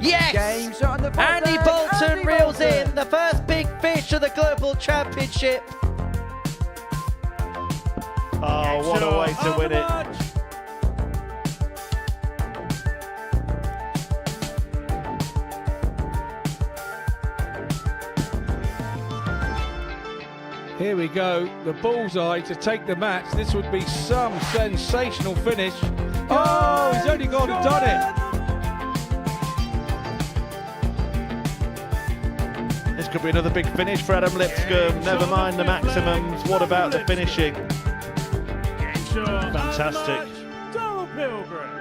Yes! Andy Bolton reels in the first big fish of the Global Championship. Oh, what a way to win it. Here we go, the bullseye to take the match. This would be some sensational finish. Oh, he's only gone and done it. This could be another big finish for Adam Lipscombe. Never mind the maximums. What about the finishing? Fantastic. Pilgrim.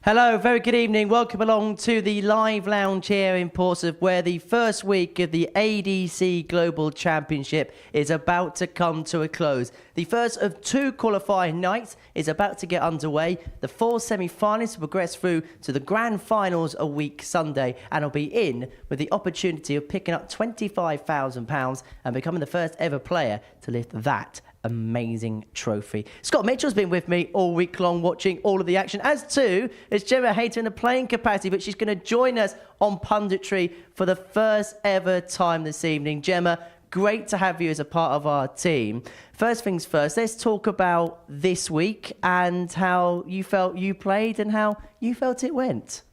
Hello, very good evening. Welcome along to the live lounge here in Portsmouth, where the first week of the ADC Global Championship is about to come to a close. The first of two qualifying nights is about to get underway. The four semi-finalists will progress through to the grand finals a week Sunday and will be in with the opportunity of picking up £25,000 and becoming the first ever player to lift that amazing trophy. Scott Mitchell's been with me all week long watching all of the action, as too is Gemma Hayter in a playing capacity, but she's going to join us on punditry for the first ever time this evening. Gemma, great to have you as a part of our team. First things first, let's talk about this week and how you felt you played and how you felt it went.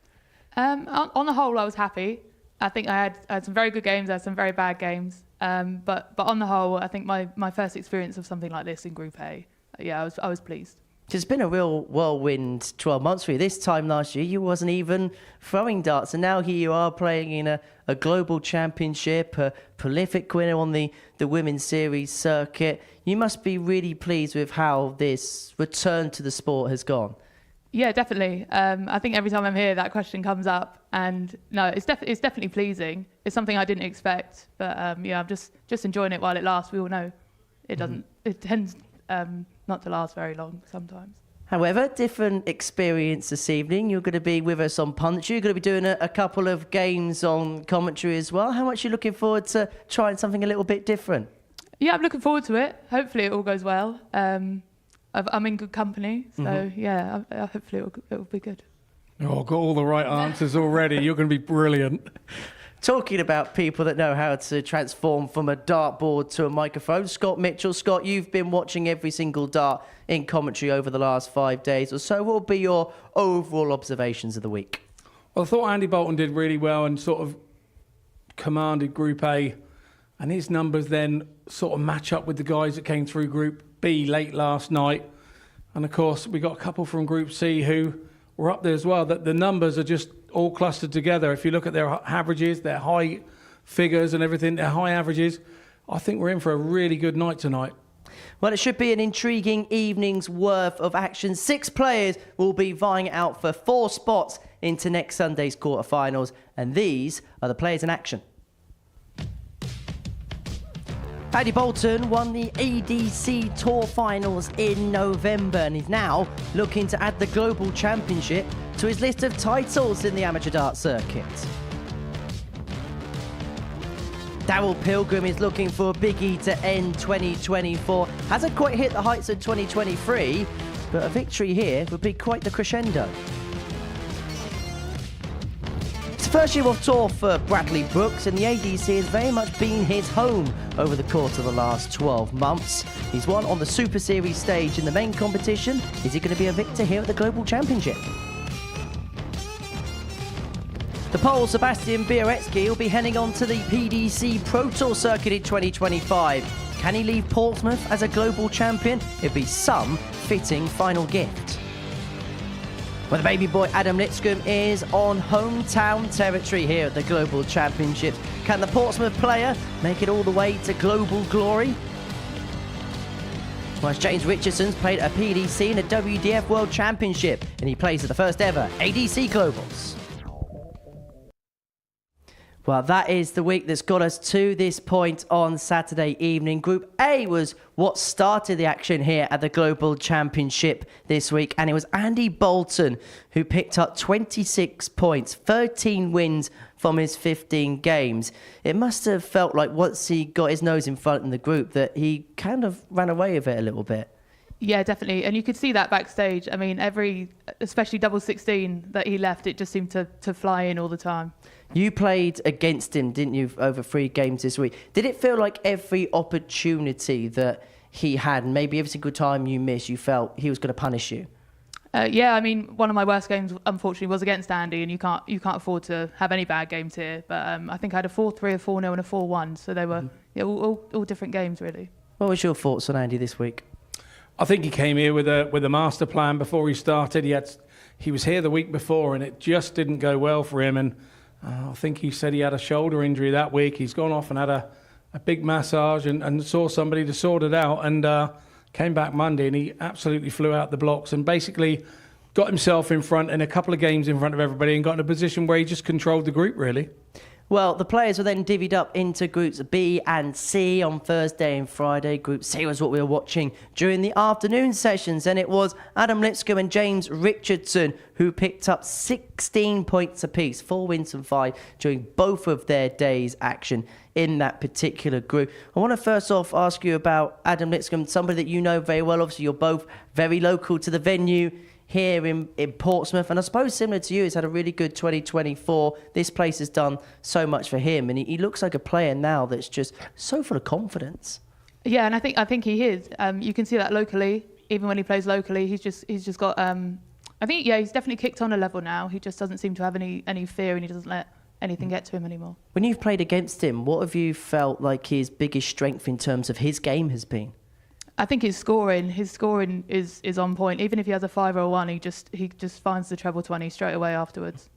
On the whole, I was happy. I think I had some very good games, I had some very bad games. But on the whole, I think my first experience of something like this in Group A, yeah, I was pleased. It's been a real whirlwind 12 months for you. This time last year, you wasn't even throwing darts, and now here you are playing in a global championship, a prolific winner on the Women's Series circuit. You must be really pleased with how this return to the sport has gone. Yeah, definitely. I think every time I'm here, that question comes up, and no, it's definitely pleasing. It's something I didn't expect, but yeah, I'm just enjoying it while it lasts. We all know it doesn't. It tends not to last very long sometimes. However, different experience this evening. You're going to be with us on Punch. You're going to be doing a couple of games on commentary as well. How much are you looking forward to trying something a little bit different? Yeah, I'm looking forward to it. Hopefully, it all goes well. I'm in good company, so yeah, hopefully it will be good. Oh, got all the right answers already. You're going to be brilliant. Talking about people that know how to transform from a dartboard to a microphone, Scott Mitchell. Scott, you've been watching every single dart in commentary over the last 5 days or so. What will be your overall observations of the week? Well, I thought Andy Bolton did really well and sort of commanded Group A, and his numbers then sort of match up with the guys that came through Group B late last night. And of course, we got a couple from Group C who were up there as well. That the numbers are just all clustered together. If you look at their averages, their high figures and everything, their high averages, I think we're in for a really good night tonight. Well, it should be an intriguing evening's worth of action. 6 players will be vying out for 4 spots into next Sunday's quarterfinals, and these are the players in action. Andy Bolton won the ADC Tour Finals in November, and he's now looking to add the Global Championship to his list of titles in the amateur dart circuit. Pilgrim is looking for a biggie to end 2024. Hasn't quite hit the heights of 2023, but a victory here would be quite the crescendo. It's the first year off tour for Bradley Brooks, and the ADC has very much been his home over the course of the last 12 months. He's won on the Super Series stage in the main competition. Is he going to be a victor here at the Global Championship? The Pole, Sebastian Bialecki, will be heading on to the PDC Pro Tour circuit in 2025. Can he leave Portsmouth as a global champion? It'd be some fitting final gift. Well, the baby boy Adam Lipscombe is on hometown territory here at the Global Championship. Can the Portsmouth player make it all the way to global glory? Well, James Richardson's played a PDC in a WDF World Championship, and he plays at the first ever ADC Globals. Well, that is the week that's got us to this point on Saturday evening. Group A was what started the action here at the Global Championship this week, and it was Andy Bolton who picked up 26 points, 13 wins from his 15 games. It must have felt like once he got his nose in front in the group that he kind of ran away with it a little bit. Yeah, definitely. And you could see that backstage. I mean, especially double 16 that he left, it just seemed to fly in all the time. You played against him, didn't you, over 3 games this week? Did it feel like every opportunity that he had, and maybe every single time you missed, you felt he was going to punish you? Yeah, I mean, one of my worst games, unfortunately, was against Andy, and you can't afford to have any bad games here. But I think I had a 4-3, a 4-0, and a 4-1. So they were all different games, really. What was your thoughts on Andy this week? I think he came here with a master plan before he started. He was here the week before, and it just didn't go well for him. And I think he said he had a shoulder injury that week. He's gone off and had a big massage and saw somebody to sort it out. And came back Monday, and he absolutely flew out the blocks and basically got himself in front in a couple of games in front of everybody and got in a position where he just controlled the group, really. Well, the players were then divvied up into groups B and C on Thursday and Friday. Group C was what we were watching during the afternoon sessions, and it was Adam Lipscombe and James Richardson who picked up 16 points apiece, 4 wins and 5 during both of their days' action in that particular group. I want to first off ask you about Adam Lipscombe, somebody that you know very well. Obviously, you're both very local to the venue here in Portsmouth, and I suppose similar to you, he's had a really good 2024. This place has done so much for him, and he looks like a player now that's just so full of confidence. Yeah, and I think he is. You can see that locally, even when he plays locally, he's just got. I think he's definitely kicked on a level now. He just doesn't seem to have any fear, and he doesn't let anything get to him anymore. When you've played against him, what have you felt like his biggest strength in terms of his game has been? I think his scoring is on point. Even if he has a 5 or a 1, he just finds the treble 20 straight away afterwards.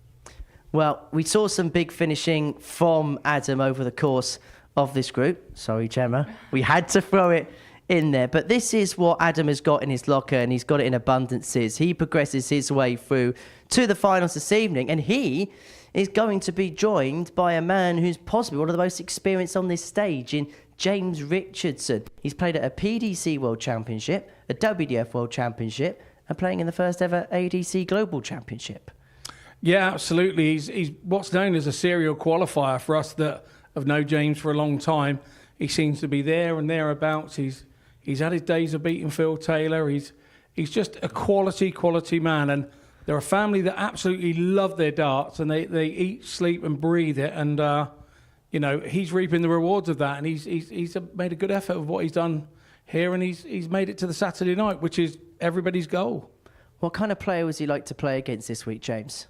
Well, we saw some big finishing from Adam over the course of this group. Sorry, Gemma. We had to throw it in there. But this is what Adam has got in his locker, and he's got it in abundances. He progresses his way through to the finals this evening, and he is going to be joined by a man who's possibly one of the most experienced on this stage in James Richardson. He's played at a PDC World Championship, a WDF World Championship, and playing in the first ever ADC Global Championship. Yeah, absolutely. He's what's known as a serial qualifier for us that have known James for a long time. He seems to be there and thereabouts. He's had his days of beating Phil Taylor. He's just a quality man. And they're a family that absolutely love their darts, and they eat, sleep and breathe it. And he's reaping the rewards of that, and he's made a good effort of what he's done here, and he's made it to the Saturday night, which is everybody's goal. What kind of player was he like to play against this week, James?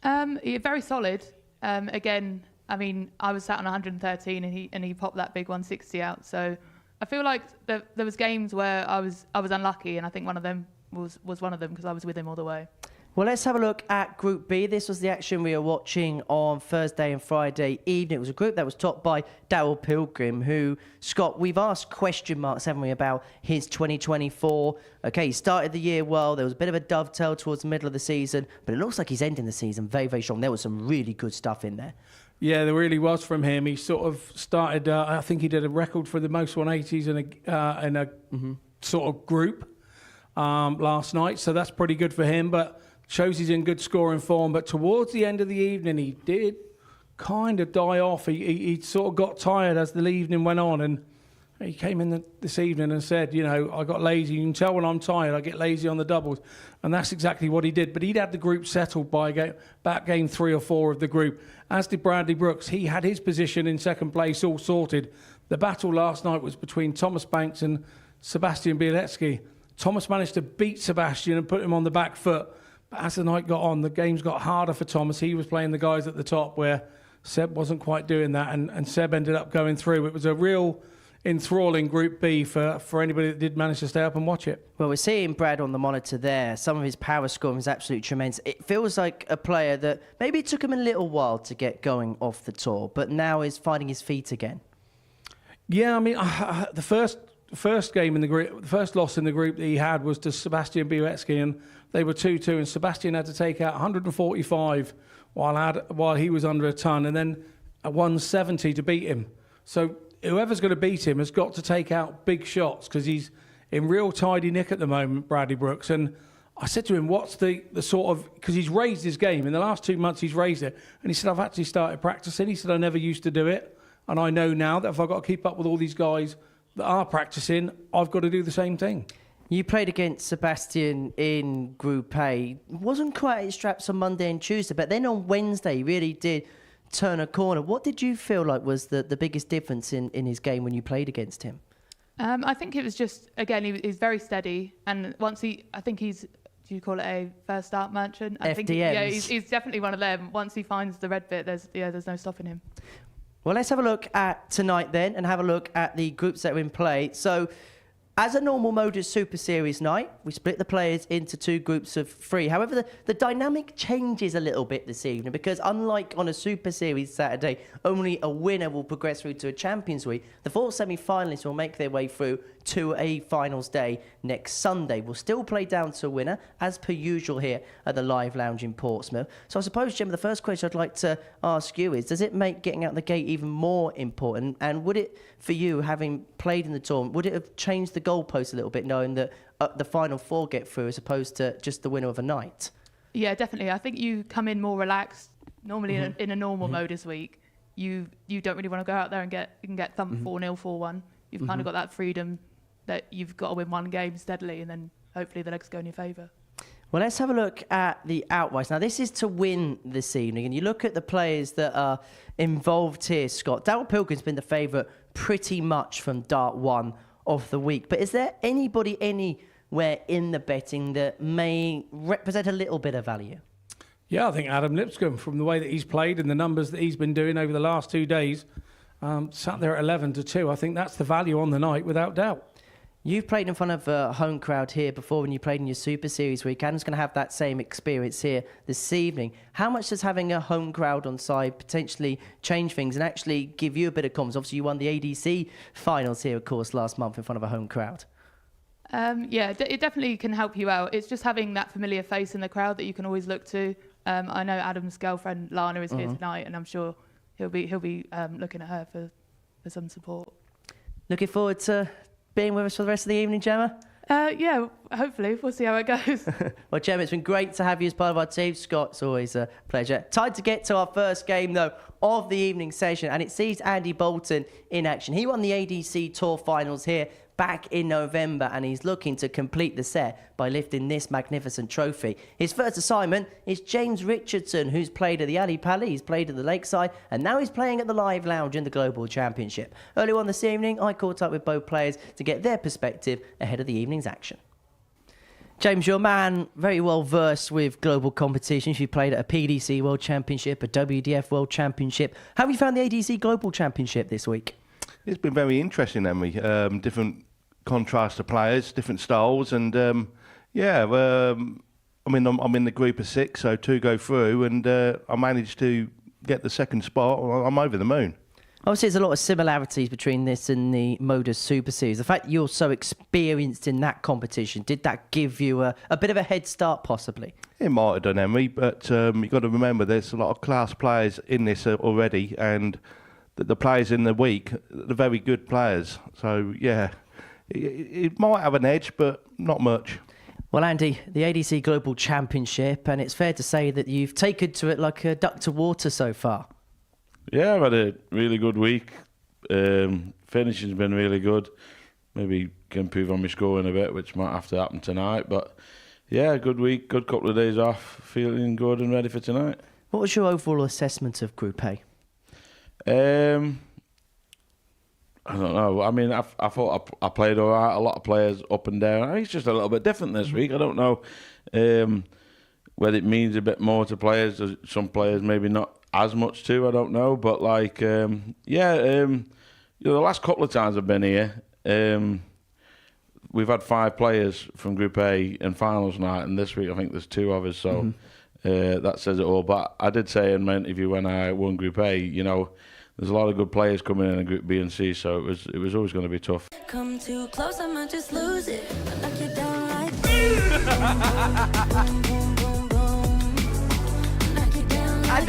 Very solid. Again, I mean, I was sat on 113, and he popped that big 160 out. So I feel like there was games where I was unlucky, and I think one of them was one of them because I was with him all the way. Well, let's have a look at Group B. This was the action we were watching on Thursday and Friday evening. It was a group that was topped by Pilgrim, who, Scott, we've asked question marks, haven't we, about his 2024. Okay, he started the year well. There was a bit of a dovetail towards the middle of the season, but it looks like he's ending the season very, very strong. There was some really good stuff in there. Yeah, there really was from him. He sort of started, I think he did a record for the most 180s in a sort of group last night, so that's pretty good for him, but shows he's in good scoring form. But towards the end of the evening, he did kind of die off. He sort of got tired as the evening went on, and he came in this evening and said, I got lazy. You can tell when I'm tired, I get lazy on the doubles. And that's exactly what he did. But he'd had the group settled by back game 3 or 4 of the group, as did Bradley Brooks. He had his position in second place all sorted. The battle last night was between Thomas Banks and Sebastian Bialecki. Thomas managed to beat Sebastian and put him on the back foot. But as the night got on, the games got harder for Thomas. He was playing the guys at the top where Seb wasn't quite doing that, and Seb ended up going through. It was a real enthralling Group B for anybody that did manage to stay up and watch it. Well, we're seeing Brad on the monitor there. Some of his power scoring is absolutely tremendous. It feels like a player that maybe it took him a little while to get going off the tour, but now is finding his feet again. Yeah, I mean, the first game in the group, the first loss in the group that he had was to Sebastian Bialecki, and they were 2-2, and Sebastian had to take out 145 while he was under a ton, and then a 170 to beat him. So whoever's going to beat him has got to take out big shots, because he's in real tidy nick at the moment, Bradley Brooks. And I said to him, what's the sort of, because he's raised his game. In the last 2 months, he's raised it. And he said, I've actually started practicing. He said, I never used to do it. And I know now that if I've got to keep up with all these guys that are practicing, I've got to do the same thing. You played against Sebastian in Group A. Wasn't quite at his straps on Monday and Tuesday, but then on Wednesday he really did turn a corner. What did you feel like was the biggest difference in his game when you played against him? I think it was just, again, he's very steady. And I think he's, do you call it a first start merchant? I think, yeah, he's definitely one of them. Once he finds the red bit, there's no stopping him. Well, let's have a look at tonight then and have a look at the groups that are in play. So, as a normal Modus Super Series night, we split the players into 2 groups of 3. However, the dynamic changes a little bit this evening because unlike on a Super Series Saturday, only a winner will progress through to a Champions Week. The 4 semi-finalists will make their way through to a finals day next Sunday. We'll still play down to a winner, as per usual here at the Live Lounge in Portsmouth. So I suppose, Gemma, the first question I'd like to ask you is, does it make getting out the gate even more important? And would it, for you, having played in the tournament, would it have changed the goalpost a little bit, knowing that the final 4 get through as opposed to just the winner of a night? Yeah, definitely. I think you come in more relaxed. Normally in a normal Modus week, you don't really want to go out there and get thumped 4-0, 4-1. You've kind of got that freedom that you've got to win one game steadily and then hopefully the legs go in your favour. Well, let's have a look at the outrights. Now, this is to win this evening, and you look at the players that are involved here, Scott. Darryl Pilgrim's been the favourite pretty much from Dart 1 of the week. But is there anybody anywhere in the betting that may represent a little bit of value? Yeah, I think Adam Lipscombe, from the way that he's played and the numbers that he's been doing over the last 2 days, sat there at 11-2. I think that's the value on the night, without doubt. You've played in front of a home crowd here before when you played in your Super Series week. Adam's going to have that same experience here this evening. How much does having a home crowd on side potentially change things and actually give you a bit of confidence? Obviously, you won the ADC finals here, of course, last month in front of a home crowd. Yeah, it definitely can help you out. It's just having that familiar face in the crowd that you can always look to. I know Adam's girlfriend Lana is here tonight, and I'm sure he'll be looking at her for some support. Looking forward to being with us for the rest of the evening, Gemma? Yeah, hopefully. We'll see how it goes. Well, Gemma, it's been great to have you as part of our team. Scott, it's always a pleasure. Time to get to our first game, though, of the evening session, and it sees Andy Bolton in action. He won the ADC Tour Finals here back in November, and he's looking to complete the set by lifting this magnificent trophy. His first assignment is James Richardson, who's played at the Ali Pali, he's played at the Lakeside, and now he's playing at the Live Lounge in the Global Championship. Earlier on this evening, I caught up with both players to get their perspective ahead of the evening's action. James, your man, very well versed with global competitions. You played at a PDC World Championship, a WDF World Championship. How have you found the ADC Global Championship this week? It's been very interesting, Henry. Different contrast to players, different styles, and I'm in the group of 6, so 2 go through, and I managed to get the second spot. I'm over the moon. Obviously, there's a lot of similarities between this and the Modus Super Series. The fact that you're so experienced in that competition, did that give you a bit of a head start, possibly? It might have done, Henry, but you've got to remember there's a lot of class players in this already, and the players in the week, they're very good players. So, yeah, it might have an edge, but not much. Well, Andy, the ADC Global Championship, and it's fair to say that you've taken to it like a duck to water so far. Yeah, I've had a really good week. Finishing's been really good. Maybe can improve on my scoring a bit, which might have to happen tonight. But, yeah, good week, good couple of days off, feeling good and ready for tonight. What was your overall assessment of Group A? I don't know. I mean, I thought I played all right. A lot of players up and down. It's just a little bit different this week. I don't know whether it means a bit more to players. Some players maybe not as much too. I don't know. But the last couple of times I've been here, we've had 5 players from Group A in finals night, and this week I think there's 2 of us. So that says it all. But I did say in my interview when I won Group A, there's a lot of good players coming in Group B and C, so it was always going to be tough. Come too close, I might just lose it. I knock you down like boom, boom, boom, boom. Knock you down like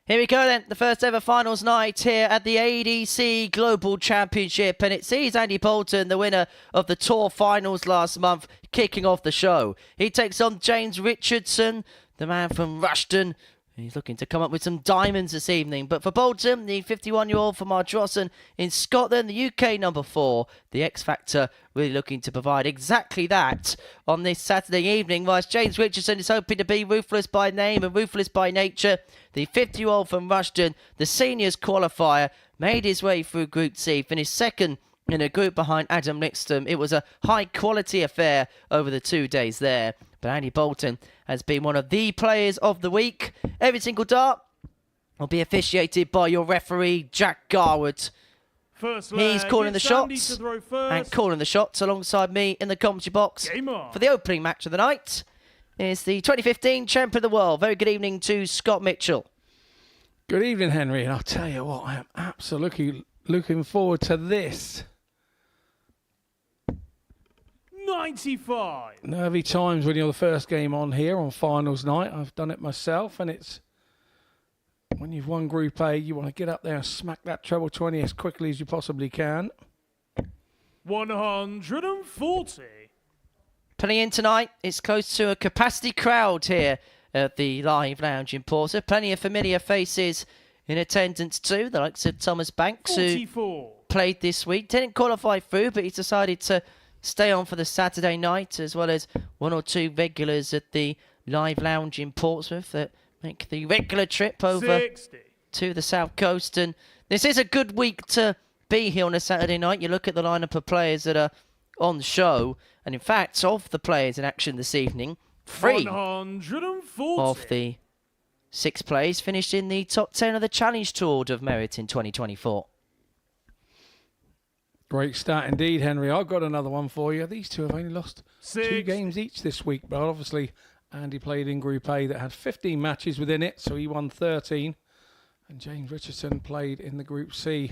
Here we go then, the first ever finals night here at the ADC Global Championship, and it sees Andy Bolton, the winner of the Tour Finals last month, kicking off the show. He takes on James Richardson, the man from Rushden. He's looking to come up with some diamonds this evening. But for Bolton, the 51-year-old from Richardson in Scotland, the UK number 4, the X Factor really looking to provide exactly that on this Saturday evening. Whilst James Richardson is hoping to be ruthless by name and ruthless by nature, the 50-year-old from Rushden, the seniors qualifier, made his way through Group C, finished second in a group behind Adam Lipscombe. It was a high-quality affair over the 2 days there. But Andy Bolton has been one of the players of the week. Every single dart will be officiated by your referee, Jack Garwood. He's calling the shots and calling the shots alongside me in the commentary box for the opening match of the night. Is the 2015 champion of the world. Very good evening to Scott Mitchell. Good evening, Henry. And I'll tell you what, I am absolutely looking forward to this. 95. Nervy times when you're the first game on here on finals night. I've done it myself, and it's when you've won Group A, you want to get up there and smack that treble 20 as quickly as you possibly can. 140. Plenty in tonight. It's close to a capacity crowd here at the Live Lounge in Portsmouth. Plenty of familiar faces in attendance too. The likes of Thomas Banks, 44. who played this week. Didn't qualify through, but he's decided to stay on for the Saturday night, as well as 1 or 2 regulars at the Live Lounge in Portsmouth that make the regular trip over 60. to the South Coast. And this is a good week to be here on a Saturday night. You look at the lineup of players that are on the show, and in fact, of the players in action this evening, 3 140. of the 6 players finished in the top 10 of the Challenge Tour of Merit in 2024. Great start indeed, Henry. I've got another one for you. These two have only lost 2 games each this week, but obviously Andy played in Group A that had 15 matches within it, so he won 13. And James Richardson played in the Group C,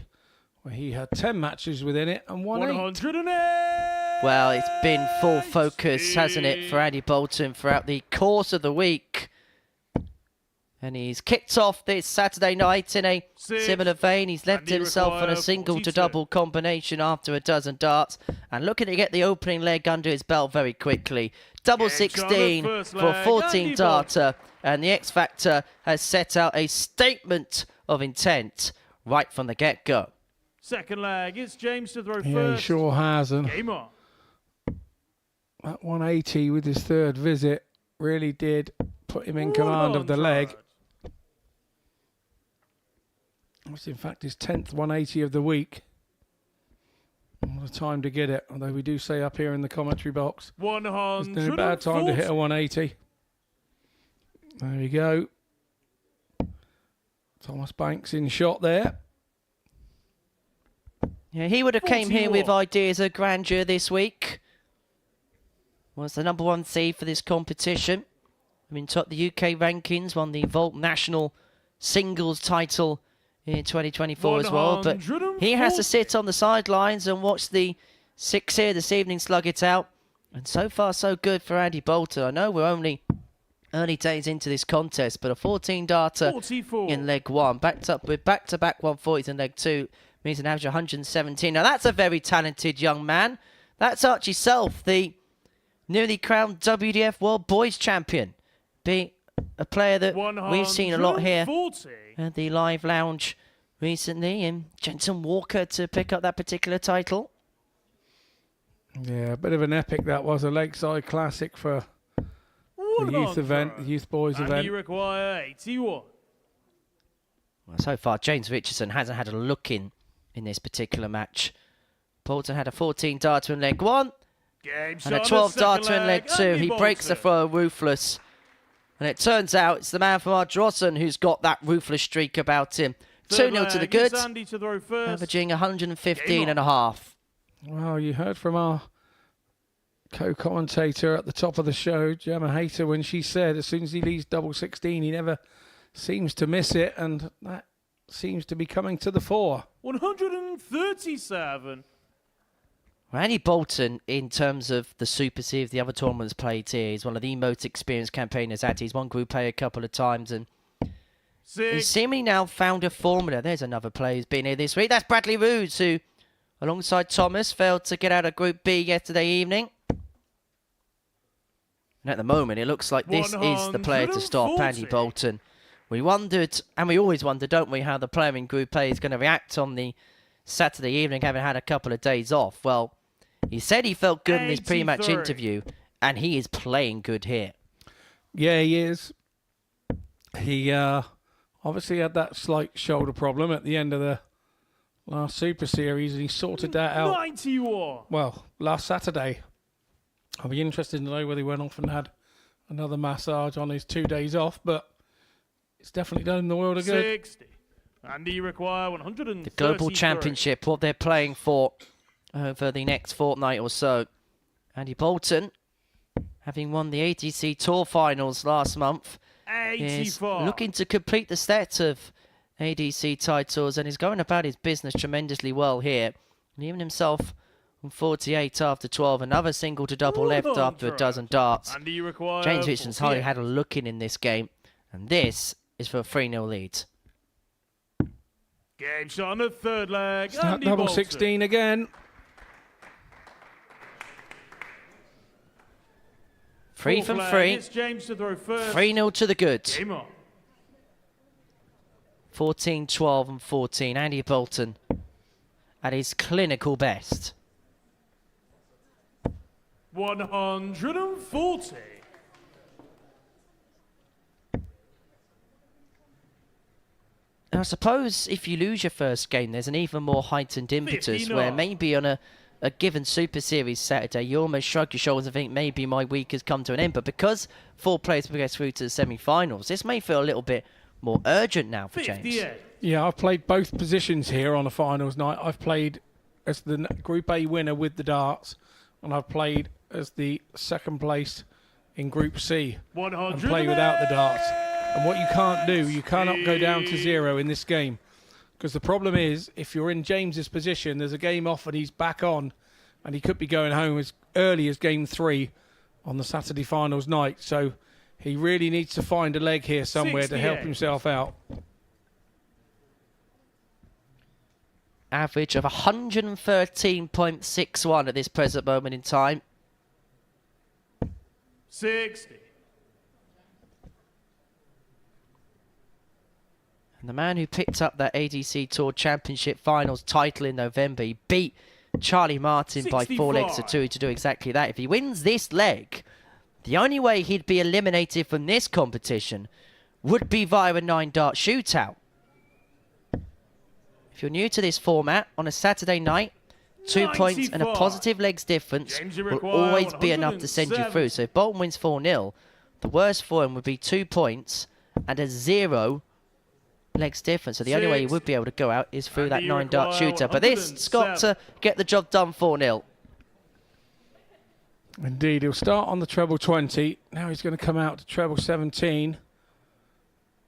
where he had 10 matches within it and won 8. 108. Well, it's been full focus, hasn't it, for Andy Bolton throughout the course of the week. And he's kicked off this Saturday night in a similar vein. He's left himself on a single to double combination after a dozen darts. And looking to get the opening leg under his belt very quickly. Double 16 for a 14 darter. And the X Factor has set out a statement of intent right from the get-go. Second leg, it's James to throw first. Yeah, he sure has. And Game on. that 180 with his third visit really did put him in command of the leg. It's in fact his 10th 180 of the week. What a time to get it, although we do say up here in the commentary box, 140. it's no bad time to hit a 180. There we go. Thomas Banks in shot there. Yeah, he would have came here with 41. ideas of grandeur this week. Was the number 1 seed for this competition. I mean, topped the UK rankings, won the Vault National Singles title in 2024 as well. But he has to sit on the sidelines and watch the 6 here this evening slug it out. And so far, so good for Andy Bolton. I know we're only early days into this contest, but a 14 darter 44. in leg 1, backed up with back-to-back 140s in leg 2, means an average of 117. Now, that's a very talented young man. That's Archie Self, the newly crowned WDF World Boys Champion. Be a player that we've seen a lot here 140. at the Live Lounge recently, and Jensen Walker to pick up that particular title. Yeah, a bit of an epic that was, a Lakeside Classic for the youth event, the youth boys And event. you require 81. Well, so far, James Richardson hasn't had a look in this particular match. Bolton had a 14 darter in leg 1 Game and a shot 12 on the second darter in leg 2. Andy He breaks the Bolton. throw ruthless. And it turns out it's the man from Richardson who's got that ruthless streak about him. Third 2-0 to the leg, good, it's Andy to throw first. averaging 115 Game and a half. Well, you heard from our co-commentator at the top of the show, Gemma Hayter, when she said as soon as he leaves double 16, he never seems to miss it, and that seems to be coming to the fore. 137. Andy Bolton, in terms of the Super Series, the other tournaments played here, he's one of the most experienced campaigners at. He's won Group A a couple of times, and He's 6. seemingly now found a formula. There's another player who's been here this week. That's Bradley Roods, who, alongside Thomas, failed to get out of Group B yesterday evening. And at the moment, it looks like this is the player to stop, Andy 140. Bolton. We wondered, and we always wonder, don't we, how the player in Group A is going to react on the Saturday evening, having had a couple of days off. Well, he said he felt good in his pre-match 83. interview, and he is playing good here. Yeah, he is. He obviously had that slight shoulder problem at the end of the last Super Series, and he sorted that out. 91. Well, last Saturday. I'll be interested to know whether he went off and had another massage on his 2 days off, but it's definitely done him the world of good. 60. And you require 133. The Global Championship, what they're playing for over the next fortnight or so. Andy Bolton, having won the ADC Tour Finals last month, is 84. looking to complete the set of ADC titles and is going about his business tremendously well here. And even himself on 48 after 12, another single to double left after a dozen darts. And you require James Richardson's hardly 48. had a look in this game, and this is for a 3-0 lead. Game shot on the third leg. Start Andy double Bolton. 16 again. 3 Fourth from leg, 3, It's James to throw first. 3-0 to the good. Game on. 14, 12 and 14. Andy Bolton at his clinical best. 140. And I suppose if you lose your first game, there's an even more heightened impetus 59. where maybe on a given Super Series Saturday, you almost shrug your shoulders and think maybe my week has come to an end. But because 4 players progress through to the semi-finals, this may feel a little bit more urgent now for James. 58. Yeah, I've played both positions here on a finals night. I've played as the Group A winner with the darts, and I've played as the second place in Group C and 100. play without the darts. And what you can't do, you cannot go down to 0 in this game. Because the problem is, if you're in James's position, there's a game off and he's back on, and he could be going home as early as Game 3 on the Saturday finals night. So he really needs to find a leg here somewhere to help 68. himself out. Average of 113.61 at this present moment in time. 60. And the man who picked up that ADC Tour Championship Finals title in November, he beat Charlie Martin by 4 legs to 2 to do exactly that. If he wins this leg, the only way he'd be eliminated from this competition would be via a 9-dart shootout. If you're new to this format, on a Saturday night, 2 points and a 94. positive legs difference James, you will require always be enough to send you 107. through. So if Bolton wins 4-0, the worst for him would be 2 points and a 0 legs difference. So the only way he 6. would be able to go out is through And that you 9-dart require shooter. But this has got to 107. get the job done 4-0. Indeed, he'll start on the treble 20. Now he's going to come out to treble 17.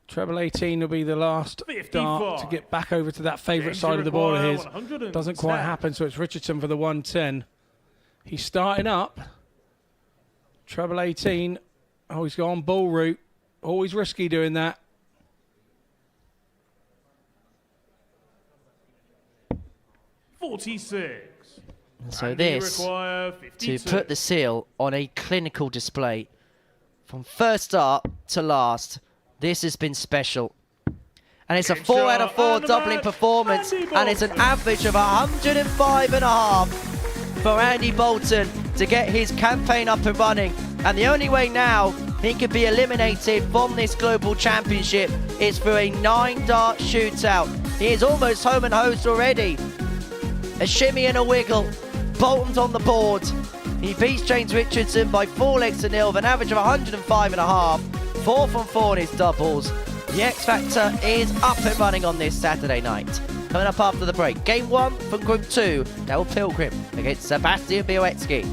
Treble 18 will be the last 54. dart to get back over to that favourite James, side you of the board of require his. 110. Doesn't quite happen, so it's Richardson for the 110. He's starting up. Treble 18. Oh, he's gone ball route. Always risky doing that. 46. And so And you this, require to 52. put the seal on a clinical display. From first start to last, this has been special. And it's a Game 4 shot out of 4 and the doubling match, performance. Andy And it's an Bolton. average of 105.5 for Andy Bolton to get his campaign up and running. And the only way now he could be eliminated from this global championship is through a 9-dart shootout. He is almost home and host already. A shimmy and a wiggle. Bolton's on the board. He beats James Richardson by 4 legs to 0 with an average of 105.5. 4 from 4 in his doubles. The X Factor is up and running on this Saturday night. Coming up after the break, Game 1 from Group 2. Now Pilgrim against Sebastian Bialecki.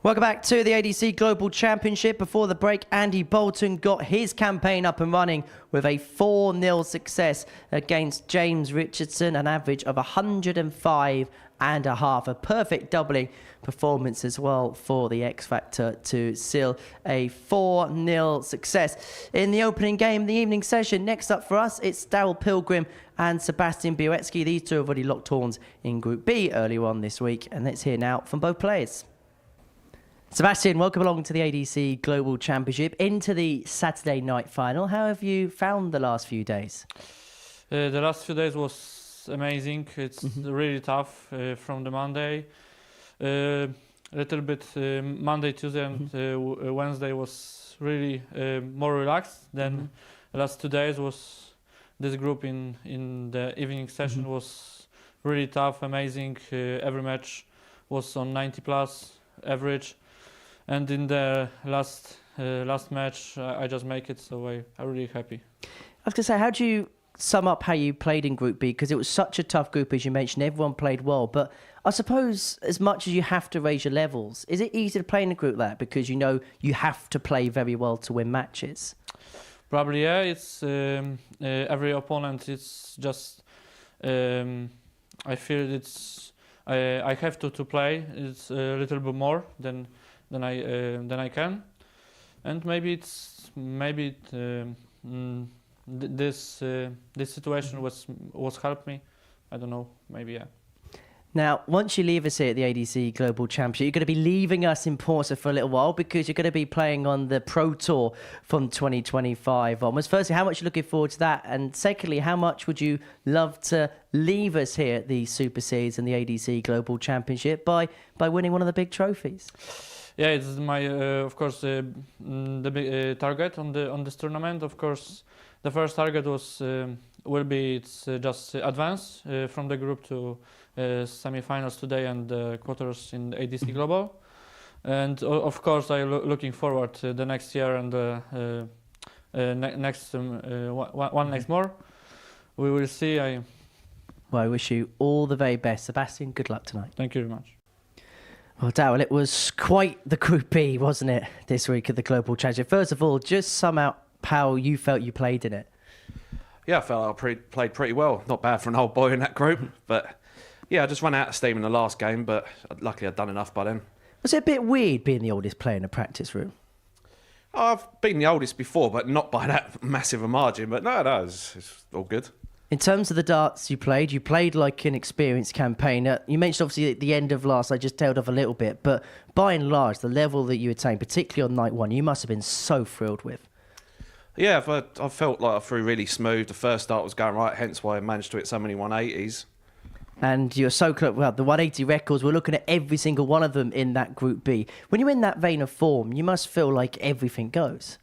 Welcome back to the ADC Global Championship. Before the break, Andy Bolton got his campaign up and running with a 4-0 success against James Richardson, an average of 105.5, a perfect doubling performance as well for the X Factor to seal a 4-0 success. In the opening game, the evening session, next up for us, it's Daryl Pilgrim and Sebastian Bialecki. These two have already locked horns in Group B earlier on this week, and let's hear now from both players. Sebastian, welcome along to the ADC Global Championship, into the Saturday night final. How have you found the last few days? The last few days was amazing. It's really tough from the Monday. A little bit Monday, Tuesday and Wednesday was really more relaxed than the last 2 days. Was this group in the evening session was really tough, amazing. Every match was on 90 plus average. And in the last match, I just make it, so I'm really happy. I was going to say, how do you sum up how you played in Group B? Because it was such a tough group, as you mentioned. Everyone played well. But I suppose as much as you have to raise your levels, is it easy to play in a group like that? Because you know you have to play very well to win matches. Probably, yeah. It's every opponent. It's just I feel it's I have to play. It's a little bit more than I can, and maybe this situation was helped me. I don't know, maybe, yeah. Now, once you leave us here at the ADC Global Championship, you're going to be leaving us in Portsmouth for a little while because you're going to be playing on the Pro Tour from 2025 onwards. Firstly, how much are you looking forward to that? And secondly, how much would you love to leave us here at the Super Series and the ADC Global Championship by winning one of the big trophies? Yeah, it's my of course the big target on this tournament. Of course, the first target will be just advance from the group to semi-finals today and quarters in the ADC Global. And of course, I'm looking forward to the next year and next more. We will see. Well, I wish you all the very best, Sebastian. Good luck tonight. Thank you very much. Well, Daryl, it was quite the Group B, wasn't it, this week at the Global Championship? First of all, just sum out how you felt you played in it. Yeah, I felt I played pretty well. Not bad for an old boy in that group. But yeah, I just ran out of steam in the last game, but luckily I'd done enough by then. Was it a bit weird being the oldest player in a practice room? I've been the oldest before, but not by that massive a margin. But no, it's all good. In terms of the darts you played like an experienced campaigner. You mentioned obviously at the end of last, I just tailed off a little bit, but by and large, the level that you attained, particularly on night one, you must have been so thrilled with. Yeah, I felt like I threw really smooth. The first dart was going right, hence why I managed to hit so many 180s. And you're so close. Well, the 180 records, we're looking at every single one of them in that Group B. When you're in that vein of form, you must feel like everything goes.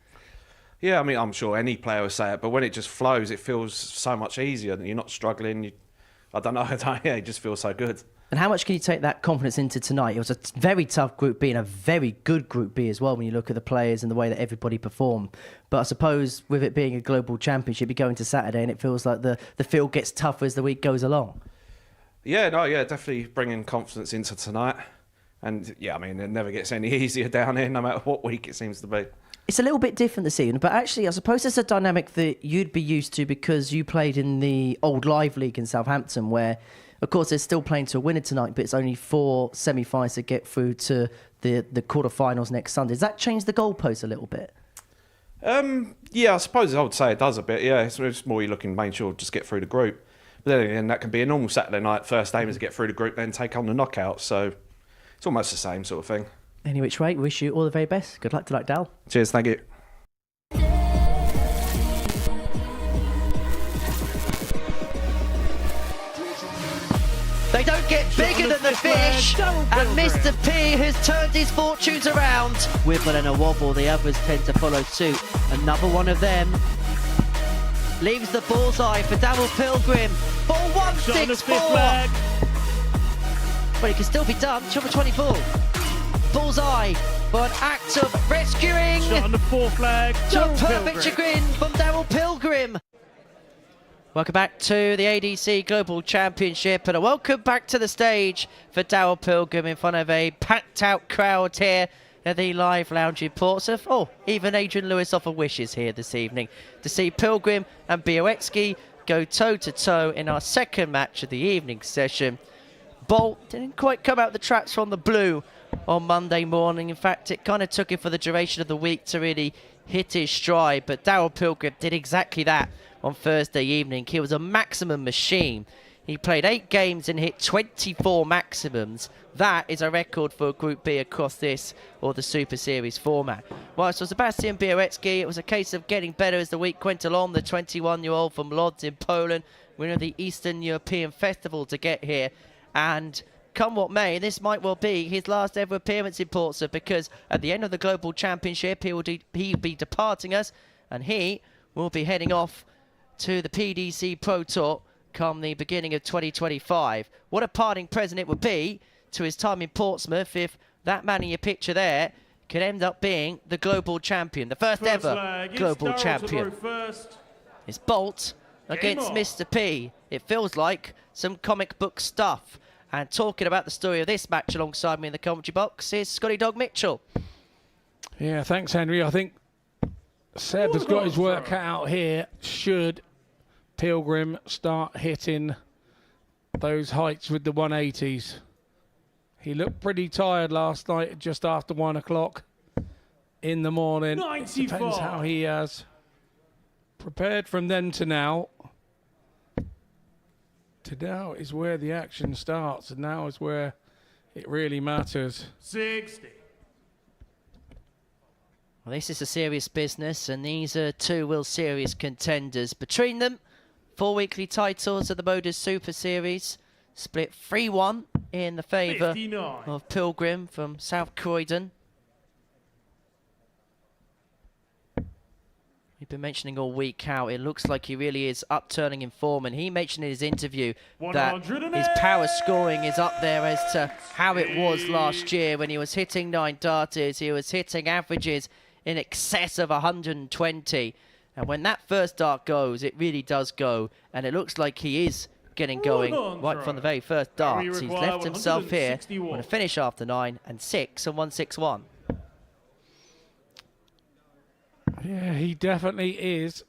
Yeah, I mean, I'm sure any player will say it, but when it just flows, it feels so much easier. You're not struggling. I don't know. Yeah, it just feels so good. And how much can you take that confidence into tonight? It was a very tough Group B and a very good Group B as well when you look at the players and the way that everybody performed. But I suppose with it being a global championship, you go into Saturday and it feels like the field gets tougher as the week goes along. Yeah, definitely bringing confidence into tonight. And yeah, I mean, it never gets any easier down here, no matter what week it seems to be. It's a little bit different this evening, but actually I suppose it's a dynamic that you'd be used to because you played in the old Live League in Southampton where, of course, they're still playing to a winner tonight, but it's only 4 semi-finals to get through to the quarterfinals next Sunday. Does that change the goalposts a little bit? Yeah, I suppose I would say it does a bit, yeah. It's more you're looking to make sure just get through the group. But then again, that can be a normal Saturday night. First aim is to get through the group, then take on the knockout. So it's almost the same sort of thing. Any which way, wish you all the very best. Good luck tonight, Dal. Cheers, thank you. They don't get bigger than the fish, and Mr. P has turned his fortunes around. Wibble and a wobble, the others tend to follow suit. Another one of them leaves the bullseye for Daryl Pilgrim for 164. But it can still be done. Shot for 24. Bullseye for an act of rescuing. Shot on the 4th flag. To perfect chagrin from Daryl Pilgrim. Welcome back to the ADC Global Championship, and a welcome back to the stage for Darrell Pilgrim in front of a packed-out crowd here at the Live Lounge in Portsmouth. Oh, even Adrian Lewis offered wishes here this evening to see Pilgrim and Bialecki go toe-to-toe in our second match of the evening session. Bolt didn't quite come out the traps from the blue on Monday morning. In fact, it kind of took him for the duration of the week to really hit his stride, but Darrell Pilgrim did exactly that on Thursday evening. He was a maximum machine. He played 8 games and hit 24 maximums. That is a record for Group B across this or the Super Series format. Whilst for Sebastian Bialecki, it was a case of getting better as the week went along. The 21-year-old from Lodz in Poland, winner of the Eastern European Festival to get here. And come what may, this might well be his last ever appearance in Portsmouth, because at the end of the Global Championship, he'll be departing us, and he will be heading off to the PDC Pro Tour come the beginning of 2025. What a parting present it would be to his time in Portsmouth if that man in your picture there could end up being the global champion, the first ever global champion. It's Bolt against Mr. P. It feels like some comic book stuff. And talking about the story of this match alongside me in the commentary box is Scotty Dog Mitchell. Yeah, thanks, Henry. I think Seb has got his work cut out here. Should Pilgrim start hitting those heights with the 180s. He looked pretty tired last night, just after 1 o'clock in the morning. 95. Depends how he has prepared from then to now. To now is where the action starts, and now is where it really matters. 60. Well, this is a serious business, and these are two World Series contenders. Between them, 4 weekly titles of the Modus Super Series, split 3-1 in the favour of Pilgrim from South Croydon. We've been mentioning all week how it looks like he really is upturning in form, and he mentioned in his interview that his power scoring is up there as to how it was last year when he was hitting 9 darters. He was hitting averages in excess of 120, and when that first dart goes, it really does go, and it looks like he is getting going right from the very first dart. He's left himself here on a finish after 9 and 6 and 161. Yeah, he definitely is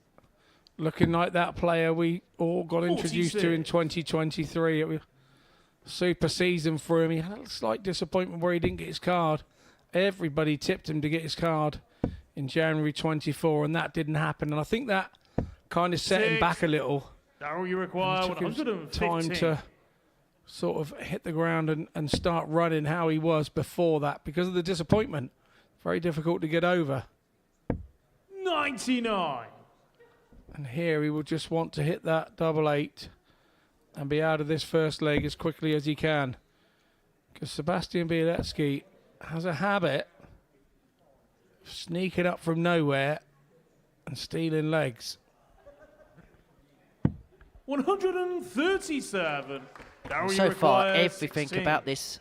looking like that player we all got introduced to in 2023. It was a super season for him. He had a slight disappointment where he didn't get his card. Everybody tipped him to get his card in January 24, and that didn't happen. And I think that kind of set him back a little. Darrell, you require It took him 115. time to sort of hit the ground and start running how he was before that because of the disappointment. Very difficult to get over. 99. And here he will just want to hit that 88 and be out of this first leg as quickly as he can. Because Sebastian Bialecki has a habit of sneaking up from nowhere and stealing legs. 137. Darrell, you So far, require everything 16. about this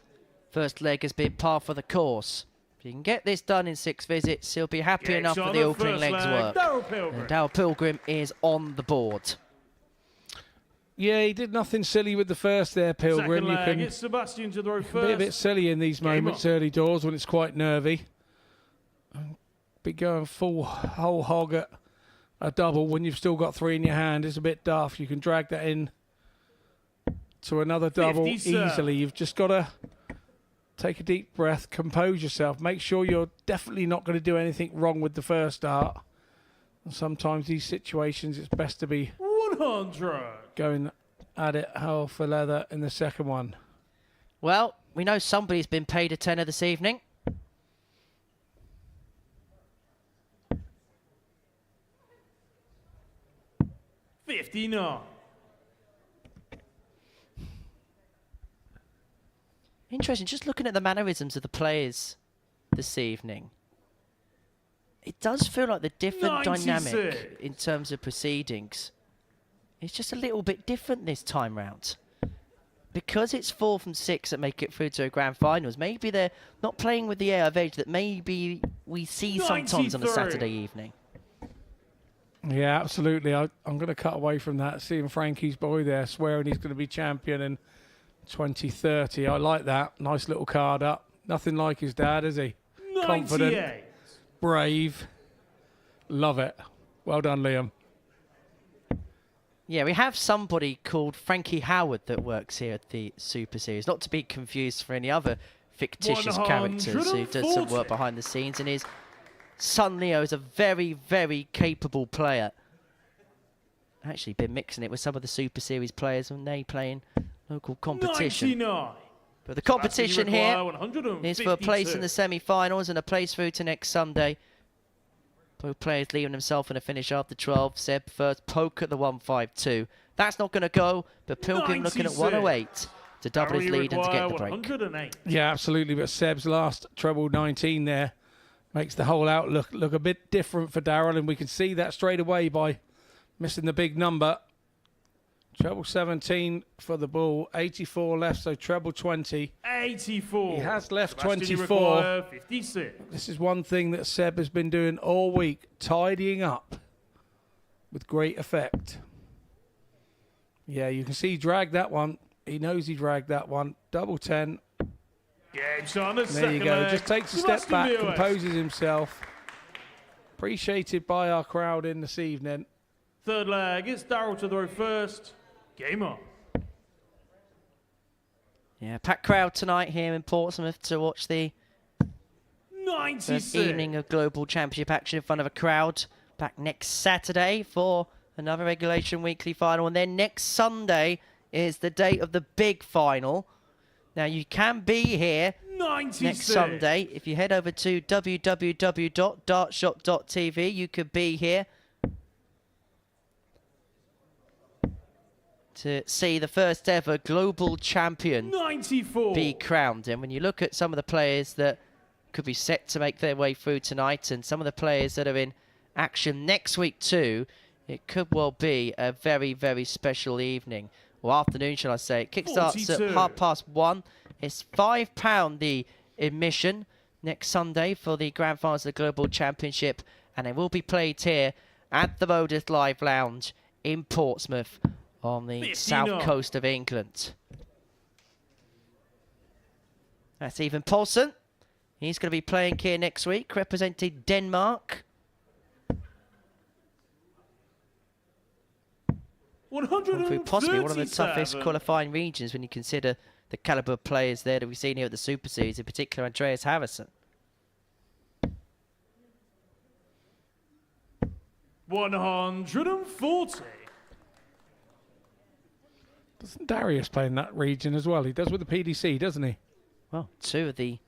first leg has been par for the course. If you can get this done in 6 visits, he'll be happy enough with the opening legs work. And Darrell Pilgrim is on the board. Yeah, he did nothing silly with the first there, Pilgrim. Second You leg, can it's Sebastian to throw be a first. bit silly in these moments, early doors, when it's quite nervy. Be going whole hog at a double when you've still got 3 in your hand is a bit daft. You can drag that in to another double 57. easily. You've just got to take a deep breath, compose yourself, make sure you're definitely not going to do anything wrong with the first dart. And sometimes these situations, it's best to be 100. going at it hell for leather in the second one. Well, we know somebody's been paid a tenner this evening. $59. Interesting, just looking at the mannerisms of the players this evening. It does feel like the different 96. dynamic in terms of proceedings. It's just a little bit different this time round. Because it's 4 from 6 that make it through to a grand finals, maybe they're not playing with the air of edge that maybe we see sometimes on a 93. Saturday evening. Yeah, absolutely. I'm going to cut away from that. Seeing Frankie's boy there swearing he's going to be champion in 2030. I like that. Nice little card up. Nothing like his dad, is he? 98. Confident, brave. Love it. Well done, Liam. Yeah, we have somebody called Frankie Howard that works here at the Super Series. Not to be confused for any other fictitious characters who does some work behind the scenes. And his son Leo is a very, very capable player. Actually been mixing it with some of the Super Series players when they play in local competition. 99. But the competition here is for a place in 152. the semi-finals and a place through to next Sunday. Both players leaving themselves in a finish after 12. Seb first poke at the 152. That's not going to go, but Pilgrim looking at 96. 108 to double his lead and to get the break. 108. Yeah, absolutely. But Seb's last treble 19 there makes the whole outlook look a bit different for Darrell, and we can see that straight away by missing the big number. Treble 17 for the Bull, 84 left, so treble 20. 84. He has left Sebastian 24. require 56. This is one thing that Seb has been doing all week, tidying up with great effect. Yeah, you can see he dragged that one. He knows he dragged that one. Double 10. Game's on the There you second go. leg. Just takes a step Sebastian back, Bialecki. composes himself. Appreciated by our crowd in this evening. Third leg, it's Darrell to throw first. Game on. Yeah, packed crowd tonight here in Portsmouth to watch the 96. first evening of Global Championship action in front of a crowd. Back next Saturday for another Regulation Weekly final. And then next Sunday is the date of the big final. Now, you can be here 96. next Sunday. If you head over to www.dartshop.tv, you could be here to see the first ever global champion 94. be crowned. And when you look at some of the players that could be set to make their way through tonight and some of the players that are in action next week too, it could well be a very, very special evening. Or afternoon, shall I say. It kickstarts 42. at 1:30. It's £5 the admission next Sunday for the Grand Finals of the Global Championship. And it will be played here at the Modus Live Lounge in Portsmouth on the 59. south coast of England. That's Even Poulsen. He's going to be playing here next week, representing Denmark. 137. Through possibly one of the toughest qualifying regions when you consider the calibre of players there that we've seen here at the Super Series, in particular Andreas Harrison. 140. Doesn't Darius play in that region as well? He does with the PDC, doesn't he? Well, 2 of the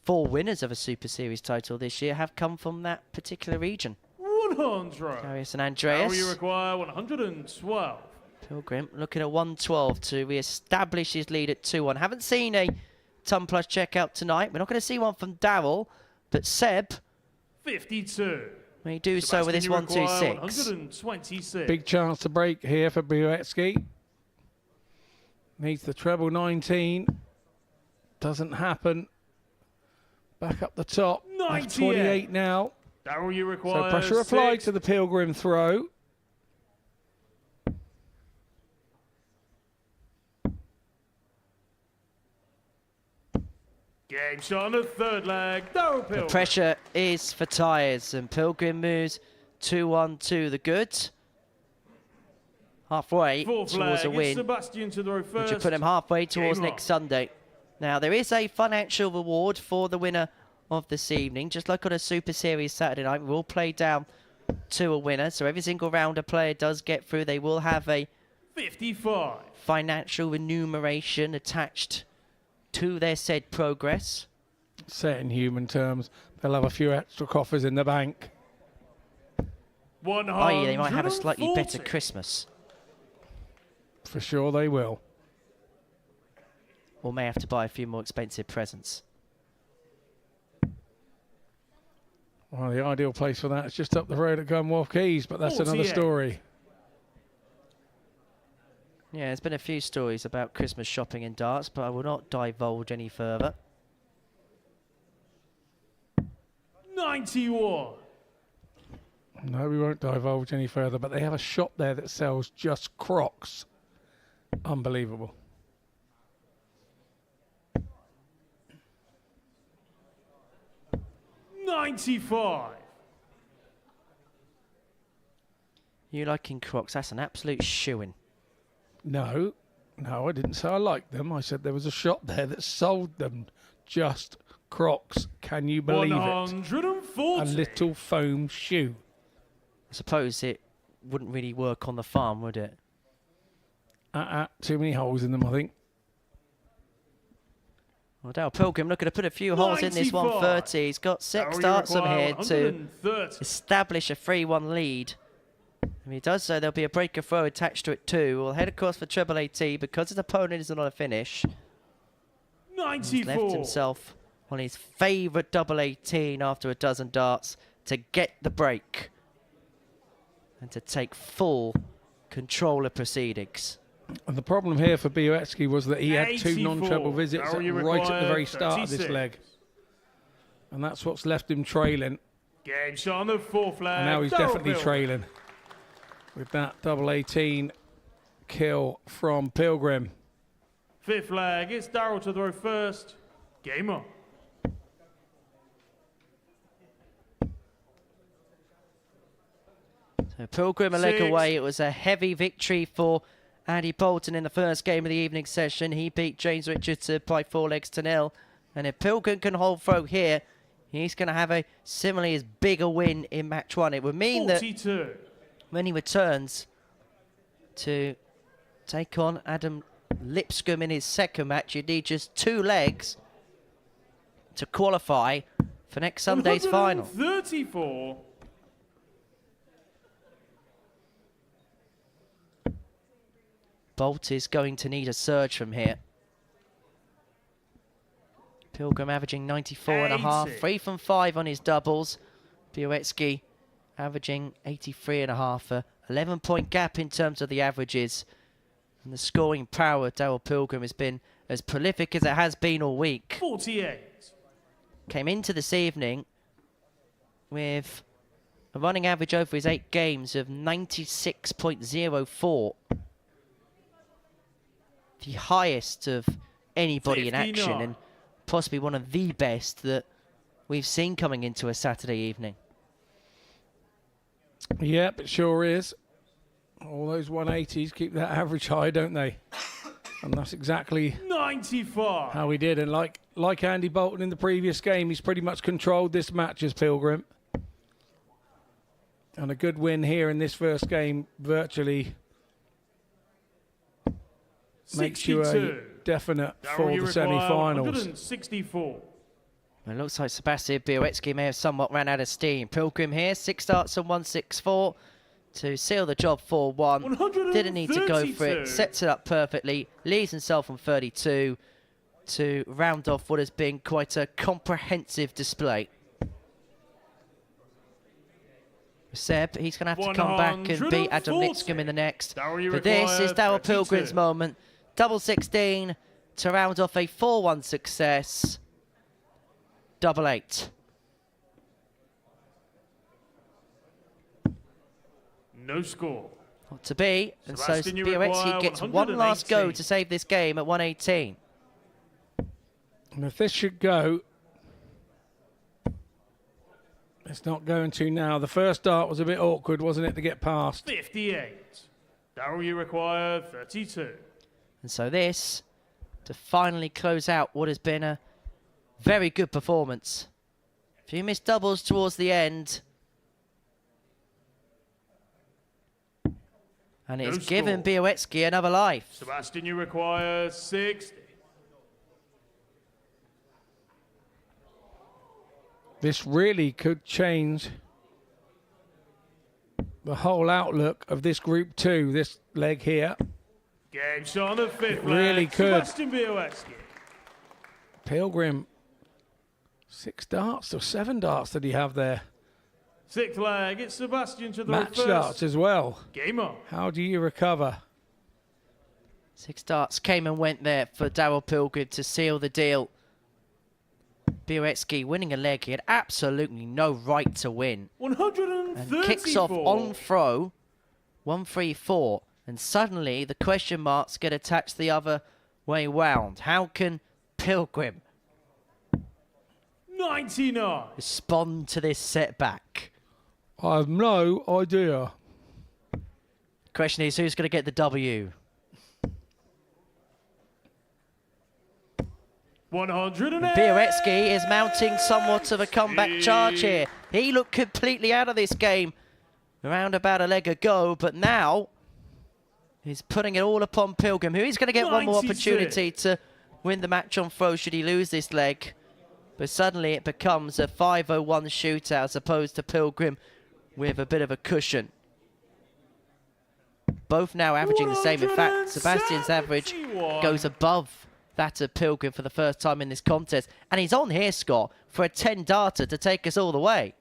4 winners of a Super Series title this year have come from that particular region. 100. Darius and Now you Andreas. require 112. Pilgrim looking at 112 to re-establish his lead at 2-1. Haven't seen a ton plus checkout tonight. We're not going to see one from Darrell, but Seb 52. may do so with this Sebastian, you require 126. 126. Big chance to break here for Bialecki. Needs the treble 19. Doesn't happen. Back up the top. That's 28 now. Darrell, you So require pressure applied 6. to the Pilgrim throw. Game shot on the third leg. Darrell The Pilgrim. pressure is for tyres, and Pilgrim moves 2-1 to the goods. Halfway Fourth towards leg, a it's win, Sebastian to throw which first. will put him halfway towards Game next on. Sunday. Now, there is a financial reward for the winner of this evening. Just like on a Super Series Saturday night, we'll play down to a winner. So every single round a player does get through, they will have a 55. financial remuneration attached to their said progress. Set in human terms. They'll have a few extra coffers in the bank. 140. i.e. they might have a slightly better Christmas, For sure they will. or may have to buy a few more expensive presents. Well, the ideal place for that is just up the road at Gunwharf Quays, but that's another 48. story. Yeah, there's been a few stories about Christmas shopping in darts, but I will not divulge any further. 91. No, we won't divulge any further, but they have a shop there that sells just Crocs. Unbelievable. $95. You liking Crocs? That's an absolute shoo-in. No, I didn't say I liked them. I said there was a shop there that sold them just Crocs. Can you believe it? 140. A little foam shoe. I suppose it wouldn't really work on the farm, would it? Too many holes in them, I think. Well, Dale Pilgrim looking to put a few holes in this 130. He's got 6 starts on here to establish a 3-1 lead. If he does so, there'll be a breaker throw attached to it too. We'll head across for Treble AT because his opponent isn't on a finish. 94. He's left himself on his favourite double 18 after a dozen darts to get the break and to take full control of proceedings. And the problem here for Bialecki was that he had 2 84. non-treble visits right at the very start of this 36. leg. And that's what's left him trailing. Game shot on the 4th flag. And now he's Darryl definitely Pilgrim. trailing with that double 18 kill from Pilgrim. 5th flag. It's Darryl to throw first. Game on. So Pilgrim a leg 6. away. It was a heavy victory for Andy Bolton in the first game of the evening session. He beat James Richardson by 4 legs to 0. And if Pilgrim can hold throw here, he's going to have a similarly as big a win in match 1. It would mean 42. that when he returns to take on Adam Lipscombe in his second match, you need just 2 legs to qualify for next Sunday's final. 34. Bolt is going to need a surge from here. Pilgrim averaging 94.5, 80. 3 from 5 on his doubles. Bialecki averaging 83.5, a 11-point gap in terms of the averages. And the scoring power of Darryl Pilgrim has been as prolific as it has been all week. 48. Came into this evening with a running average over his 8 games of 96.04. The highest of anybody in action 59. and possibly one of the best that we've seen coming into a Saturday evening. Yep, it sure is. All those 180s keep that average high, don't they? And that's exactly 95. how he did. And like Andy Bolton in the previous game, he's pretty much controlled this match as Pilgrim. And a good win here in this first game virtually makes you a 62. definite Darryl, for you the require semi-finals. 164. It looks like Sebastian Bialecki may have somewhat ran out of steam. Pilgrim here, 6 starts on 164 to seal the job 4-1. Didn't need to go for 132. it. Sets it up perfectly. Leaves himself on 32 to round off what has been quite a comprehensive display. Seb, he's going to have to come back and beat Adam 140. Lipscombe in the next. Darryl, you But this is require Darryl Pilgrim's 32. moment. Double 16 to round off a 4-1 success. Double 8. No score. Not to be, and so Sebastian, you require Bialecki gets one last go 118. to save this game at 118. And if this should go, it's not going to now. The first dart was a bit awkward, wasn't it, to get past? 58. Darryl, you require 32. And so this, to finally close out what has been a very good performance. A few missed doubles towards the end. And it's No given score. Bialecki another life. Sebastian, you require 60. This really could change the whole outlook of this group 2, this leg here. Game shot on the 5th It really flag. could. Sebastian Bialecki. Pilgrim, 6 darts or 7 darts did he have there? 6th flag. It's Sebastian to the Match first. darts as well. Game on. How do you recover? 6 darts came and went there for Darryl Pilgrim to seal the deal. Bialecki winning a leg he had absolutely no right to win. 134. And kicks off on throw. 1-3-4. And suddenly the question marks get attached the other way round. How can Pilgrim 99. respond to this setback? I have no idea. Question is, who's going to get the W? 108. Bialecki is mounting somewhat of a comeback charge here. He looked completely out of this game around about a leg ago, but now he's putting it all upon Pilgrim, who is going to get one more 96. opportunity to win the match on throw should he lose this leg. But suddenly it becomes a 5-0-1 shootout as opposed to Pilgrim with a bit of a cushion. Both now averaging the same. In fact, Sebastian's average goes above that of Pilgrim for the first time in this contest. And he's on here, Scott, for a 10-darter to take us all the way.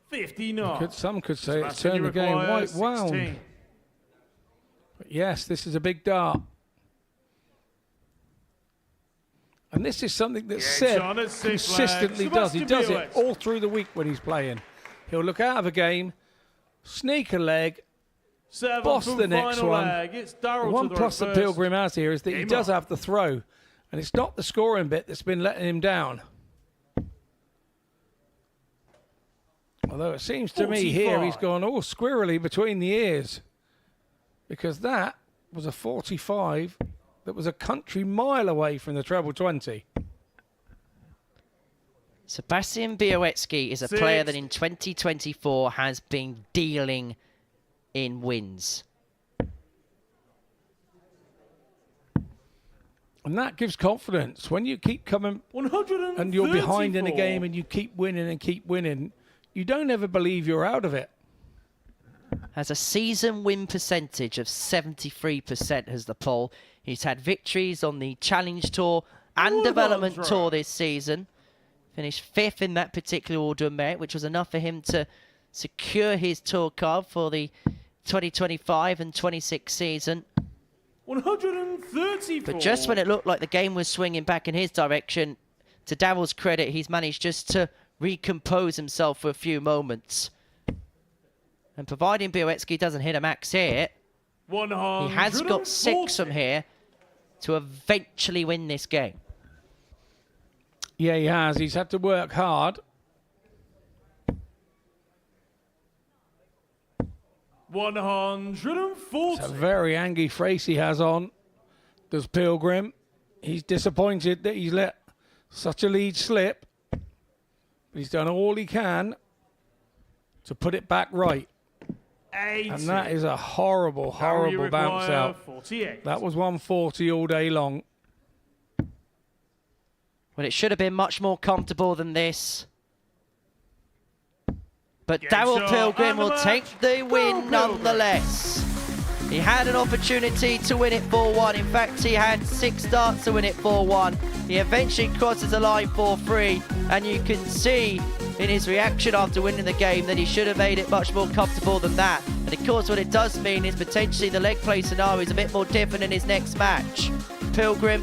59. Some could say it's Sebastian, turned you the game require right wound. 16. But yes, this is a big dart. And this is something that Seb on at 6 consistently flags. does. He does Sebastian it Bialecki. all through the week when he's playing. He'll look out of a game, sneak a leg. 7 Boss from the next final one. leg. It's The Darryl one to the plus the first. Pilgrim has here is that he Game does on. have the throw. And it's not the scoring bit that's been letting him down. Although it seems to me here he's 45. gone all squirrely between the ears. Because that was a 45 that was a country mile away from the treble 20. Sebastian Bialecki is a player that in 2024 has been dealing in wins. And that gives confidence. When you keep coming and you're behind in a game and you keep winning, you don't ever believe you're out of it. Has a season win percentage of 73% as the poll. He's had victories on the Challenge Tour and Development Tour this season. Finished 5th in that particular order of merit, which was enough for him to secure his tour card for the 2025 and 26 season. 134. But just when it looked like the game was swinging back in his direction, to Darryl's credit, he's managed just to recompose himself for a few moments. And providing Bialecki doesn't hit a max hit, he has got 6 from here to eventually win this game. Yeah, he has. He's had to work hard. 140. It's a very angry face he has on. Does Pilgrim. He's disappointed that he's let such a lead slip. But he's done all he can to put it back right. 80. And that is a horrible, horrible bounce out. 48. That was 140 all day long. Well, it should have been much more comfortable than this. But Game Darryl shot Pilgrim and the will match. take the win Pilgrim. nonetheless. He had an opportunity to win it 4-1. In fact, he had 6 starts to win it 4-1. He eventually crosses the line 4-3. And you can see in his reaction after winning the game that he should have made it much more comfortable than that. And of course, what it does mean is potentially the leg play scenario is a bit more different in his next match. Pilgrim,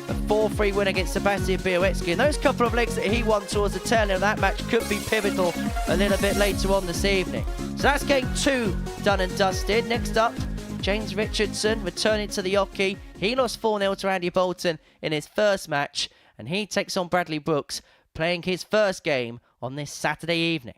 a 4-3 win against Sebastian Bialecki. And those couple of legs that he won towards the tail end of that match could be pivotal a little bit later on this evening. So that's game 2 done and dusted. Next up, James Richardson returning to the hockey. He lost 4-0 to Andy Bolton in his first match. And he takes on Bradley Brooks, playing his first game on this Saturday evening.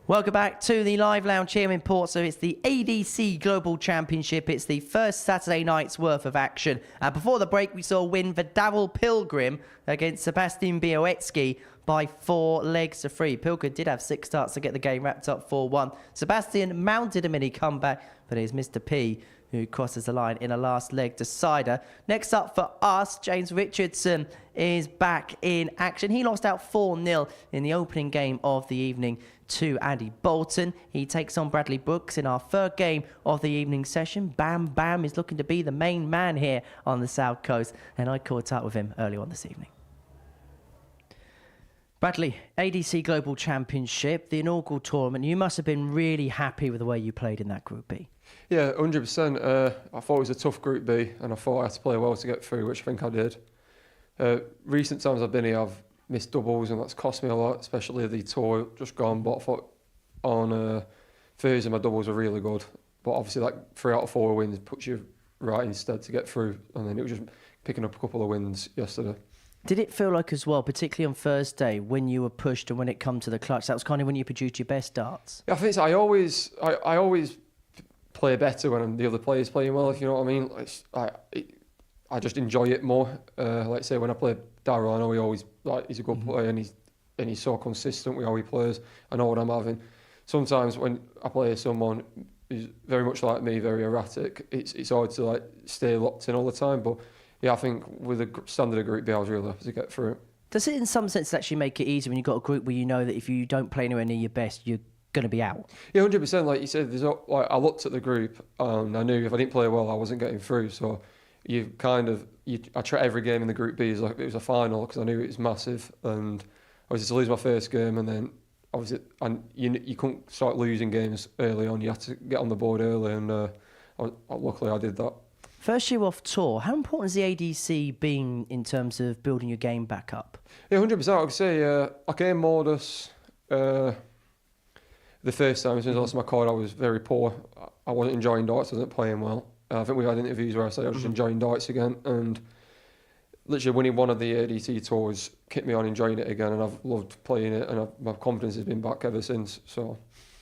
Welcome back to the Live Lounge here in Portsmouth. It's the ADC Global Championship. It's the first Saturday night's worth of action. And before the break, we saw a win for Pilgrim against Sebastian Bialecki by 4 legs to 3. Pilgrim did have 6 starts to get the game wrapped up 4-1. Sebastian mounted a mini comeback, but it's Mr. P who crosses the line in a last leg decider. Next up for us, James Richardson is back in action. He lost out 4-0 in the opening game of the evening to Andy Bolton. He takes on Bradley Brooks in our third game of the evening session. Bam Bam is looking to be the main man here on the South Coast, and I caught up with him earlier on this evening. Bradley, ADC Global Championship, the inaugural tournament. You must have been really happy with the way you played in that Group B. Yeah, 100%. I thought it was a tough Group B, and I thought I had to play well to get through, which I think I did. Recent times I've been here, I've missed doubles, and that's cost me a lot, especially the tour just gone. But I thought on Thursday my doubles were really good. But obviously, like 3 out of 4 wins puts you right instead to get through, and then it was just picking up a couple of wins yesterday. Did it feel like as well, particularly on Thursday, when you were pushed and when it come to the clutch, that was kind of when you produced your best darts? Yeah, I think so. I always play better when the other player's playing well, if you know what I mean. I just enjoy it more. Like say when I play Darryl, I know he's a good player and he's so consistent with how he plays. I know what I'm having. Sometimes when I play someone who's very much like me, very erratic, it's hard to like stay locked in all the time. But yeah, I think with the standard of Group B, I was really happy to get through it. Does it in some sense actually make it easier when you've got a group where you know that if you don't play anywhere near your best, you're going to be out? Yeah, 100%. Like you said, I looked at the group and I knew if I didn't play well, I wasn't getting through. So I treat every game in the Group B as like it was a final because I knew it was massive. And obviously to lose my first game and then obviously you couldn't start losing games early on. You had to get on the board early and luckily I did that. First year off tour, how important has the ADC been in terms of building your game back up? Yeah, 100%. I could say I came Modus the first time. As soon as I lost my card, I was very poor. I wasn't enjoying darts. I wasn't playing well. I think we had interviews where I said I was just enjoying darts again. And literally winning one of the ADC tours kept me on enjoying it again. And I've loved playing it. And my confidence has been back ever since. So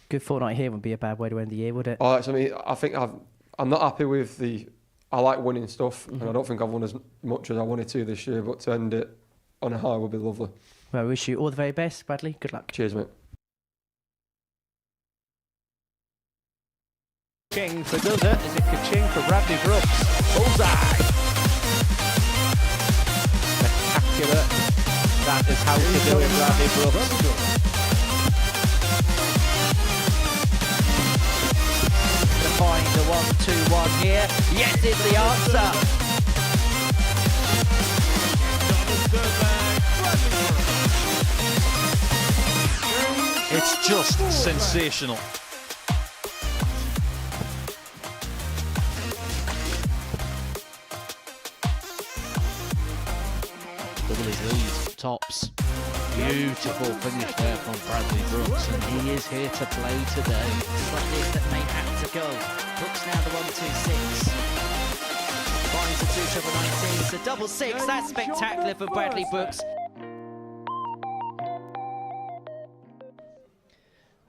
good fortnight here wouldn't be a bad way to end the year, would it? I think I'm not happy with the... I like winning stuff, and I don't think I've won as much as I wanted to this year, but to end it on a high would be lovely. Well, I wish you all the very best, Bradley. Good luck. Cheers, mate. King for does it. Is it Kaching for Bradley Brooks? Bullseye! Spectacular. That is how to do it, Bradley Brooks. 2-1 here? Yes is the answer. It's just sensational. Double his lead, tops. Beautiful finish there from Bradley Brooks, and he is here to play today. Slightly that may have to go. Brooks now the 1-2-6. Finds the 2-19. It's a double six. That's spectacular for Bradley Brooks.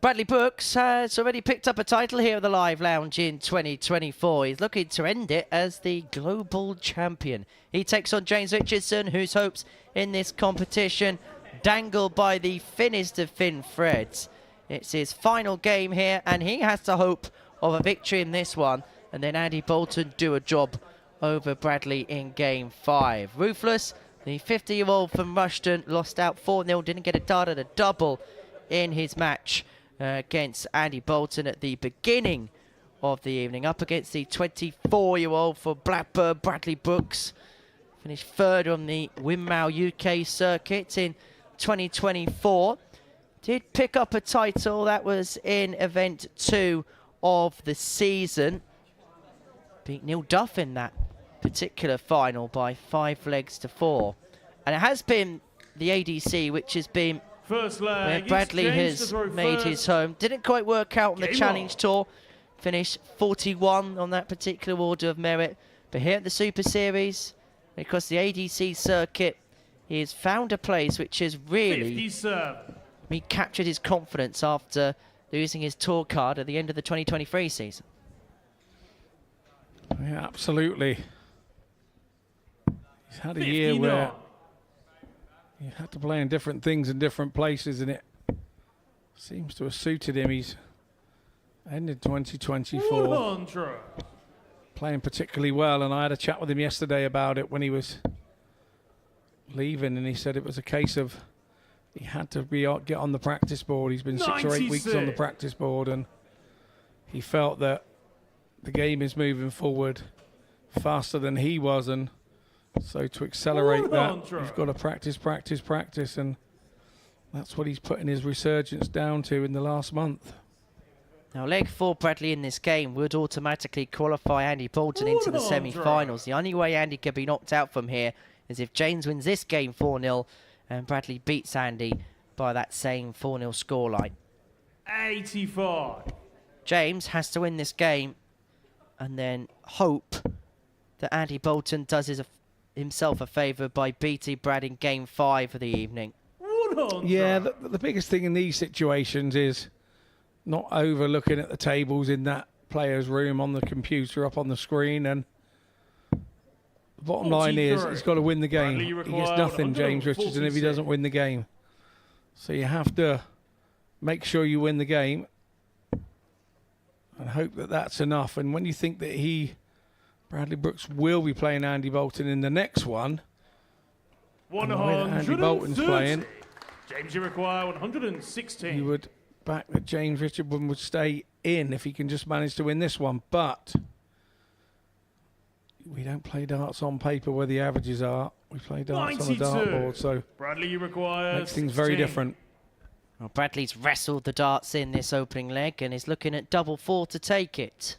Bradley Brooks has already picked up a title here at the Live Lounge in 2024. He's looking to end it as the global champion. He takes on James Richardson, whose hopes in this competition dangled by the thinnest of thin threads. It's his final game here, and he has to hope of a victory in this one, and then Andy Bolton do a job over Bradley in game 5. Ruthless, the 50-year-old from Rushden, lost out 4-0, didn't get a dart at a double in his match against Andy Bolton at the beginning of the evening. Up against the 24-year-old for Blackburn, Bradley Brooks. Finished third on the Windmill UK circuit in 2024. Did pick up a title. That was in event 2 of the season. Beat Neil Duff in that particular final by 5 legs to 4. And it has been the ADC, which has been First leg, where Bradley has made his home. Didn't quite work out on the Challenge Tour. Finished 41 on that particular order of merit. But here at the Super Series, across the ADC circuit, he has found a place which has really captured his confidence after losing his tour card at the end of the 2023 season. Yeah, absolutely. He's had a year where he had to play in different things in different places, and it seems to have suited him. He's ended 2024 playing particularly well, and I had a chat with him yesterday about it when he was leaving, and he said it was a case of he had to get on the practice board. He's been 6 or 8 weeks on the practice board, and he felt that the game is moving forward faster than he was, and so to accelerate that, you've got to practice, and that's what he's putting his resurgence down to in the last month. Now, leg 4 Bradley in this game would automatically qualify Andy Bolton into the semi-finals. The only way Andy could be knocked out from here is if James wins this game 4-0 and Bradley beats Andy by that same 4-0 scoreline. 85. James has to win this game and then hope that Andy Bolton does himself a favour by beating Brad in game 5 of the evening. Yeah, the biggest thing in these situations is not overlooking at the tables in that player's room on the computer up on the screen, and the bottom line is he's got to win the game. He gets nothing, James Richardson, if he doesn't win the game. So you have to make sure you win the game and hope that that's enough. And when you think that Bradley Brooks will be playing Andy Bolton in the next one, and the way that Andy Bolton's playing, James, you require 116. You would back that James Richardson would stay in if he can just manage to win this one. But we don't play darts on paper where the averages are. We play darts 92. On a dartboard, so Bradley, you require makes things very different. Well, Bradley's wrestled the darts in this opening leg and is looking at double 4 to take it.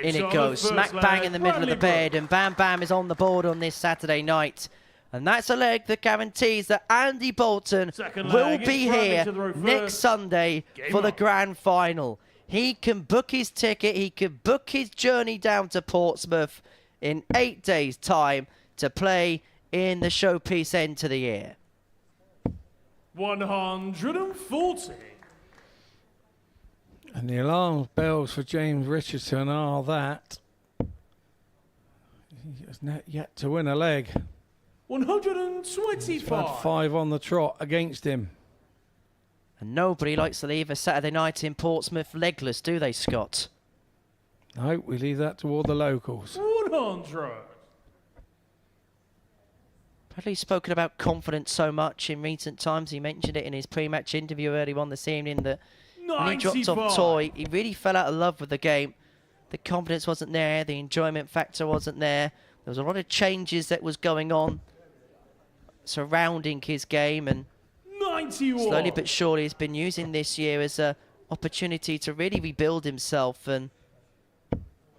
In it goes, smack bang in the middle of the bed, and Bam Bam is on the board on this Saturday night. And that's a leg that guarantees that Andy Bolton will be here next Sunday for the grand final. He can book his ticket, he can book his journey down to Portsmouth in 8 days' time to play in the showpiece end to the year. 140. And the alarm bells for James Richardson are that he has not yet to win a leg. 125. He's had 5 on the trot against him. And nobody likes to leave a Saturday night in Portsmouth legless, do they, Scott? No, we leave that to all the locals. 100. Bradley's spoken about confidence so much in recent times. He mentioned it in his pre-match interview earlier on this evening that When he dropped off toy, he really fell out of love with the game. The confidence wasn't there, the enjoyment factor wasn't there. There was a lot of changes that was going on surrounding his game, and 91. slowly but surely he's been using this year as an opportunity to really rebuild himself. And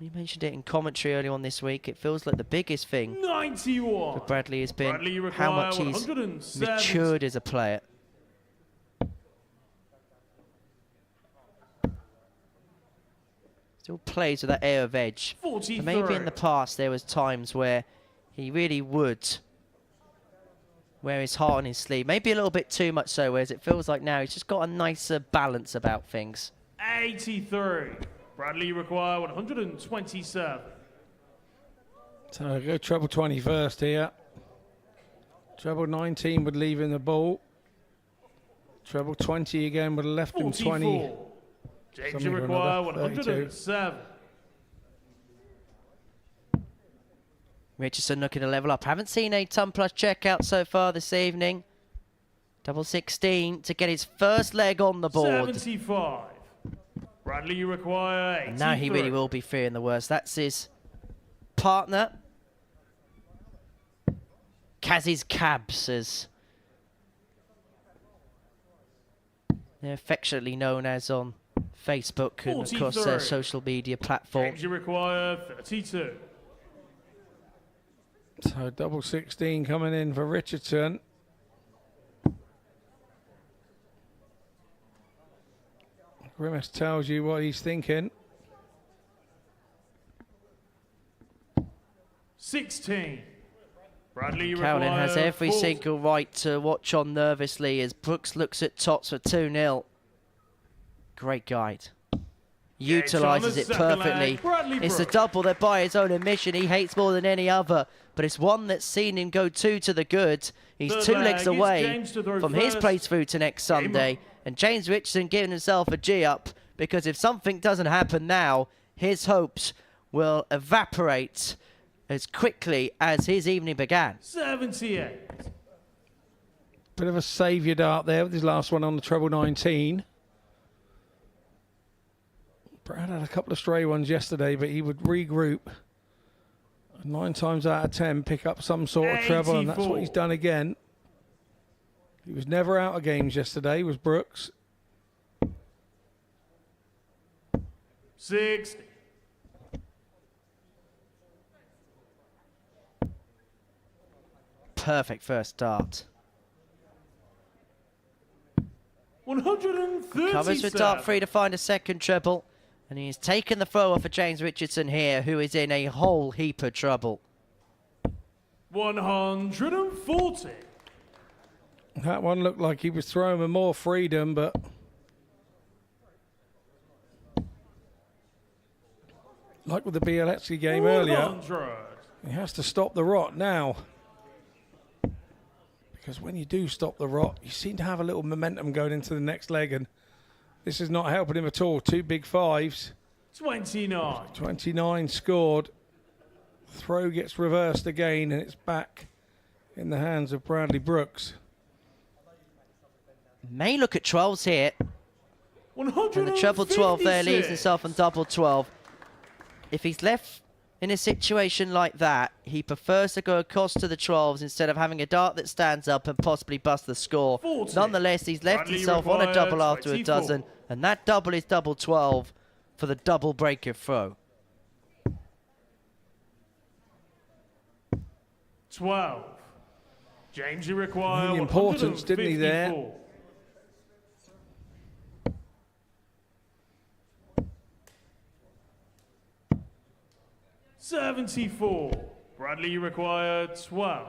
we mentioned it in commentary earlier on this week, it feels like the biggest thing 91. for Bradley has been Bradley how much he's 170. matured as a player. Still plays with that air of edge. 43. And maybe in the past there was times where he really would wear his heart on his sleeve. Maybe a little bit too much so, whereas it feels like now he's just got a nicer balance about things. 83. Bradley require 127. So go treble 20 first here. Treble 19 would leave him the ball. Treble 20 again would have left him 20. 44. James Something or require another, 107. Richardson looking to level up. Haven't seen a ton plus checkout so far this evening. Double 16 to get his first leg on the board. 75. Bradley, you require 83. And now he really will be fearing the worst. That's his partner. Kaz's Cabs, as they're affectionately known as on Facebook and across their 43. social media platforms. James, you require 32. So double 16 coming in for Richardson. Grimace tells you what he's thinking. 16. Bradley, you Cowlin require has every 40. single right to watch on nervously as Brooks looks at Tots for 2-0. Great guide. Utilises it perfectly. It's a double that by his own admission he hates more than any other, but it's one that's seen him go 2 to the good. He's Third 2 leg, legs it's away James to throw from his first. place through to next Sunday, and James Richardson giving himself a G up, because if something doesn't happen now, his hopes will evaporate as quickly as his evening began. 78. Bit of a saviour dart there with his last one on the treble 19. Brad had a couple of stray ones yesterday, but he would regroup. 9 times out of 10, pick up some sort of treble, and that's what he's done again. He was never out of games yesterday, was Brooks. 60. Perfect first start. 137. Covers with dart 3 to find a second treble. And he's taken the throw off of James Richardson here, who is in a whole heap of trouble. 140. That one looked like he was throwing with more freedom, but like with the Bialecki game earlier, 100. he has to stop the rot now. Because when you do stop the rot, you seem to have a little momentum going into the next leg, and this is not helping him at all. 2 big 5s. 29. 29 scored. Throw gets reversed again, and it's back in the hands of Bradley Brooks. May look at 12s here. And the treble 12 there leaves himself on double 12. If he's left in a situation like that, he prefers to go across to the 12s instead of having a dart that stands up and possibly bust the score. 40. Nonetheless, he's left Bradley himself on a double after a 24. dozen, and that double is double 12 for the double breaker throw. 12. James, you require The importance, didn't he, there? 154. $74. Bradley, you require 12.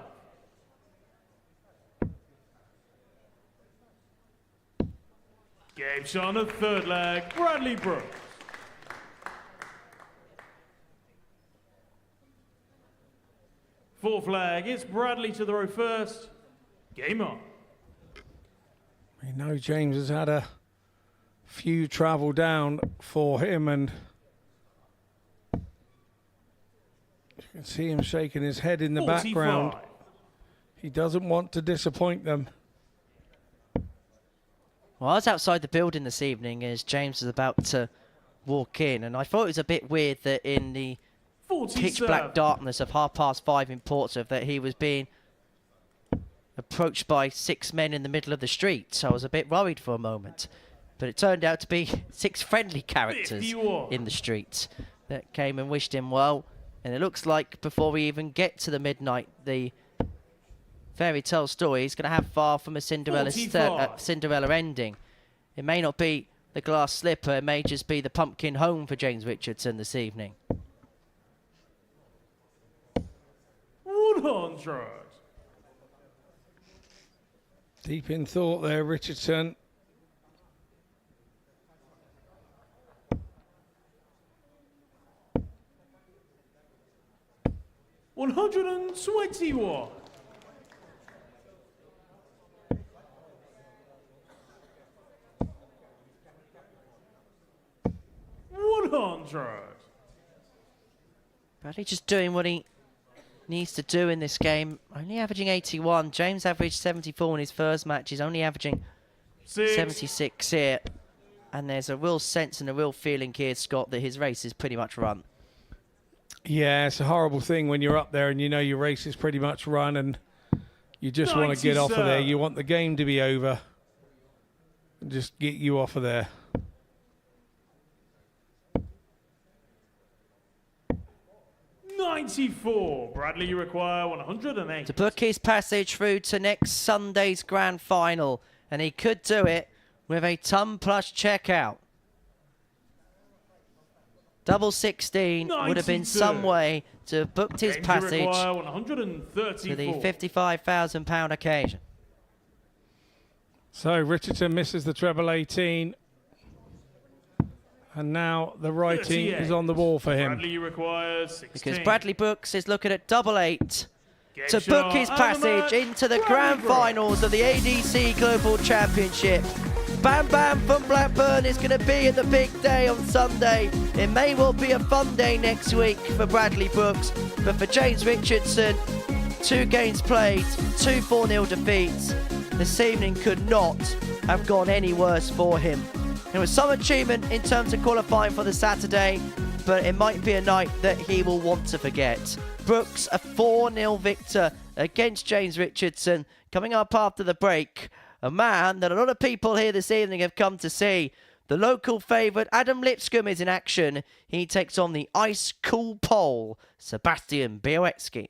Game shot on the third leg. Bradley Brooks. Fourth leg, it's Bradley to the row first. Game on. We know James has had a few travel down for him, and you can see him shaking his head in the 45. background. He doesn't want to disappoint them. Well, I was outside the building this evening as James was about to walk in, and I thought it was a bit weird that in the pitch black darkness of 5:30 in Portsmouth that he was being approached by 6 men in the middle of the street. So I was a bit worried for a moment. But it turned out to be 6 friendly characters in the streets that came and wished him well. And it looks like before we even get to the midnight, the fairy tale story is going to have far from a Cinderella ending. It may not be the glass slipper, it may just be the pumpkin home for James Richardson this evening. 100. Deep in thought there, Richardson. $121. Bradley just doing what he needs to do in this game. Only averaging 81. James averaged 74 in his first match. He's only averaging 76 here. And there's a real sense and a real feeling here, Scott, that his race is pretty much run. Yeah, it's a horrible thing when you're up there and you know your race is pretty much run and you just want to get off of there. You want the game to be over and just get you off of there. $94. Bradley, you require 108. To book his passage through to next Sunday's grand final. And he could do it with a ton plus checkout. Double 16 would have been some way to have booked his passage to the £55,000 occasion. So Richardson misses the treble 18. And now the writing is on the wall for him. Bradley requires 16. Because Bradley Brooks is looking at double 8 to book his passage into the grand finals of the ADC Global Championship. Bam Bam from Blackburn is going to be at the big day on Sunday. It may well be a fun day next week for Bradley Brooks, but for James Richardson, 2 games played, 2 4-0 defeats. This evening could not have gone any worse for him. It was some achievement in terms of qualifying for the Saturday, but it might be a night that he will want to forget. Brooks, a 4-0 victor against James Richardson, coming up after the break. A man that a lot of people here this evening have come to see. The local favourite, Adam Lipscombe, is in action. He takes on the ice-cool Pole, Sebastian Bialecki.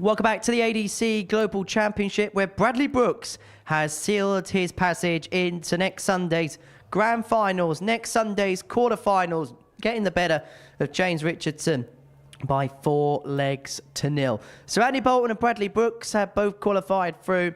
Welcome back to the ADC Global Championship, where Bradley Brooks has sealed his passage into next Sunday's Grand Finals, next Sunday's quarterfinals, getting the better of James Richardson by 4-0. So Andy Bolton and Bradley Brooks have both qualified through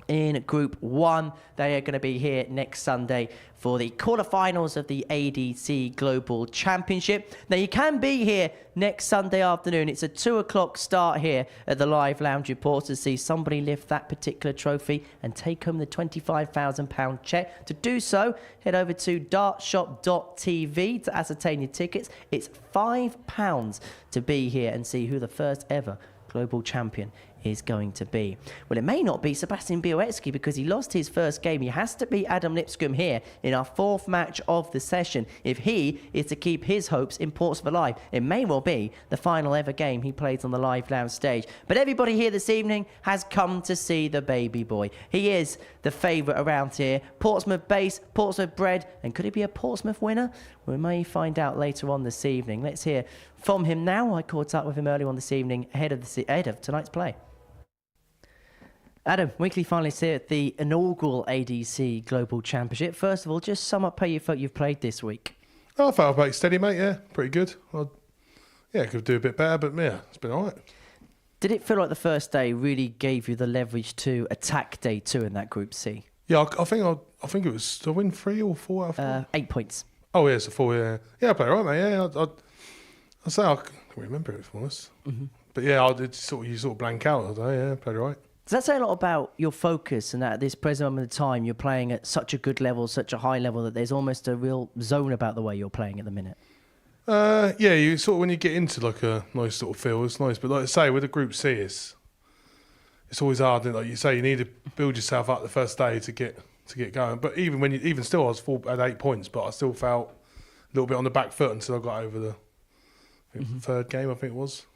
in Group 1. They are going to be here next Sunday for the quarterfinals of the ADC Global Championship. Now, you can be here next Sunday afternoon. It's a 2 o'clock start here at the Live Lounge Report to see somebody lift that particular trophy and take home the £25,000 check. To do so, head over to dartshop.tv to ascertain your tickets. It's £5 to be here and see who the first ever global champion is going to be. Well, it may not be Sebastian Bialecki because he lost his first game. He has to beat Adam Lipscombe here in our 4th match of the session if he is to keep his hopes in Portsmouth alive. It may well be the final ever game he plays on the Live Lounge stage. But everybody here this evening has come to see the baby boy. He is the favourite around here. Portsmouth base, Portsmouth bred, and could he be a Portsmouth winner? We may find out later on this evening. Let's hear from him now. I caught up with him earlier on this evening ahead of tonight's play. Adam, weekly finalists here at the inaugural ADC Global Championship. First of all, just sum up how you felt you've played this week. Oh, I felt I played steady, mate. Yeah, pretty good. Could do a bit better, but yeah, it's been all right. Did it feel like the first day really gave you the leverage to attack day 2 in that Group C? Yeah, I think it was. Did I win 3 or 4 out of 4? 8 points. Oh yeah, so 4. Yeah, yeah, I played all right, mate. Yeah, I say I can't remember it, if I'm honest. Mm-hmm. But yeah, you sort of blank out. I don't know, yeah, I played all right. Does that say a lot about your focus and that at this present moment of time you're playing at such a good level, such a high level, that there's almost a real zone about the way you're playing at the minute? Yeah, you sort of, when you get into like a nice sort of feel, it's nice. But like I say, with the Group C, it's always hard. Like you say, you need to build yourself up the first day to get going. But even still, I was at 8 points, but I still felt a little bit on the back foot until I got over the third game, I think it was.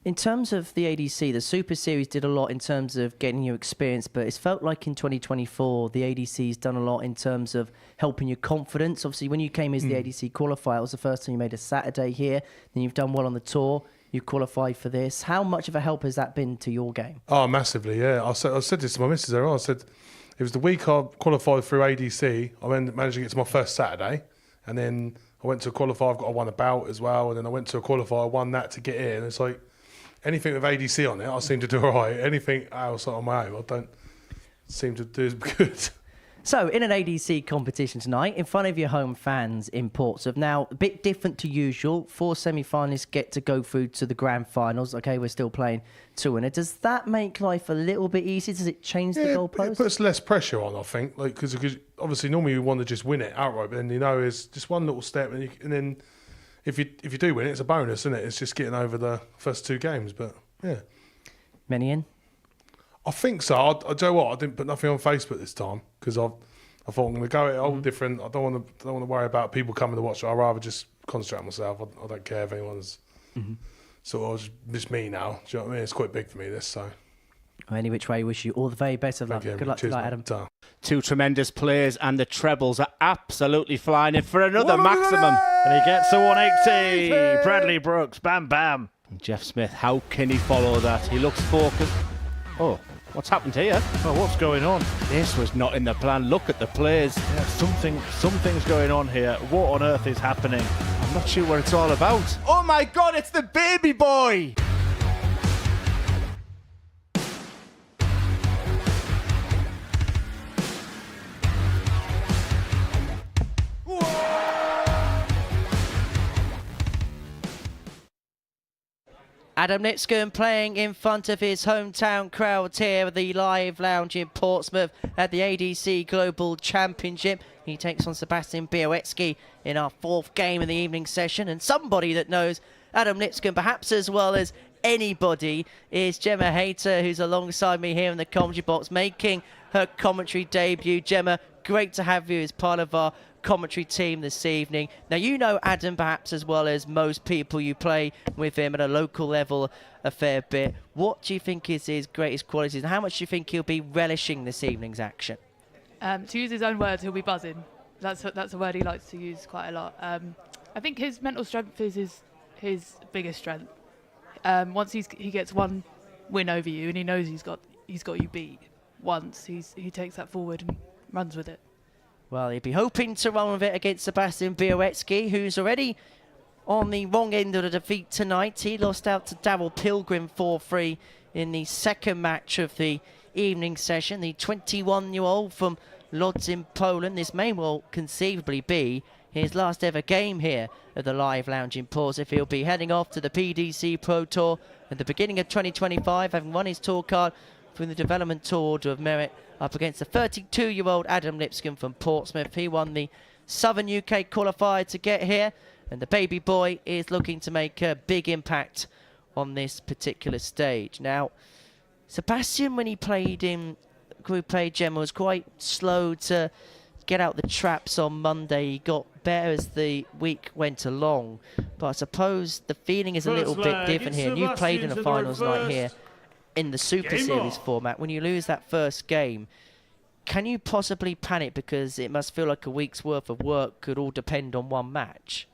In terms of the ADC, the Super Series did a lot in terms of getting you experience, but it's felt like in 2024, the ADC's done a lot in terms of helping your confidence. Obviously, when you came as the ADC qualifier, it was the first time you made a Saturday here, then you've done well on the tour, you qualified for this. How much of a help has that been to your game? Oh, massively, yeah. I said this to my missus earlier on. I said, it was the week I qualified through ADC, I managed to get to my first Saturday, and then I went to a qualifier, I won a bout as well, and then I went to a qualifier, I won that to get in. It's like, anything with ADC on it, I seem to do all right. Anything else on my own, I don't seem to do as good. So, in an ADC competition tonight, in front of your home fans in Portsmouth. Now, a bit different to usual. 4 semi-finalists get to go through to the grand finals. Okay, we're still playing 2-winner. Does that make life a little bit easier? Does it change the goalpost? It puts less pressure on, I think. Like, because obviously normally you want to just win it outright, but then it's just one little step, and then if you do win it, it's a bonus, isn't it? It's just getting over the first 2 games. But yeah, many in. I think so. I do you know what? I didn't put nothing on Facebook this time because I thought I'm going to go it all different. I don't want to worry about people coming to watch it. I'd rather just concentrate on myself. I don't care if anyone's sort of just me now. Do you know what I mean? It's quite big for me, this. So any which way, wish you all the very best of luck. Good luck tonight, Adam. Two tremendous players, and the trebles are absolutely flying in for another maximum. And he gets a 180. Bradley Brooks, bam, bam. And Jeff Smith, how can he follow that? He looks focused. Oh, what's happened here? Oh, what's going on? This was not in the plan. Look at the plays. Yeah, something's going on here. What on earth is happening? I'm not sure what it's all about. Oh my God, it's the baby boy! Adam Lipscombe playing in front of his hometown crowd here at the Live Lounge in Portsmouth at the ADC Global Championship. He takes on Sebastian Bialecki in our 4th game in the evening session. And somebody that knows Adam Lipscombe perhaps as well as anybody is Gemma Hayter, who's alongside me here in the commentary box making her commentary debut. Gemma, great to have you as part of our commentary team this evening. Now, you know Adam perhaps as well as most people. You play with him at a local level a fair bit. What do you think is his greatest qualities, and how much do you think he'll be relishing this evening's action? To use his own words, he'll be buzzing. That's a word he likes to use quite a lot. I think his mental strength is his biggest strength. Once he gets one win over you, and he knows he's got you beat once. He takes that forward and runs with it. Well, he'd be hoping to run with it against Sebastian Bialecki, who's already on the wrong end of the defeat tonight. He lost out to Daryl Pilgrim 4-3 in the second match of the evening session. The 21-year-old from Lodz in Poland. This may well conceivably be his last ever game here at the Live Lounge in Portsmouth. He'll be heading off to the PDC Pro Tour at the beginning of 2025, having won his tour card from the Development Tour Order of Merit up against the 32-year-old Adam Lipscombe from Portsmouth. He won the Southern UK qualifier to get here, and the baby boy is looking to make a big impact on this particular stage. Now, Sebastian, when he played in Group A, Gemma, was quite slow to get out the traps on Monday. He got better as the week went along, but I suppose the feeling is a little bit different here. And you played in a finals night here in the Super Series format. When you lose that first game, can you possibly panic, because it must feel like a week's worth of work could all depend on one match?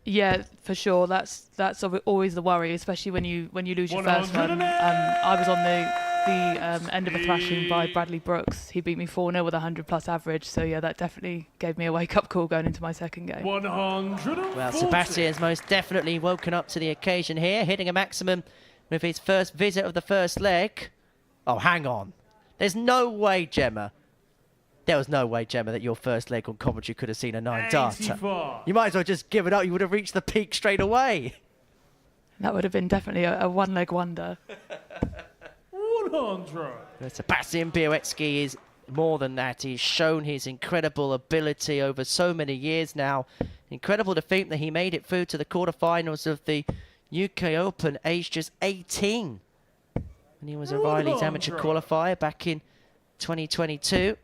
Yeah, for sure. That's always the worry, especially when you lose your first one. I was on the end of a thrashing by Bradley Brooks. He beat me 4-0 with a 100+ average. So yeah, that definitely gave me a wake-up call going into my second game. 140. Well, Sebastian's most definitely woken up to the occasion here, hitting a maximum with his first visit of the first leg. Oh, hang on. There's no way, Gemma. There was no way, Gemma, that your first leg on commentary could have seen a 9 darter. You might as well just give it up. You would have reached the peak straight away. That would have been definitely a one-leg wonder. 100. But Sebastian Bialecki is more than that. He's shown his incredible ability over so many years now. Incredible to think that he made it through to the quarterfinals of the UK Open, aged just 18. And he was a Riley's amateur qualifier back in 2022.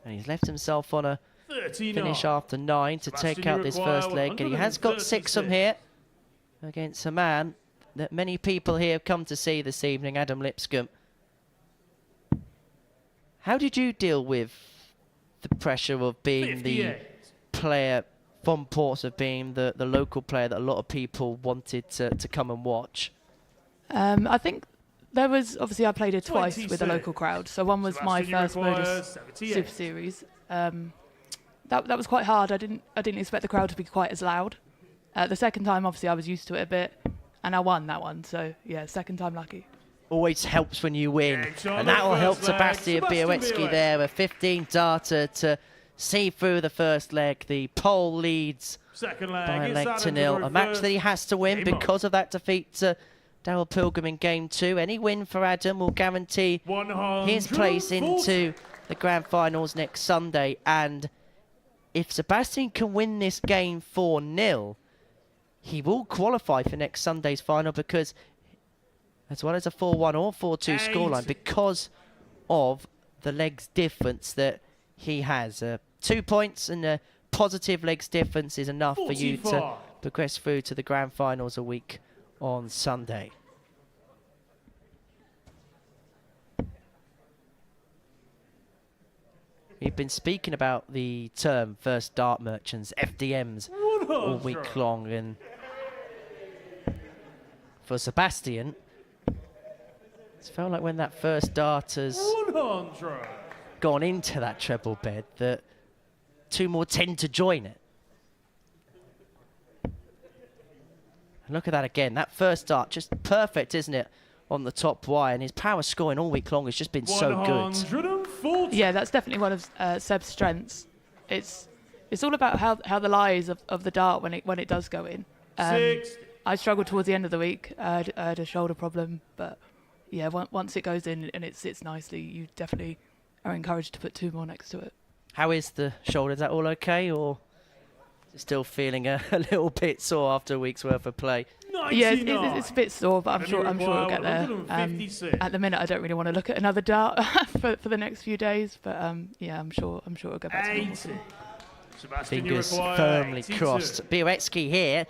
And he's left himself on a 39. finish after 9 to take out this first leg. And he has got 6 from here against a man that many people here have come to see this evening, Adam Lipscombe. How did you deal with the pressure of being 58. the player from Portsmouth, being the local player that a lot of people wanted to come and watch? I think there was, obviously I played it twice 26. with a local crowd. So one was my Sebastian first Modus requires 78. Super Series. That was quite hard. I didn't expect the crowd to be quite as loud. The second time, obviously, I was used to it a bit, and I won that one. So yeah, second time lucky. Always helps when you win, Yeah, and that will help first leg. Sebastian Bialecki there. A 15 darter to see through the first leg. The pole leads Second leg. by a It's leg Adam to nil. the A match first. that he has to win Game on. because of that defeat to Daryl Pilgrim in game 2. Any win for Adam will guarantee 140. his place into the grand finals next Sunday. And if Sebastian can win this game 4-0, he will qualify for next Sunday's final, because as well as a 4-1 or 4-2 scoreline, because of the legs difference that he has. 2 points and a positive legs difference is enough for you to 45. progress through to the grand finals a week on Sunday. We've been speaking about the term first dart merchants, FDMs, all week long, and for Sebastian, it's felt like when that first dart has 100. gone into that treble bed that 2 more tend to join it. And look at that again. That first dart, just perfect, isn't it, on the top wire? And his power scoring all week long has just been so good. 140. Yeah, that's definitely one of Seb's strengths. It's all about how the lies of the dart when it does go in. 60. I struggled towards the end of the week. I had a shoulder problem, but yeah, once it goes in and it sits nicely, you definitely are encouraged to put 2 more next to it. How is the shoulder? Is that all okay, or still feeling a little bit sore after a week's worth of play? Yeah, it's a bit sore, but I'm sure it'll get there. 156. At the minute, I don't really want to look at another dart for the next few days, but yeah, I'm sure it'll go back to normal 80. soon. Sebastian, you Fingers require firmly 82. crossed. Bialecki here,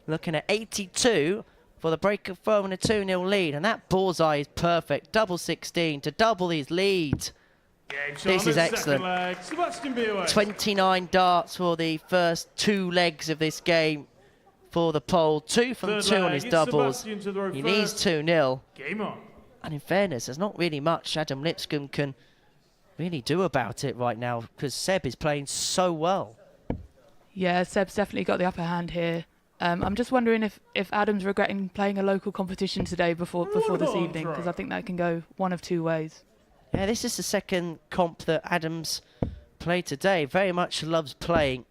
looking at 82 for the break of throw and a 2-0 lead. And that bullseye is perfect. Double 16 to double his lead. Game This time is at excellent. second leg. Sebastian Bialecki. 29 darts for the first 2 legs of this game for the pole. 2 from Third 2 on leg, his it's doubles. Sebastian to the row He needs first. 2-0. Game on. And in fairness, there's not really much Adam Lipscombe can really do about it right now because Seb is playing so well. Yeah, Seb's definitely got the upper hand here. I'm just wondering if Adam's regretting playing a local competition today before this evening, because I think that can go one of two ways. Yeah, this is the second comp that Adams played today. Very much loves playing.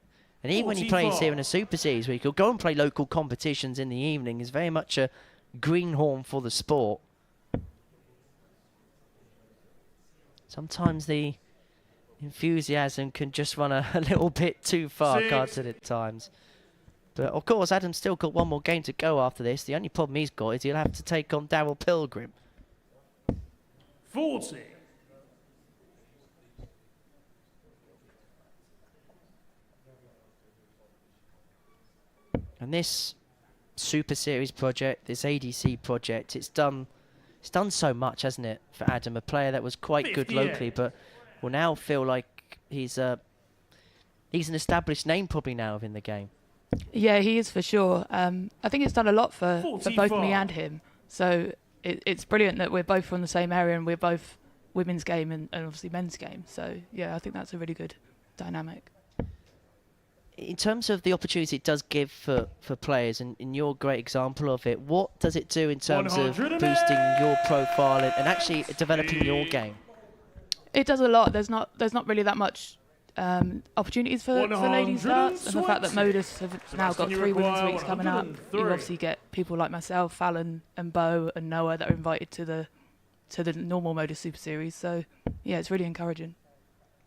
And even when he plays here in a Super Series week, he'll go and play local competitions in the evening. He's very much a greenhorn for the sport. Sometimes the enthusiasm can just run a little bit too far, can't it, at times? But of course, Adam's still got one more game to go after this. The only problem he's got is he'll have to take on Daryl Pilgrim. 40. And this Super Series project, this ADC project, it's done so much, hasn't it, for Adam? A player that was quite good locally, but will now feel like he's an established name probably now within the game. Yeah, he is for sure. I think it's done a lot for both me and him. So it's brilliant that we're both from the same area and we're both women's game and obviously men's game. So yeah, I think that's a really good dynamic. In terms of the opportunity it does give for players, and you're a great example of it, what does it do in terms of boosting your profile and actually developing your game? It does a lot. There's not really that much opportunities for ladies darts, and the fact that Modus have now got 3 women's weeks coming up, you obviously get people like myself, Fallon and Bo and Noah that are invited to the normal Modus Super Series. So yeah, it's really encouraging.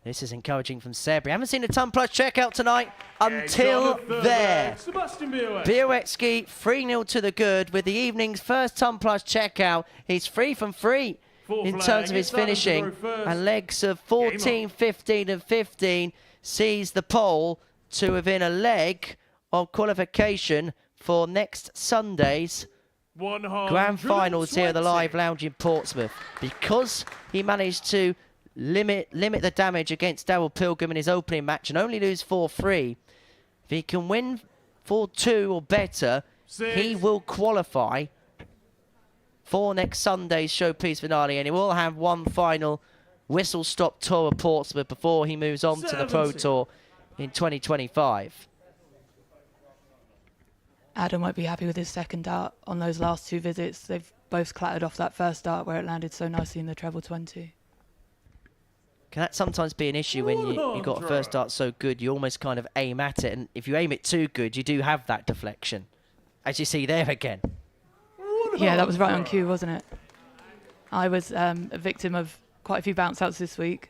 This is encouraging from Seb. We haven't seen a ton plus checkout tonight until there. Bialecki 3-0 to the good with the evening's first ton plus checkout. He's 3 from 3 in terms of his finishing. And legs of 14, 15 and 15 sees the pole to within a leg of qualification for next Sunday's grand finals here at the Live Lounge in Portsmouth. Because he managed to limit the damage against Daryl Pilgrim in his opening match and only lose 4-3. If he can win 4-2 or better, he will qualify for next Sunday's showpiece finale, and he will have one final whistle-stop tour of Portsmouth before he moves on to the Pro Tour in 2025. Adam won't be happy with his second dart on those last 2 visits. They've both clattered off that first dart where it landed so nicely in the treble 20. Can that sometimes be an issue when you got a first dart so good, you almost kind of aim at it, and if you aim it too good, you do have that deflection, as you see there again. Yeah, that was right on cue, wasn't it? I was a victim of quite a few bounce outs this week.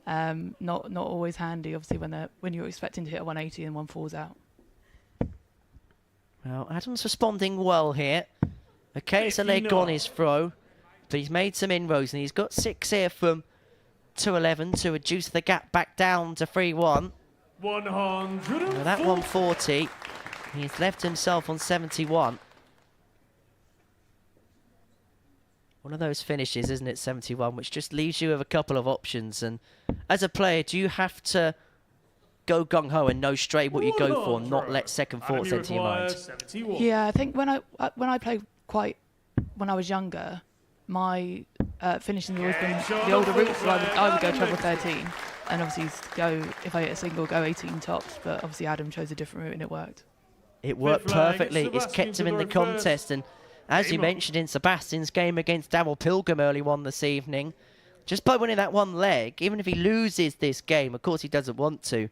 Not always handy, obviously, when you're expecting to hit a 180 and one falls out. Well, Adam's responding well here. Okay, it's a leg on his throw, but he's made some inroads, and he's got 6 here from 211 to reduce the gap back down to 3-1. 140. Now that 140, he's left himself on 71. One of those finishes, isn't it, 71, which just leaves you with a couple of options. And as a player, do you have to go gung-ho and know straight what you go for and not let second thoughts enter your mind? Yeah, I think when I played when I was younger, my finishing has always been the older route, so I would go treble 13, and obviously if I hit a single, go 18 tops. But obviously Adam chose a different route and it worked. It worked perfectly. It's kept him in the contest, and as you mentioned in Sebastian's game against Daryl Pilgrim early on this evening, just by winning that one leg, even if he loses this game, of course he doesn't want to,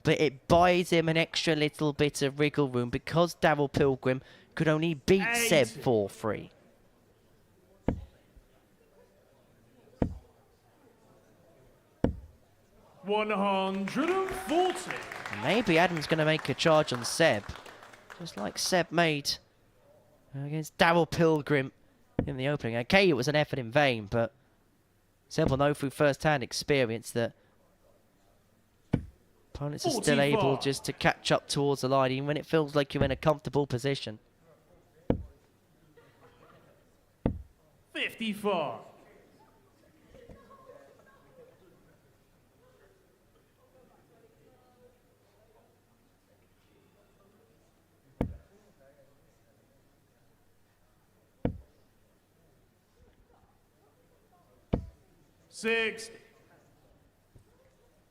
but it buys him an extra little bit of wriggle room because Daryl Pilgrim could only beat Seb 4-3. $140. Maybe Adam's going to make a charge on Seb, just like Seb made against Daryl Pilgrim in the opening. Okay, it was an effort in vain, but Seb will know through first-hand experience that opponents are still able just to catch up towards the line even when it feels like you're in a comfortable position. 54. 60.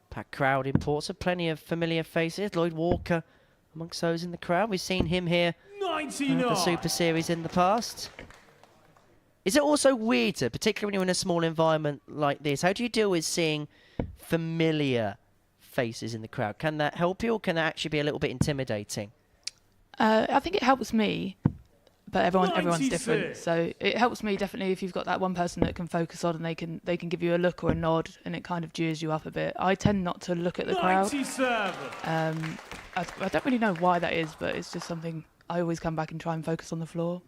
Packed crowd in Portsmouth, plenty of familiar faces. Lloyd Walker amongst those in the crowd. We've seen him here at 99. the Super Series in the past. Is it also weirder, particularly when you're in a small environment like this? How do you deal with seeing familiar faces in the crowd? Can that help you, or can that actually be a little bit intimidating? I think it helps me, but everyone's different. 96. So it helps me definitely if you've got that one person that can focus on and they can give you a look or a nod, and it kind of cheers you up a bit. I tend not to look at the crowd. 97. I don't really know why that is, but it's just something I always come back and try and focus on the floor.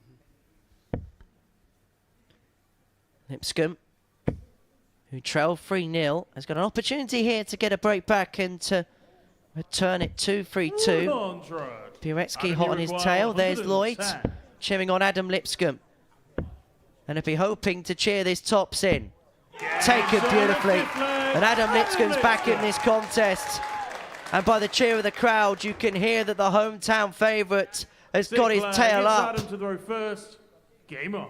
Lipscombe, who trailed 3-0, has got an opportunity here to get a break back and to return it 2-3-2. 100. Bialecki hot on his tail. There's Lloyd cheering on Adam Lipscombe. And he'll be hoping to cheer this tops in. Taken beautifully. And Adam Lipscombe's back in this contest. And by the cheer of the crowd, you can hear that the hometown favourite has got his tail up. Adam to throw first. Game on.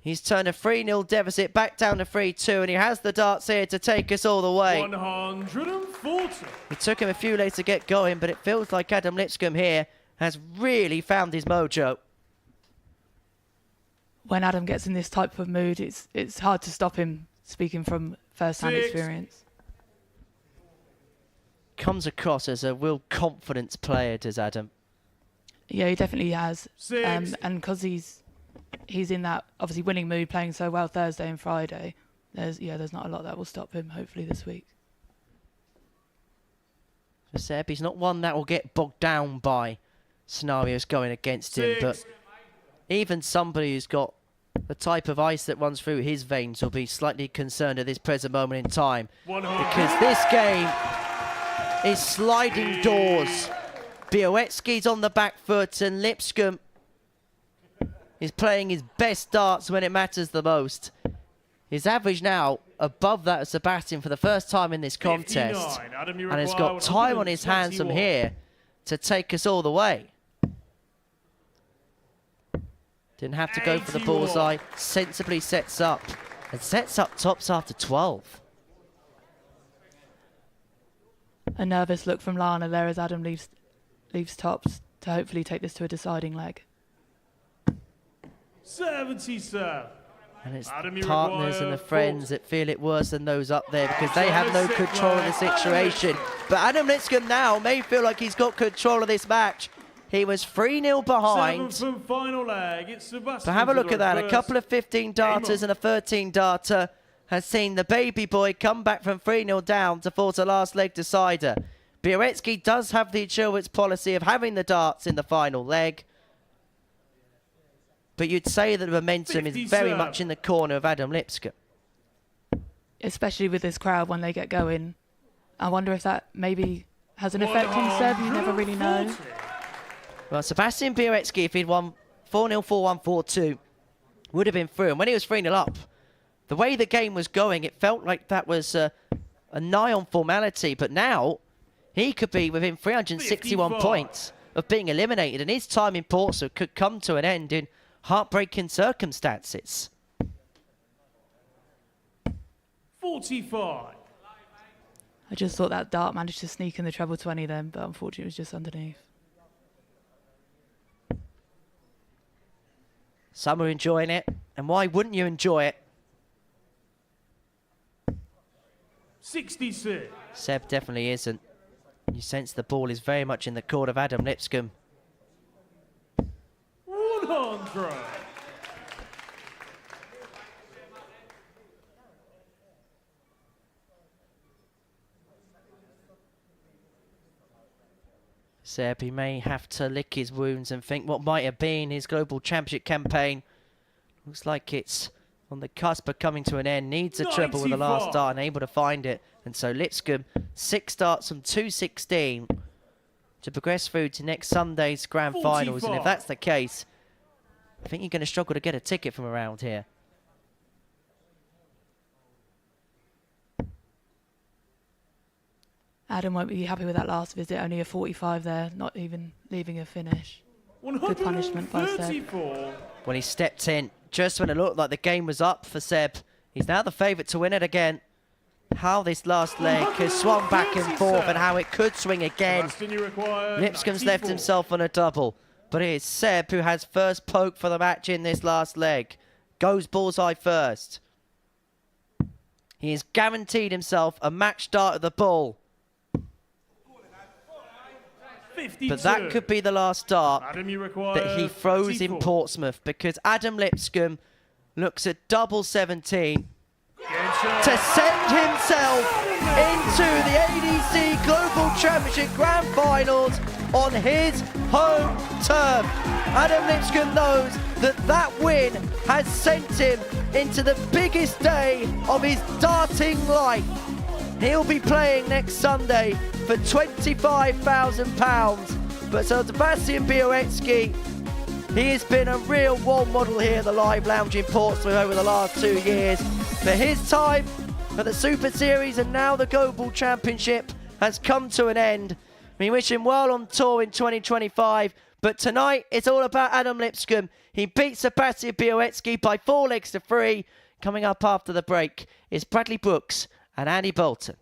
He's turned a 3-0 deficit back down to 3-2, and he has the darts here to take us all the way. 140. It took him a few lays to get going, but it feels like Adam Lipscombe here has really found his mojo. When Adam gets in this type of mood, it's hard to stop him, speaking from first-hand 6. experience. Comes across as a real confidence player, does Adam? Yeah, he definitely has. 6. And because he's in that obviously winning mood, playing so well Thursday and Friday, there's not a lot that will stop him, hopefully, this week. For Seb, he's not one that will get bogged down by scenarios going against him, but even somebody who's got the type of ice that runs through his veins will be slightly concerned at this present moment in time, because this game is sliding doors. Bialecki's on the back foot, and Lipscombe is playing his best darts when it matters the most. His average now above that of Sebastian for the first time in this contest, and has got time on his hands from here to take us all the way. Didn't have to go for the bullseye, sensibly sets up, and sets up tops after 12. A nervous look from Lana there as Adam leaves tops to hopefully take this to a deciding leg. 77. And it's Adam, the you partners require and the friends that feel it worse than those up there, because they have no control of the situation. But Adam Lipscombe now may feel like he's got control of this match. He was 3-0 behind. 7 from final leg. It's Sebastian. But have a look at that. A first. couple of 15 darters and a 13 darter has seen the baby boy come back from 3-0 down to force a last leg decider. Bialecki does have the insurance policy of having the darts in the final leg. But you'd say that the momentum is very much in the corner of Adam Lipscombe. Especially with this crowd when they get going. I wonder if that maybe has an effect on Seb. You never really know. Well, Sebastian Bialecki, if he'd won 4-0, 4-1, 4-2, would have been through. And when he was 3-0 up, the way the game was going, it felt like that was a nigh on formality. But now, he could be within 361 points of being eliminated. And his time in Portsmouth could come to an end in heartbreaking circumstances. 45. I just thought that dart managed to sneak in the treble 20 then, but unfortunately it was just underneath. Some are enjoying it, and why wouldn't you enjoy it? 66. Seb definitely isn't. You sense the ball is very much in the court of Adam Lipscombe. 100. Seb, he may have to lick his wounds and think what might have been his global championship campaign. Looks like it's on the cusp of coming to an end. Needs a treble with the last dart, unable to find it. And so Lipscombe, 6 darts from 216 to progress through to next Sunday's grand finals. And if that's the case, I think you're going to struggle to get a ticket from around here. Adam won't be happy with that last visit. Only a 45 there, not even leaving a finish. Good punishment by Seb. When he stepped in, just when it looked like the game was up for Seb He's now the favourite to win it again. How this last leg has swung back and forth and how it could swing again. Lipscombe's left himself on a double. But it is Seb who has first poke for the match in this last leg. Goes bullseye first. He has guaranteed himself a match start at the bull. 52. But that could be the last start that he throws in Portsmouth, because Adam Lipscombe looks at double 17 to send himself into the ADC Global Championship Grand Finals on his home turf. Adam Lipscombe knows that that win has sent him into the biggest day of his darting life. He'll be playing next Sunday for £25,000. But Sebastian Bialecki, he has been a real role model here at the Live Lounge in Portsmouth over the last 2 years. For his time at the Super Series and now the Global Championship has come to an end. We wish him well on tour in 2025. But tonight, it's all about Adam Lipscombe. He beat Sebastian Bialecki by 4 legs to 3. Coming up after the break is Bradley Brooks and Andy Bolton.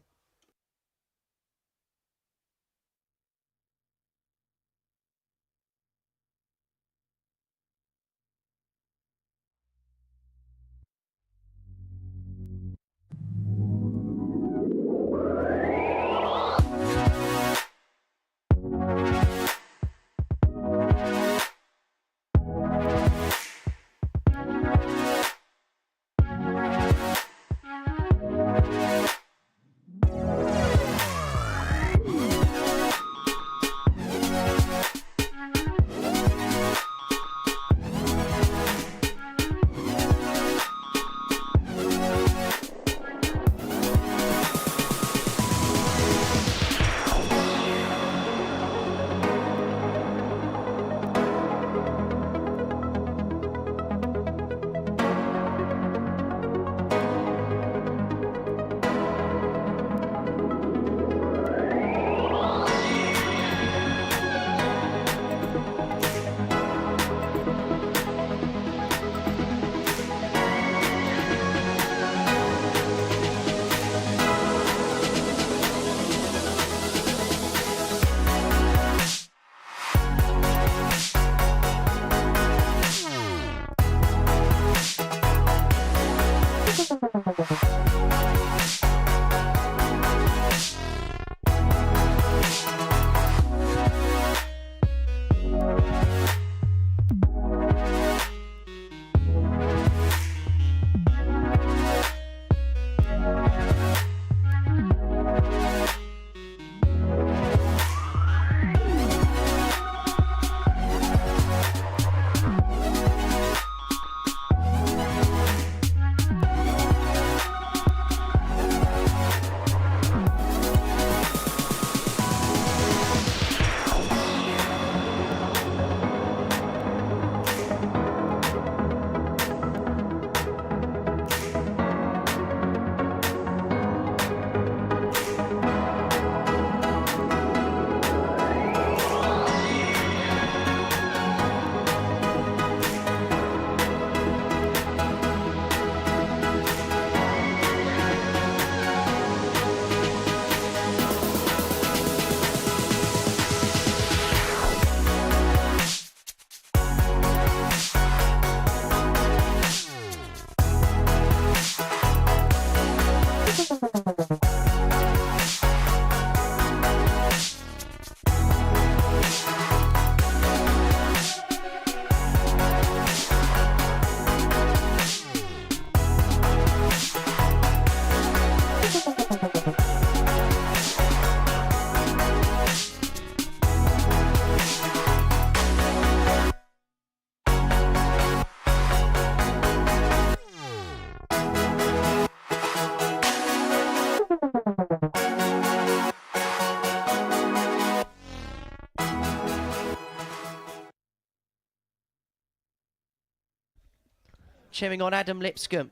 Cheering on Adam Lipscombe.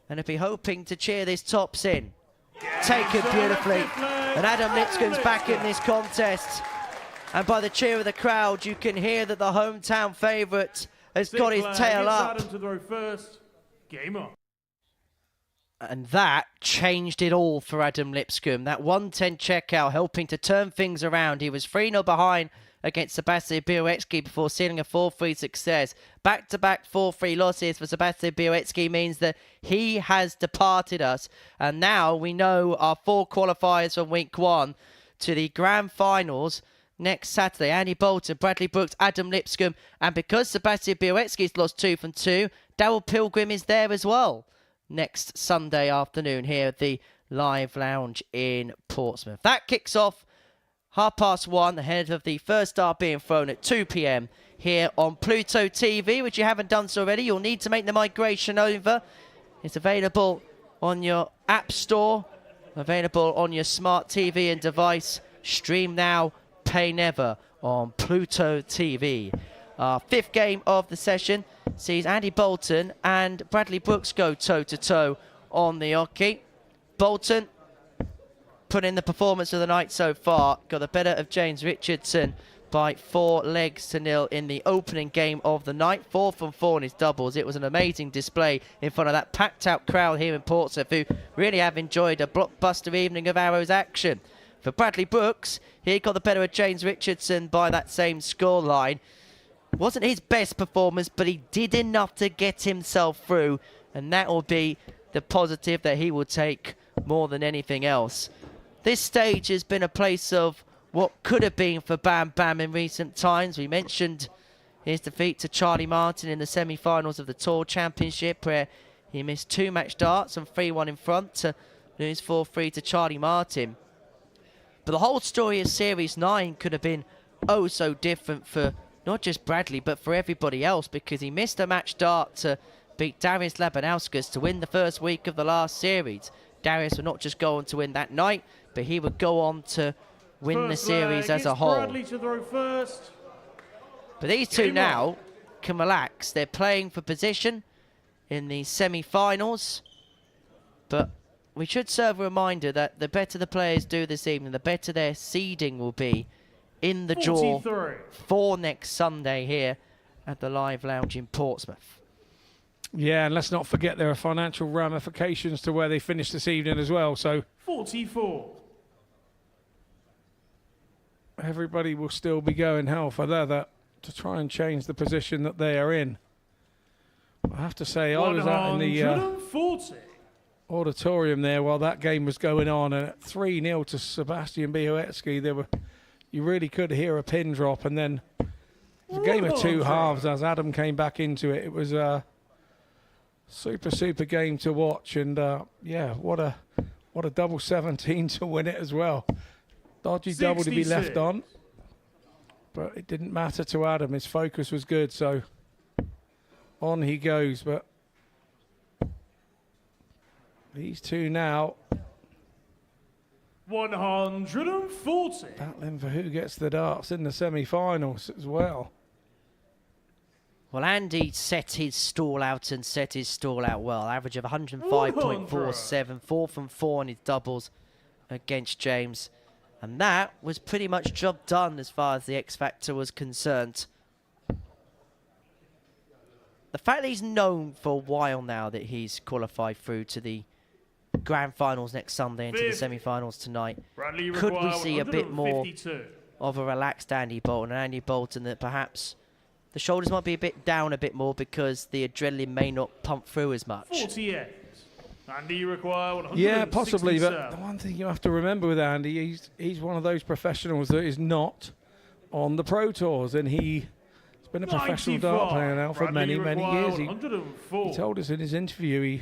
And he'll be hoping to cheer this tops in. Taken beautifully. And Adam Lipscombe's back in this contest. And by the cheer of the crowd, you can hear that the hometown favourite has got his tail up. Adam to throw first. Game on. And that changed it all for Adam Lipscombe. That 110 checkout helping to turn things around. He was 3-0 behind against Sebastian Bialecki before sealing a 4-3 success. Back-to-back 4-3 losses for Sebastian Bialecki means that he has departed us. And now we know our 4 qualifiers from week 1 to the grand finals next Saturday. Andy Bolton, Bradley Brooks, Adam Lipscombe. And because Sebastian Bialecki's lost 2 from 2, Daryl Pilgrim is there as well next Sunday afternoon here at the Live Lounge in Portsmouth. That kicks off 1:30 ahead of the first start being thrown at 2 p.m. here on Pluto TV, which you haven't done so already. You'll need to make the migration over. It's available on your app store, available on your smart TV and device. Stream now, pay never on Pluto TV. Our 5th game of the session sees Andy Bolton and Bradley Brooks go toe-to-toe on the hockey. Bolton put in the performance of the night so far. Got the better of James Richardson by 4 legs to 0 in the opening game of the night. 4 from 4 in his doubles. It was an amazing display in front of that packed-out crowd here in Portsmouth, who really have enjoyed a blockbuster evening of Arrows action. For Bradley Brooks, he got the better of James Richardson by that same scoreline. Wasn't his best performance, but he did enough to get himself through, and that will be the positive that he will take more than anything else. This stage has been a place of what could have been for Bam Bam in recent times. We mentioned his defeat to Charlie Martin in the semi-finals of the Tour Championship, where he missed 2 match darts and 3-1 in front to lose 4-3 to Charlie Martin. But the whole story of Series 9 could have been oh so different for not just Bradley, but for everybody else, because he missed a match dart to beat Darius Labanauskas to win the first week of the last series. Darius would not just go on to win that night, but he would go on to win the series as a whole. Bradley to throw first. But these two now can relax. They're playing for position in the semi-finals. But we should serve a reminder that the better the players do this evening, the better their seeding will be in the draw for next Sunday here at the Live Lounge in Portsmouth. Yeah, and let's not forget there are financial ramifications to where they finish this evening as well. So 44. Everybody will still be going hell for leather to try and change the position that they are in. I have to say, I was out in the auditorium there while that game was going on, and at 3-0 to Sebastian Bialecki, you really could hear a pin drop, and then it was a game of 2 halves as Adam came back into it. It was a super game to watch, and yeah, what a double 17 to win it as well. Dodgy double to be left on, but it didn't matter to Adam. His focus was good, so on he goes. But these two now 140. battling for who gets the darts in the semi-finals as well. Well, Andy set his stall out well. Average of 105.47, 4 from 4 on his doubles against James. And that was pretty much job done as far as the X Factor was concerned. The fact that he's known for a while now that he's qualified through to the grand finals next Sunday and to the semi-finals tonight, could we see a bit more of a relaxed Andy Bolton? And Andy Bolton that perhaps the shoulders might be a bit down a bit more because the adrenaline may not pump through as much. 48. Andy, you require 167. Yeah, possibly, but the one thing you have to remember with Andy, he's one of those professionals that is not on the Pro Tours, and he's been a professional dart player now for many years. He told us in his interview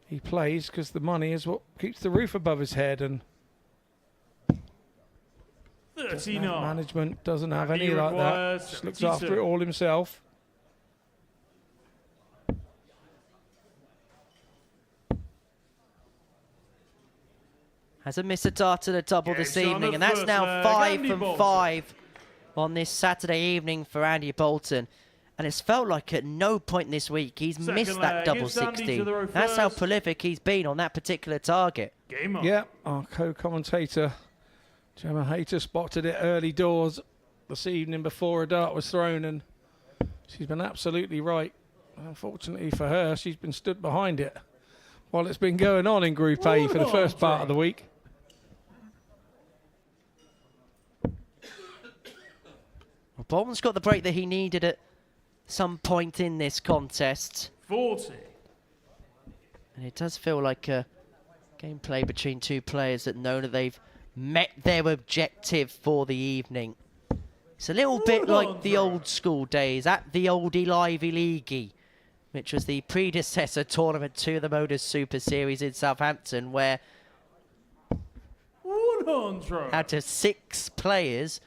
he plays because the money is what keeps the roof above his head, and 39. Management doesn't have any like that. Just looks after it all himself. Has a missed a dart and a double this evening, and that's now 5 from 5 on this Saturday evening for Andy Bolton. And it's felt like at no point this week he's missed that double 16. That's how prolific he's been on that particular target. Yeah, our co-commentator Gemma Hayter spotted it early doors this evening before a dart was thrown, and she's been absolutely right. Unfortunately for her, she's been stood behind it while it's been going on in Group A for the first part of the week. Well, Bolton's got the break that he needed at some point in this contest. 40. And it does feel like a gameplay between two players that know that they've met their objective for the evening. It's a little bit like the old school days at the old Ivy League, which was the predecessor tournament to the Modus Super Series in Southampton, where 100. out of 6 players,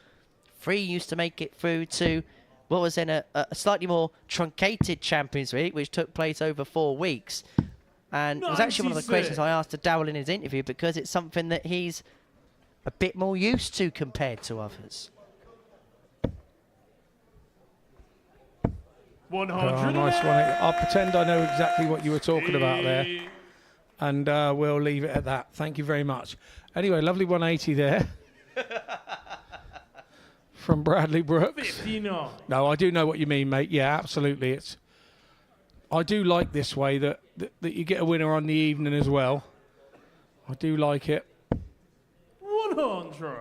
3 used to make it through to what was then a slightly more truncated Champions League, which took place over 4 weeks. And it was actually one of the questions I asked to Dowell in his interview, because it's something that he's a bit more used to compared to others. 100. Oh, nice one. I'll pretend I know exactly what you were talking about there. And we'll leave it at that. Thank you very much. Anyway, lovely 180 there. From Bradley Brooks. 59. No, I do know what you mean, mate. Yeah, absolutely. I do like this way that you get a winner on the evening as well. I do like it. 100.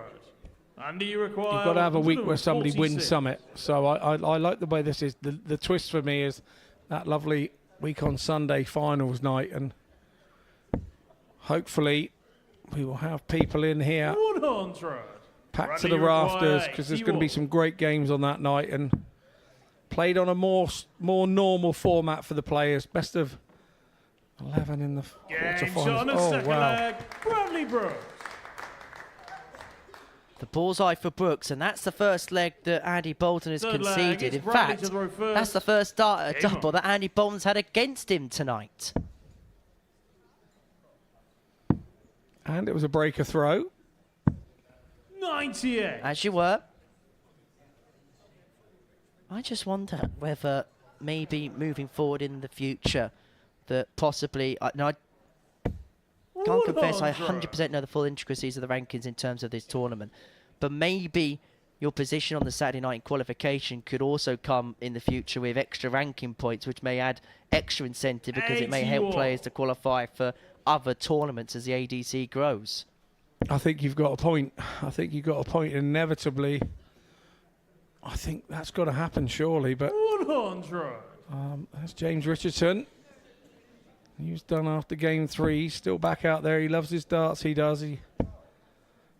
And you require. You've got to have a week where somebody 146. wins Summit. So I like the way this is. The twist for me is that lovely week on Sunday finals night, and hopefully we will have people in here 100. packed to the rafters, because there's going to be some great games on that night, and played on a more normal format for the players. Best of 11 in the quarterfinals. Oh, wow. Bradley Brooks. The bullseye for Brooks, and that's the first leg that Andy Bolton has Third leg, conceded. it's In Bradley fact, to throw first. that's the first start at a Game double on. that Andy Bolton's had against him tonight. And it was a breaker throw. 98. As you were. I just wonder whether maybe moving forward in the future that possibly... I can't confess I 100% know the full intricacies of the rankings in terms of this tournament, but maybe your position on the Saturday night in qualification could also come in the future with extra ranking points, which may add extra incentive because it may help 81. players to qualify for other tournaments as the ADC grows. I think you've got a point. I think you've got a point. Inevitably, I think that's got to happen, surely. But 100. that's James Richardson. He was done after game 3. He's still back out there. He loves his darts. He does. He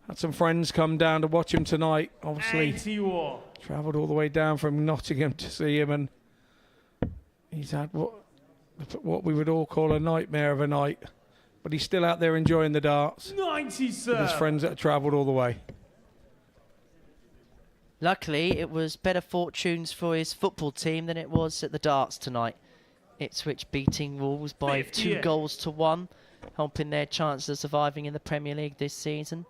had some friends come down to watch him tonight. Obviously, 81. travelled all the way down from Nottingham to see him, and he's had what we would all call a nightmare of a night. But he's still out there enjoying the darts 97. with his friends that have travelled all the way. Luckily, it was better fortunes for his football team than it was at the darts tonight. Ipswich beating Wolves by 2 goals to 1, helping their chances of surviving in the Premier League this season.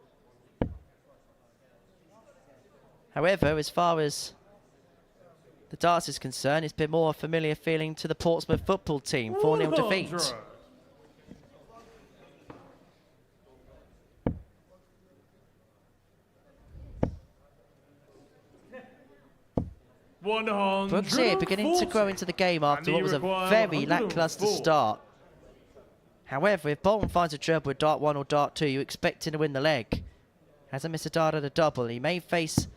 However, as far as the darts is concerned, it's been more a familiar feeling to the Portsmouth football team. 4-0 defeat. 100. Brooks here beginning to grow into the game after what was a very lacklustre start. However, if Bolton finds a treble with dart 1 or dart 2, you expect him to win the leg. Hasn't missed a dart at a double. He may face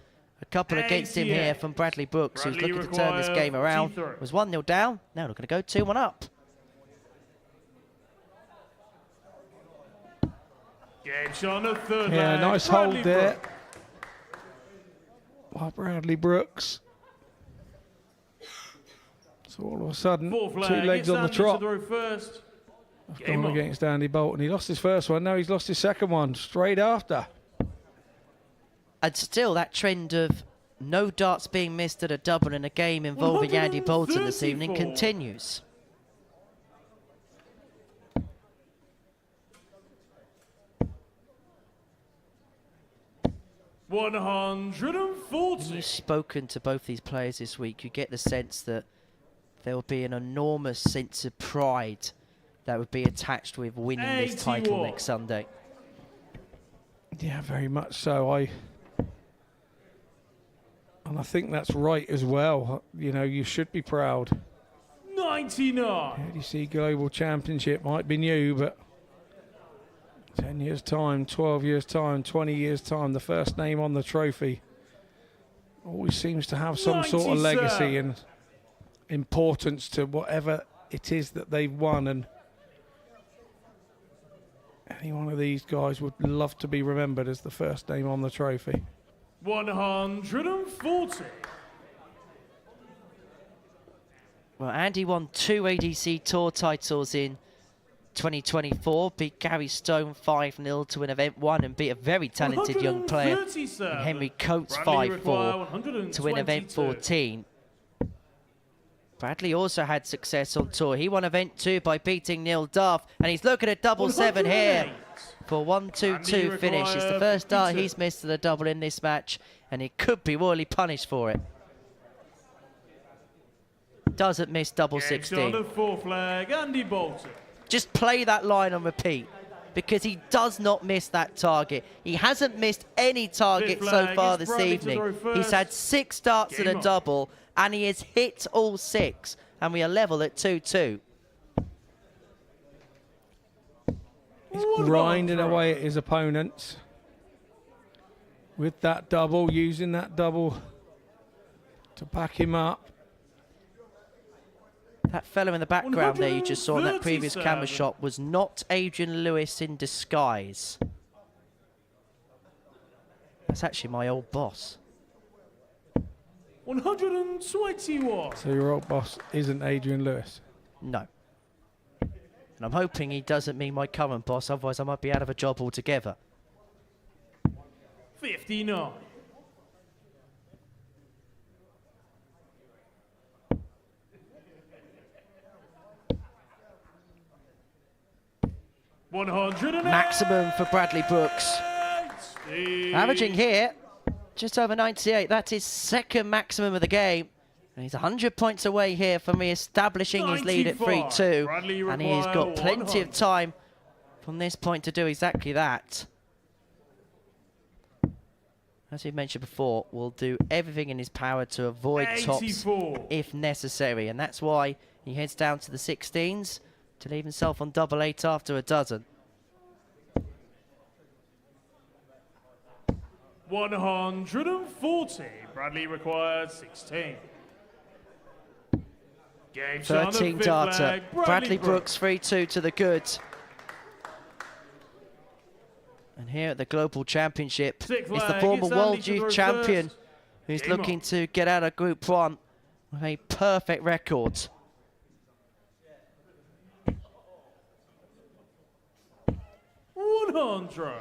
a couple against him here from Bradley Brooks, who's looking to turn this game around. Was 1-0 down, now looking to go 2-1 up. Game shot on the third Yeah, leg. nice Bradley hold there. Brooks. By Bradley Brooks. So all of a sudden, Fourth 2 leg, legs it's on the Andy trot. to throw first. After Game one on. against Andy Bolton. He lost his first one, now he's lost his second one straight after. And still that trend of no darts being missed at a double in a game involving Andy Bolton this evening 134. continues. When 140. You've spoken to both these players this week. You get the sense that there will be an enormous sense of pride that would be attached with winning this title 81. next Sunday. Yeah, very much so. And I think that's right as well. You know, you should be proud. 99. ADC Global Championship might be new, but 10 years' time, 12 years' time, 20 years' time, the first name on the trophy always seems to have some sort of legacy and importance to whatever it is that they've won. And any one of these guys would love to be remembered as the first name on the trophy. 140. Well, Andy won 2 ADC Tour titles in 2024, beat Gary Stone 5-0 to win event 1 and beat a very talented young player in Henry Coates 5-4 to win event 14. Bradley also had success on tour. He won event 2 by beating Neil Duff, and he's looking at double 7 here for 1-2-2 finish. It's the first dart he's missed to the double in this match, and he could be royally punished for it. Doesn't miss double 16. The 4 flag, Andy Bolton. Just play that line on repeat, because he does not miss that target. He hasn't missed any target so far this evening. He's had 6 darts and a double, and he has hit all 6, and we are level at 2-2. He's grinding away at his opponents with that double, using that double to back him up. That fellow in the background there you just saw in that previous camera shot was not Adrian Lewis in disguise. That's actually my old boss. 121. So your old boss isn't Adrian Lewis? No. And I'm hoping he doesn't mean my current boss, otherwise I might be out of a job altogether. 59. Maximum for Bradley Brooks. Averaging here just over 98. That is second maximum of the game. And he's 100 points away here from re-establishing his lead at 3-2. And he has got plenty of time from this point to do exactly that. As we mentioned before, will do everything in his power to avoid tops if necessary. And that's why he heads down to the 16s to leave himself on double 8 after a dozen. 140. Bradley required 16. 13 darter. Bradley Brooks 3-2 to the good. And here at the Global Championship, it's the former World Youth Champion who's looking to get out of Group 1 with a perfect record. $100.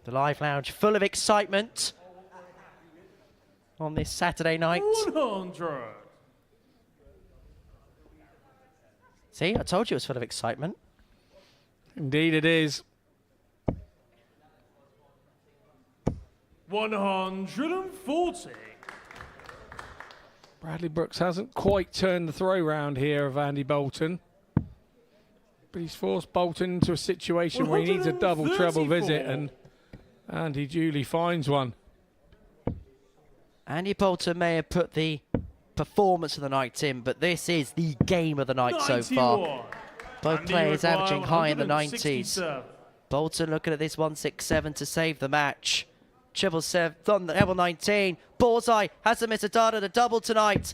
The Live Lounge full of excitement on this Saturday night. 100. See, I told you it was full of excitement. Indeed it is. 140. Bradley Brooks hasn't quite turned the throw round here of Andy Bolton. But he's forced Bolton into a situation where he needs a double treble visit, and he duly finds one. Andy Bolton may have put the performance of the night in, but this is the game of the night so far. Both players averaging high in the 90s. Bolton looking at this 167 to save the match. 777 on the level 19. Bullseye hasn't missed a dart at a double tonight,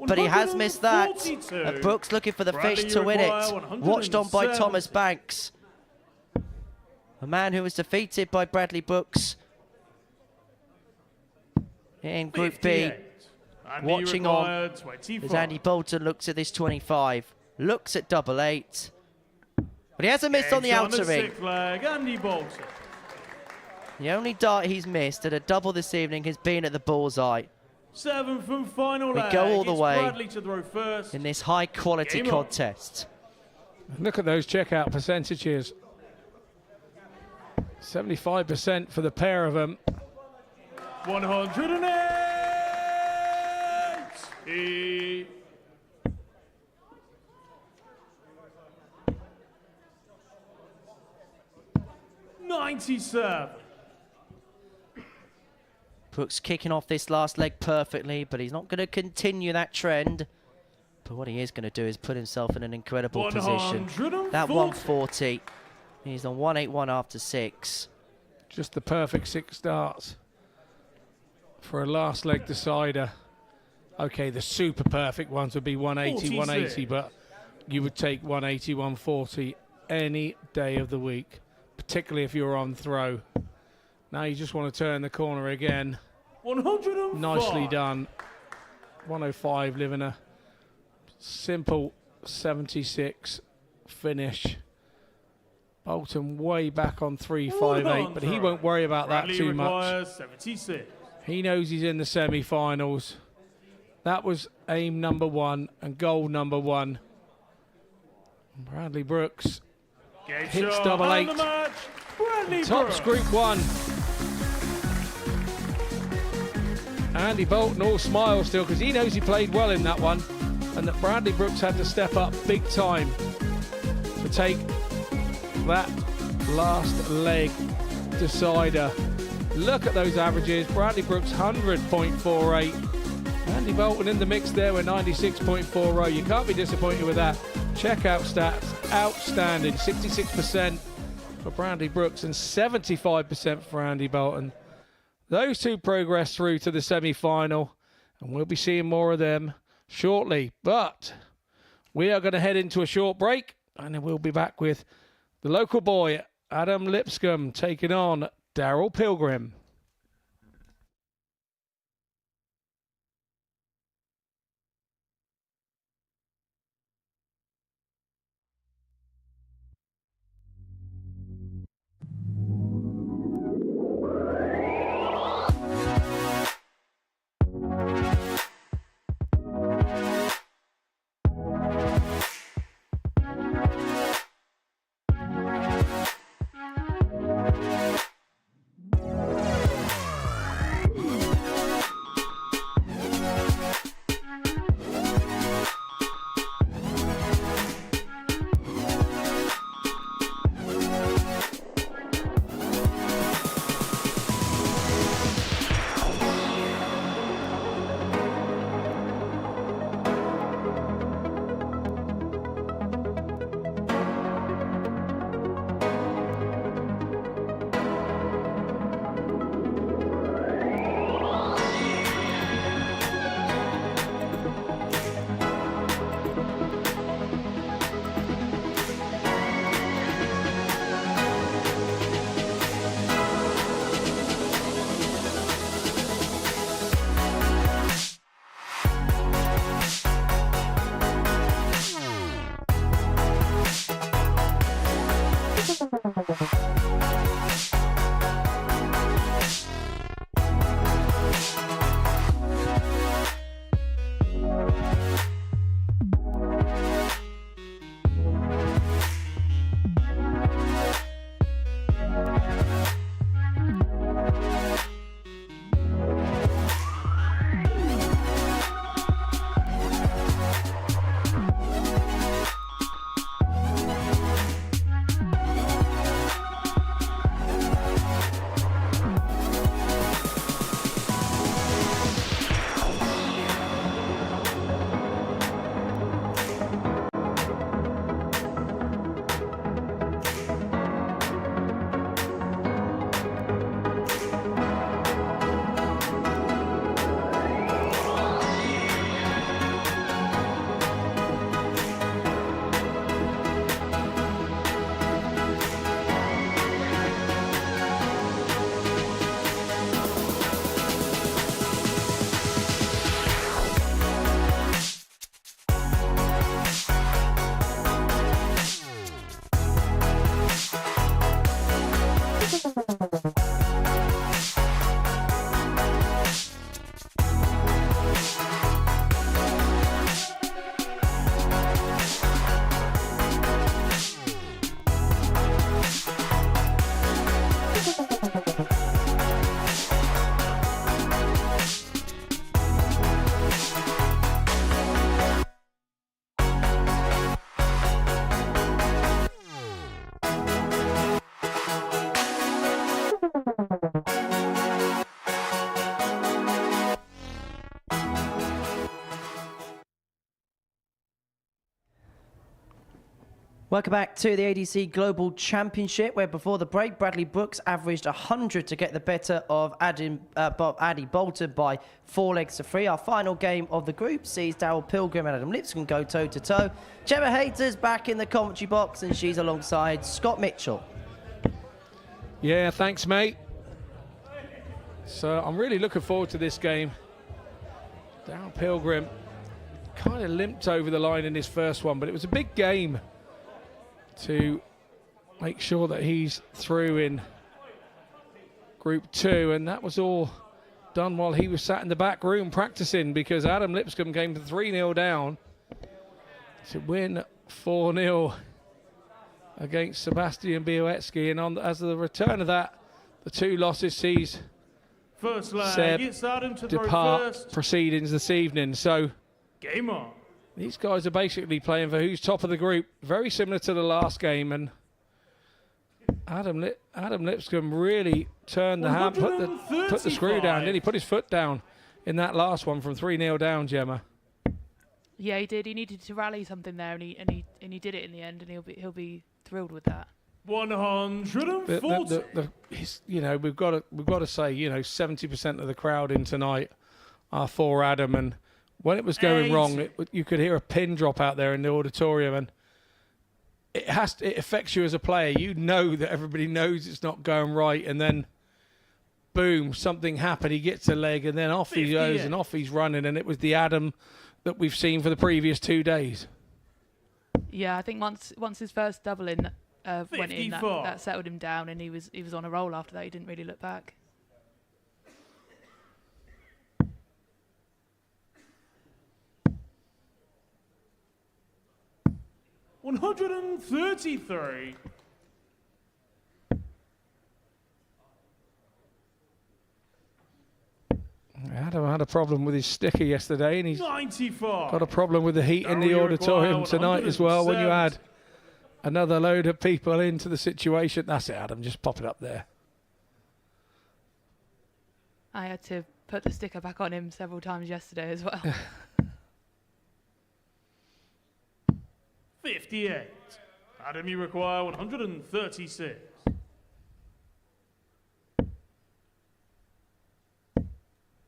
but he has missed that. And Brooks looking for the fish to win it. Watched on by Thomas Banks. A man who was defeated by Bradley Brooks in Group B. Watching on as Andy Bolton looks at this 25. Looks at double 8. But he hasn't missed on the outer ring. The only dart he's missed at a double this evening has been at the bullseye. 7th and final We go all the way Bradley to throw first. in this high quality contest. Look at those checkout percentages. 75% for the pair of them. 108. 187. Brooks kicking off this last leg perfectly, but he's not going to continue that trend. But what he is going to do is put himself in an incredible position. That 140. He's on 181 after 6. Just the perfect 6 starts for a last leg decider. Okay, the super perfect ones would be 180, 180, but you would take 180, 140 any day of the week, particularly if you're on throw. Now you just want to turn the corner again. 105. Nicely done. 105, living a simple 76 finish. Bolton way back on 358, but he won't worry about that too much. 76. He knows he's in the semi-finals. That was aim number 1 and goal number 1. Bradley Brooks hits double 8. Tops Group 1. Andy Bolton all smiles still because he knows he played well in that one, and that Bradley Brooks had to step up big time to take that last leg decider. Look at those averages. Bradley Brooks 100.48. Andy Bolton in the mix there with 96.40. You can't be disappointed with that. Checkout stats, outstanding. 66% for Bradley Brooks and 75% for Andy Bolton. Those two progress through to the semi-final, and we'll be seeing more of them shortly. But we are going to head into a short break, and then we'll be back with the local boy, Adam Lipscombe, taking on Daryl Pilgrim. Welcome back to the ADC Global Championship, where before the break, Bradley Brooks averaged 100 to get the better of Addy Bolton by 4 legs to 3. Our final game of the group sees Daryl Pilgrim and Adam Lipscombe go toe-to-toe. Gemma Hayter's back in the commentary box, and she's alongside Scott Mitchell. Yeah, thanks, mate. So I'm really looking forward to this game. Daryl Pilgrim kind of limped over the line in his first one, but it was a big game to make sure that he's through in Group 2, and that was all done while he was sat in the back room practicing, because Adam Lipscombe came to 3-0 down to win 4-0 against Sebastian Bialecki, and as the return of that, the 2 losses sees First leg, Seb it's Adam to throw depart first. proceedings this evening. So Game on. these guys are basically playing for who's top of the group, very similar to the last game, and Adam Lipscombe really turned the hand, put the screw down, didn't he? Put his foot down in that last one from 3-0 down, Gemma. Yeah, he did. He needed to rally something there, and he did it in the end, and he'll be thrilled with that. 140. You know, we've got to say, you know, 70% of the crowd in tonight are for Adam, and when it was going wrong, you could hear a pin drop out there in the auditorium, and it affects you as a player. You know that everybody knows it's not going right, and then boom, something happened. He gets a leg, and then off he goes, and off he's running, and it was the Adam that we've seen for the previous 2 days. Yeah, I think once his first double in went in, that settled him down, and he was on a roll after that. He didn't really look back. $133. Adam had a problem with his sticker yesterday, and he's 95. got a problem with the heat in the auditorium tonight as well. When you add another load of people into the situation, that's it, Adam. Just pop it up there. I had to put the sticker back on him several times yesterday as well. 58. Adam, you require 136.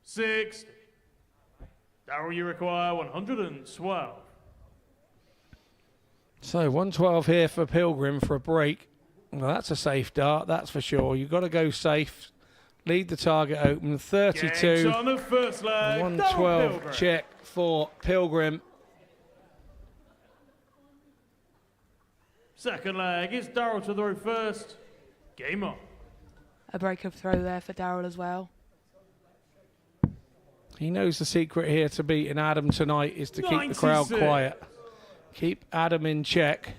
$60. Daryl, you require 112. So 112 here for Pilgrim for a break. Well, that's a safe dart, that's for sure. You've got to go safe. Lead the target open. 32. On the first leg. 112 check for Pilgrim. Second leg, it's Daryl to throw first. Game on. A break of throw there for Daryl as well. He knows the secret here to beating Adam tonight is to keep the crowd quiet. Keep Adam in check.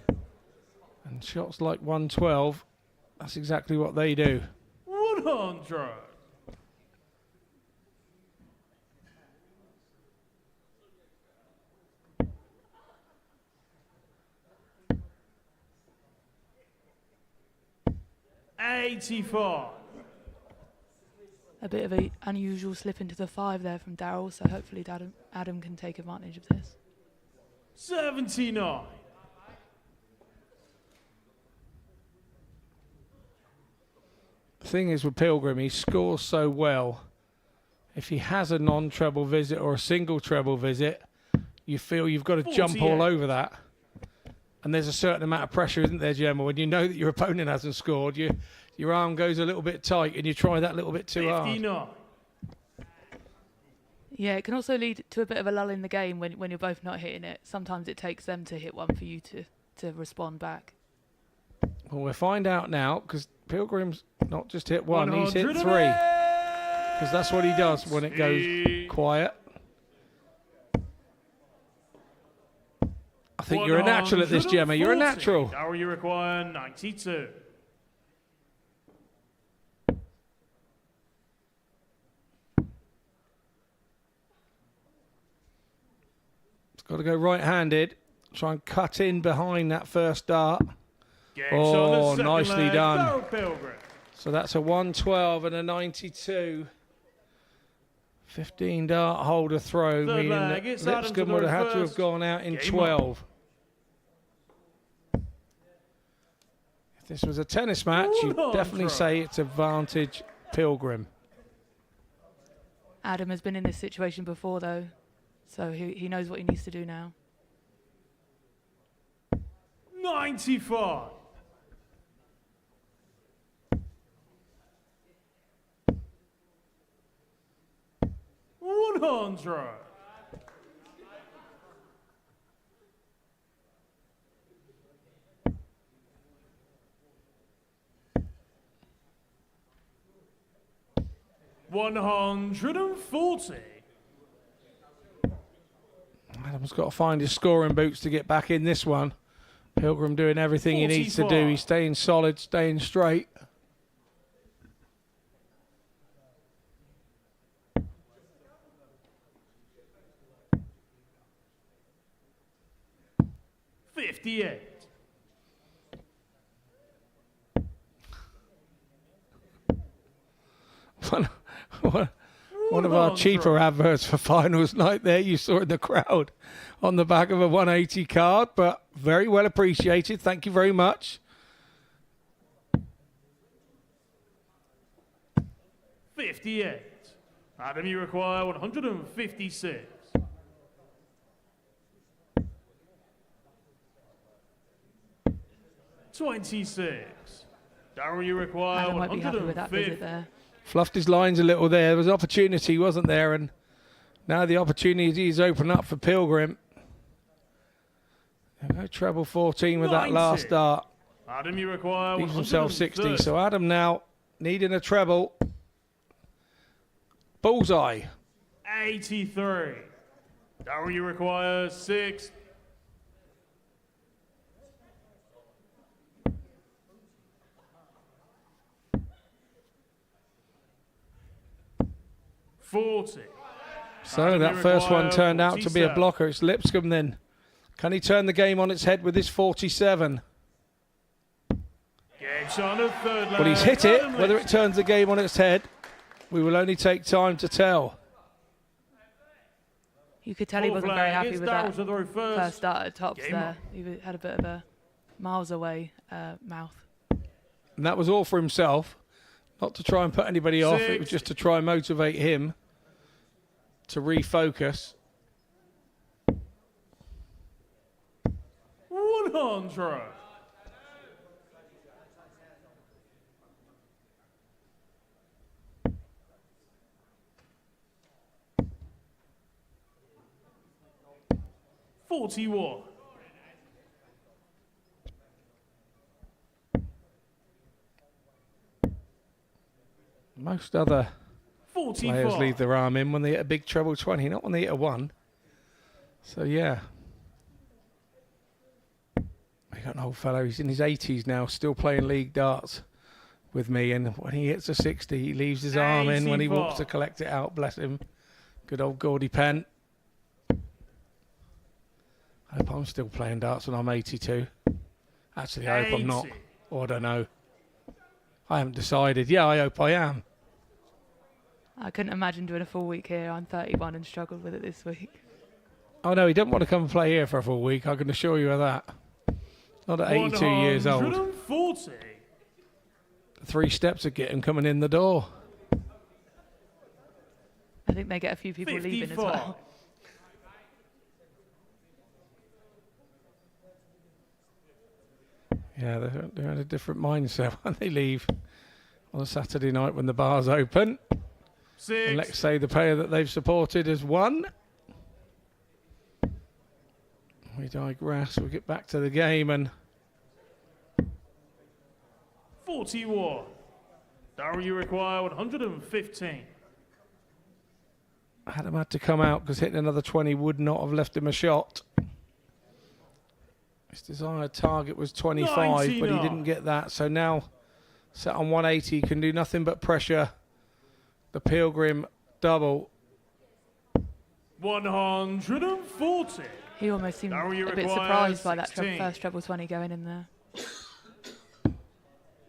And shots like 112, that's exactly what they do. 100. $84. A bit of an unusual slip into the 5 there from Daryl, so hopefully Adam can take advantage of this. 79. The thing is with Pilgrim, he scores so well. If he has a non-treble visit or a single treble visit, you feel you've got to jump all over that. And there's a certain amount of pressure, isn't there, Gemma? When you know that your opponent hasn't scored, your arm goes a little bit tight and you try that little bit too 59. hard. Yeah, it can also lead to a bit of a lull in the game when you're both not hitting it. Sometimes it takes them to hit one for you to respond back. Well, we'll find out now, because Pilgrim's not just hit one, he's hit 3. Because that's what he does when it goes quiet. I think you're a natural at this, Gemma. You're a natural. Daryl, you require 92. It's got to go right-handed. Try and cut in behind that first dart. Nicely done. So that's a 112 and a 92. 15 dart holder throw, meaning that Lipscombe would have had to have gone out in 12. If this was a tennis match, you'd definitely say it's advantage Pilgrim. Adam has been in this situation before, though, so he knows what he needs to do now. 95. $100. $140. Adam's got to find his scoring boots to get back in this one. Pilgrim doing everything he needs to do. He's staying solid, staying straight. $58. One of our cheaper adverts for finals night there you saw in the crowd on the back of a 180 card, but very well appreciated. Thank you very much. $58. Adam, you require 156. $26. Daryl, you require Adam might be happy with that 150. visit there. Fluffed his lines a little there. There was opportunity, wasn't there? And now the opportunities open up for Pilgrim. No treble 14 with that 90. last start. Adam, you require Leaves himself 60. 130. So Adam now needing a treble. Bullseye. 83. Daryl, you require 6. $40. So Adam, that you first one require turned out to be a 47. blocker. It's Lipscombe then. Can he turn the game on its head with this 47? Gets on a third But he's leg. hit it. Adam Whether it Lipscombe. turns the game on its head, we will only take time to tell. You could tell he Fourth wasn't very leg, happy it's with Daryl that to throw first first. start at tops Game there. on. He had a bit of a miles away mouth. And that was all for himself. Not to try and put anybody off. It was just to try and motivate him to refocus. 100. $41. Most other 44. players leave their arm in when they hit a big treble 20, not when they hit a 1. So, yeah. We got an old fellow, he's in his 80s now, still playing league darts with me. And when he hits a 60, he leaves his arm in when he walks to collect it out. Bless him. Good old Gordy Penn. I hope I'm still playing darts when I'm 82. Actually, I hope I'm not. 80. Or I don't know. I haven't decided. Yeah, I hope I am. I couldn't imagine doing a full week here. I'm 31 and struggled with it this week. Oh, no, he didn't want to come and play here for a full week. I can assure you of that. Not at 82 years old. 140. 3 steps of getting coming in the door. I think they get a few people leaving as 54. well. Yeah, they're in a different mindset when they leave on a Saturday night when the bar's open. 6. And let's say the player that they've supported has won. We digress. We'll get back to the game. And 41. Daryl, you require 115. Adam had to come out because hitting another 20 would not have left him a shot. His desired target was 25, but he 99. didn't get that. So now, set on 180, can do nothing but pressure the Pilgrim double. 140. He almost seemed Daryl, you a bit require surprised by that 16. first treble 20 going in there.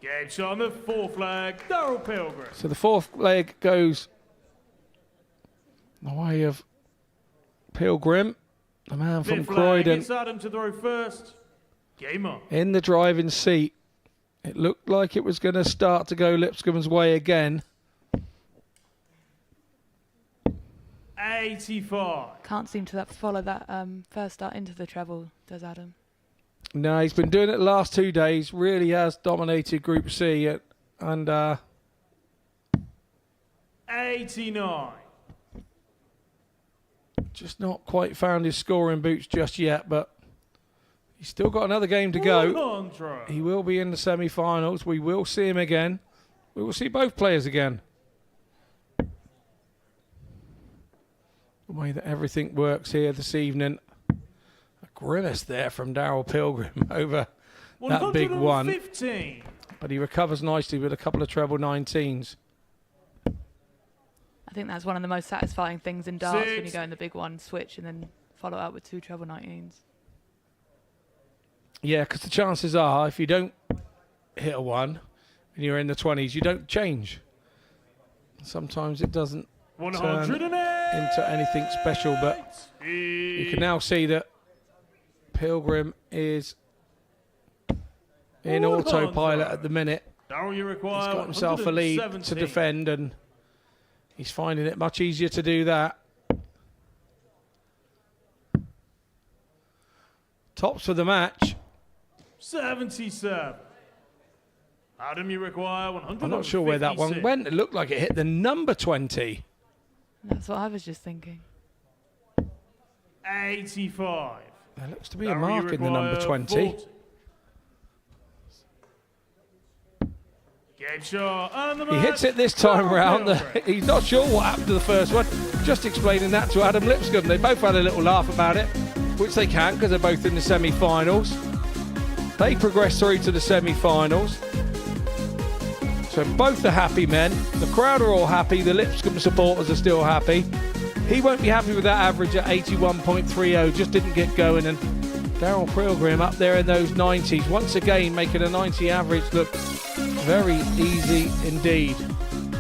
Gets on the fourth leg. Daryl Pilgrim. So the fourth leg goes the way of Pilgrim, the man from Fifth leg, Croydon, it's Adam to throw first. Game on. in the driving seat It looked like it was going to start to go Lipscombe's way again. 85. Can't seem to follow that first start into the treble, does Adam? No, he's been doing it the last 2 days. Really has dominated Group C. And 89. just not quite found his scoring boots just yet, but he's still got another game to go. 100. He will be in the semi-finals. We will see him again. We will see both players again. The way that everything works here this evening. A grimace there from Daryl Pilgrim over that big one. 115. But he recovers nicely with a couple of treble 19s. I think that's one of the most satisfying things in darts when you go in the big one, switch, and then follow up with 2 treble 19s. Yeah, because the chances are, if you don't hit a 1 and you're in the 20s, you don't change. Sometimes it doesn't turn into anything special, but you can now see that Pilgrim is in autopilot at the minute. Daryl, you require He's got himself a lead 117. to defend, and he's finding it much easier to do that. Tops for the match. 77. Adam, you require 156. I'm not sure where that one went. It looked like it hit the number 20. That's what I was just thinking. 85. There looks to be a mark in the number 20. 40. Game shot, and the He hits it this time round. He's not sure what happened to the first one. Just explaining that to Adam Lipscombe. They both had a little laugh about it, which they can because they're both in the semi-finals. They progress through to the semi-finals. So both are happy men. The crowd are all happy. The Lipscombe supporters are still happy. He won't be happy with that average at 81.30. Just didn't get going. And Daryl Pilgrim up there in those 90s. Once again, making a 90 average look very easy indeed.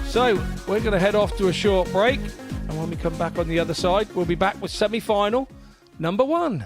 So we're going to head off to a short break. And when we come back on the other side, we'll be back with semi-final number 1.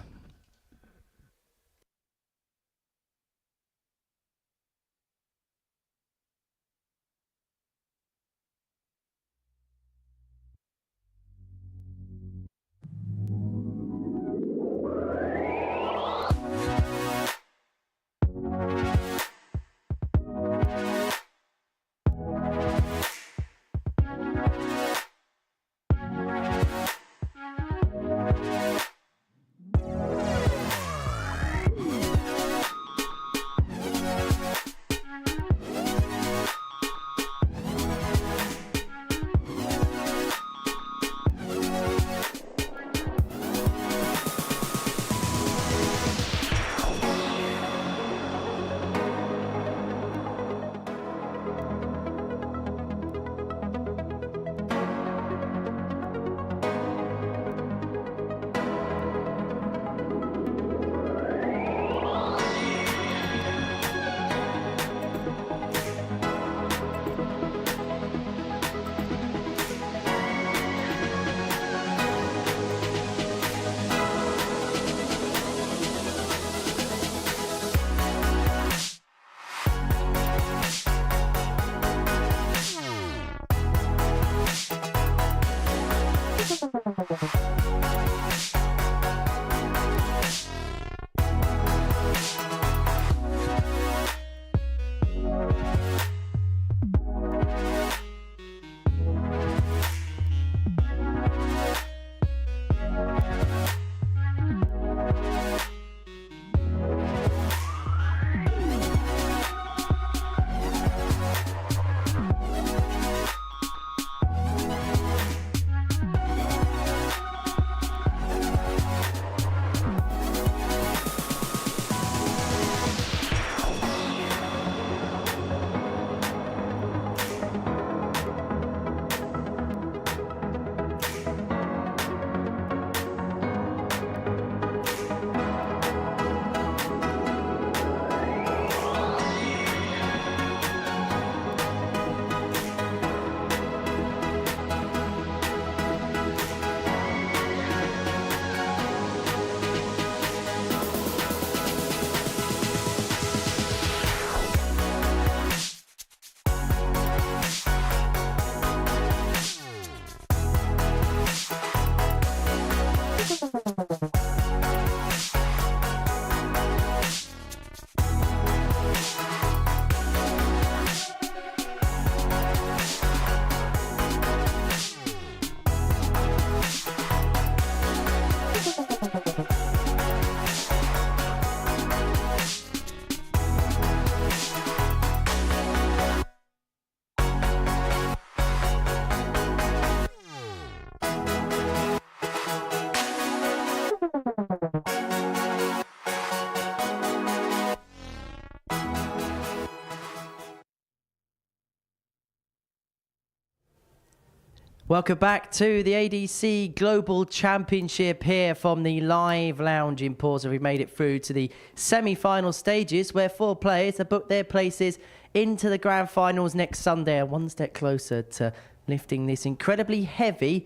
Welcome back to the ADC Global Championship here from the Live Lounge in Portsmouth. We've made it through to the semi-final stages where 4 players have booked their places into the grand finals next Sunday, and one step closer to lifting this incredibly heavy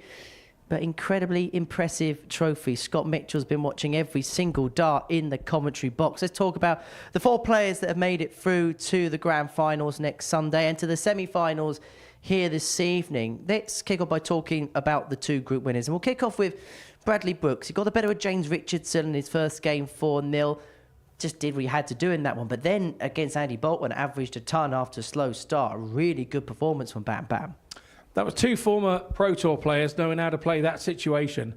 but incredibly impressive trophy. Scott Mitchell's been watching every single dart in the commentary box. Let's talk about the 4 players that have made it through to the grand finals next Sunday and to the semi-finals here this evening. Let's kick off by talking about the 2 group winners. And we'll kick off with Bradley Brooks. He got the better of James Richardson in his first game 4-0. Just did what he had to do in that one. But then against Andy Bolton, averaged a ton after a slow start. A really good performance from Bam Bam. That was 2 former Pro Tour players knowing how to play that situation.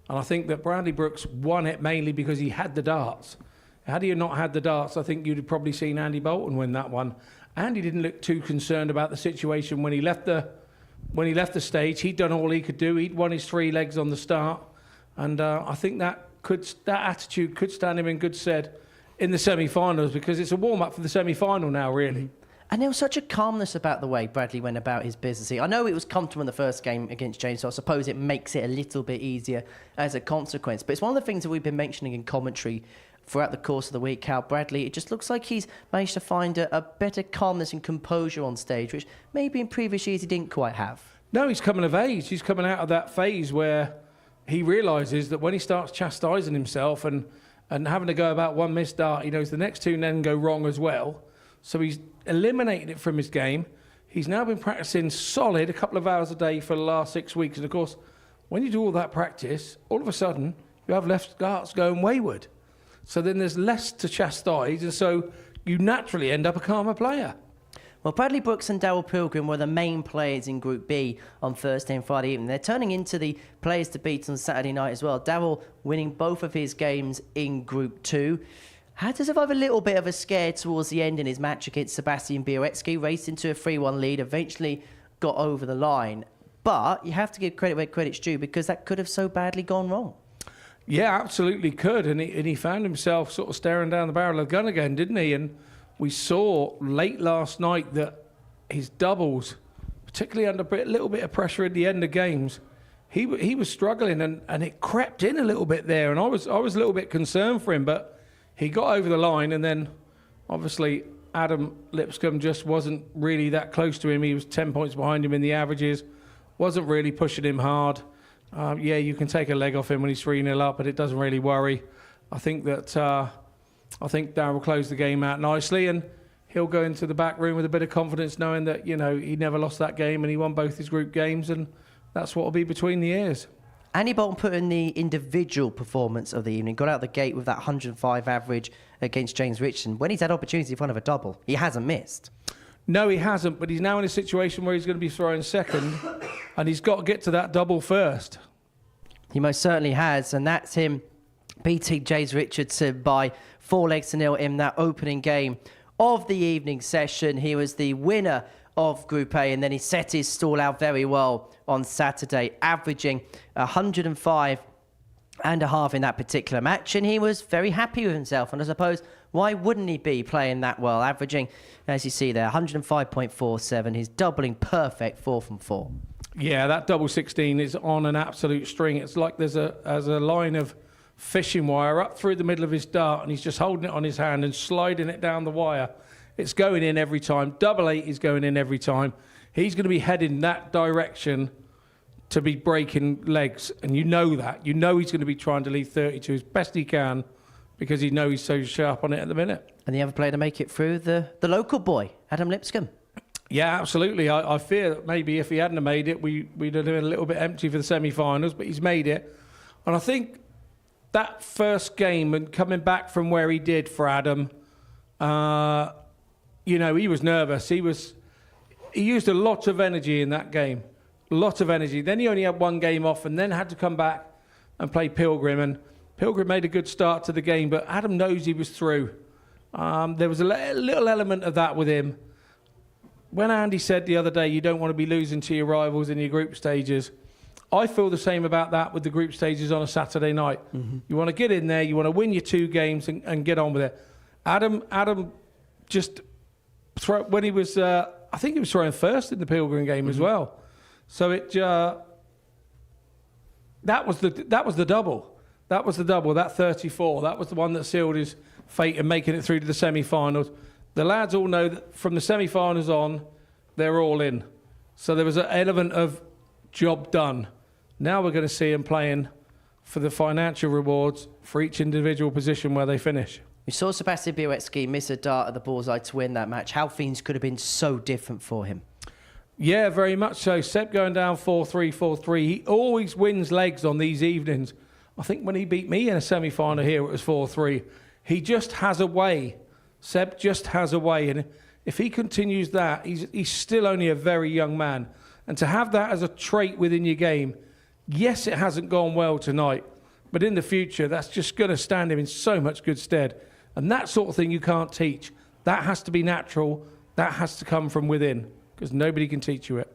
And I think that Bradley Brooks won it mainly because he had the darts. Had he not had the darts, I think you'd have probably seen Andy Bolton win that one. Andy didn't look too concerned about the situation when he left the stage. He'd done all he could do. He'd won his 3 legs on the start, and I think that attitude could stand him in good stead in the semi-finals, because it's a warm-up for the semi-final now, really. And there was such a calmness about the way Bradley went about his business. I know it was comfortable in the first game against James, so I suppose it makes it a little bit easier as a consequence. But it's one of the things that we've been mentioning in commentary throughout the course of the week, how Bradley, it just looks like he's managed to find a better calmness and composure on stage, which maybe in previous years he didn't quite have. No, he's coming of age. He's coming out of that phase where he realises that when he starts chastising himself and having to go about one missed dart, he knows the next 2 then go wrong as well. So he's eliminated it from his game. He's now been practising solid a couple of hours a day for the last 6 weeks. And of course, when you do all that practice, all of a sudden you have left darts going wayward. So then there's less to chastise, and so you naturally end up a calmer player. Well, Bradley Brooks and Darryl Pilgrim were the main players in Group B on Thursday and Friday evening. They're turning into the players to beat on Saturday night as well. Darryl winning both of his games in Group 2. Had to survive a little bit of a scare towards the end in his match against Sebastian Bialecki. Raced into a 3-1 lead, eventually got over the line. But you have to give credit where credit's due, because that could have so badly gone wrong. Yeah, absolutely could. And he found himself sort of staring down the barrel of the gun again, didn't he? And we saw late last night that his doubles, particularly under a little bit of pressure at the end of games, he was struggling, and it crept in a little bit there. And I was a little bit concerned for him, but he got over the line, and then obviously Adam Lipscombe just wasn't really that close to him. He was 10 points behind him in the averages, wasn't really pushing him hard. Yeah, you can take a leg off him when he's 3-0 up, but it doesn't really worry. I think Darryl will close the game out nicely, and he'll go into the back room with a bit of confidence, knowing that, you know, he never lost that game and he won both his group games, and that's what will be between the ears. Andy Bolton put in the individual performance of the evening, got out the gate with that 105 average against James Richardson. When he's had opportunity in front of a double, he hasn't missed. No, he hasn't, but he's now in a situation where he's going to be throwing second, and he's got to get to that double first. He most certainly has, and that's him beating James Richardson by 4-0 in that opening game of the evening session. He was the winner of Group A, and then he set his stall out very well on Saturday, averaging 105 and a half in that particular match, and he was very happy with himself. And I suppose, why wouldn't he be playing that well, averaging, as you see there, 105.47. He's doubling perfect 4 from 4. Yeah, that double 16 is on an absolute string. It's like there's a line of fishing wire up through the middle of his dart, and he's just holding it on his hand and sliding it down the wire. It's going in every time. Double 8 is going in every time. He's going to be heading that direction to be breaking legs, and you know that. You know he's going to be trying to leave 32 as best he can, because he knows he's so sharp on it at the minute. And the other player to make it through, the local boy, Adam Lipscombe. Yeah, absolutely. I fear that maybe if he hadn't have made it, we'd have been a little bit empty for the semi-finals, but he's made it. And I think that first game and coming back from where he did for Adam, you know, he was nervous. He used a lot of energy in that game, a lot of energy. Then he only had one game off and then had to come back and play Pilgrim. And Pilgrim made a good start to the game, but Adam knows he was through. There was a little element of that with him. When Andy said the other day, you don't want to be losing to your rivals in your group stages, I feel the same about that with the group stages on a Saturday night. You want to get in there, you want to win your 2 games and get on with it. Adam just, when he was, I think he was throwing first in the Pilgrim game as well. So that was the double. That was the double, that 34. That was the one that sealed his fate in making it through to the semi-finals. The lads all know that from the semi-finals on, they're all in. So there was an element of job done. Now we're going to see them playing for the financial rewards for each individual position where they finish. We saw Sebastian Bialecki miss a dart at the bullseye to win that match. How things could have been so different for him. Yeah, very much so. Seb going down 4-3, 4-3. He always wins legs on these evenings. I think when he beat me in a semi-final here, it was 4-3. He just has a way. Seb just has a way, and if he continues that, he's still only a very young man. And to have that as a trait within your game, yes, it hasn't gone well tonight, but in the future, that's just going to stand him in so much good stead. And that sort of thing you can't teach. That has to be natural. That has to come from within, because nobody can teach you it.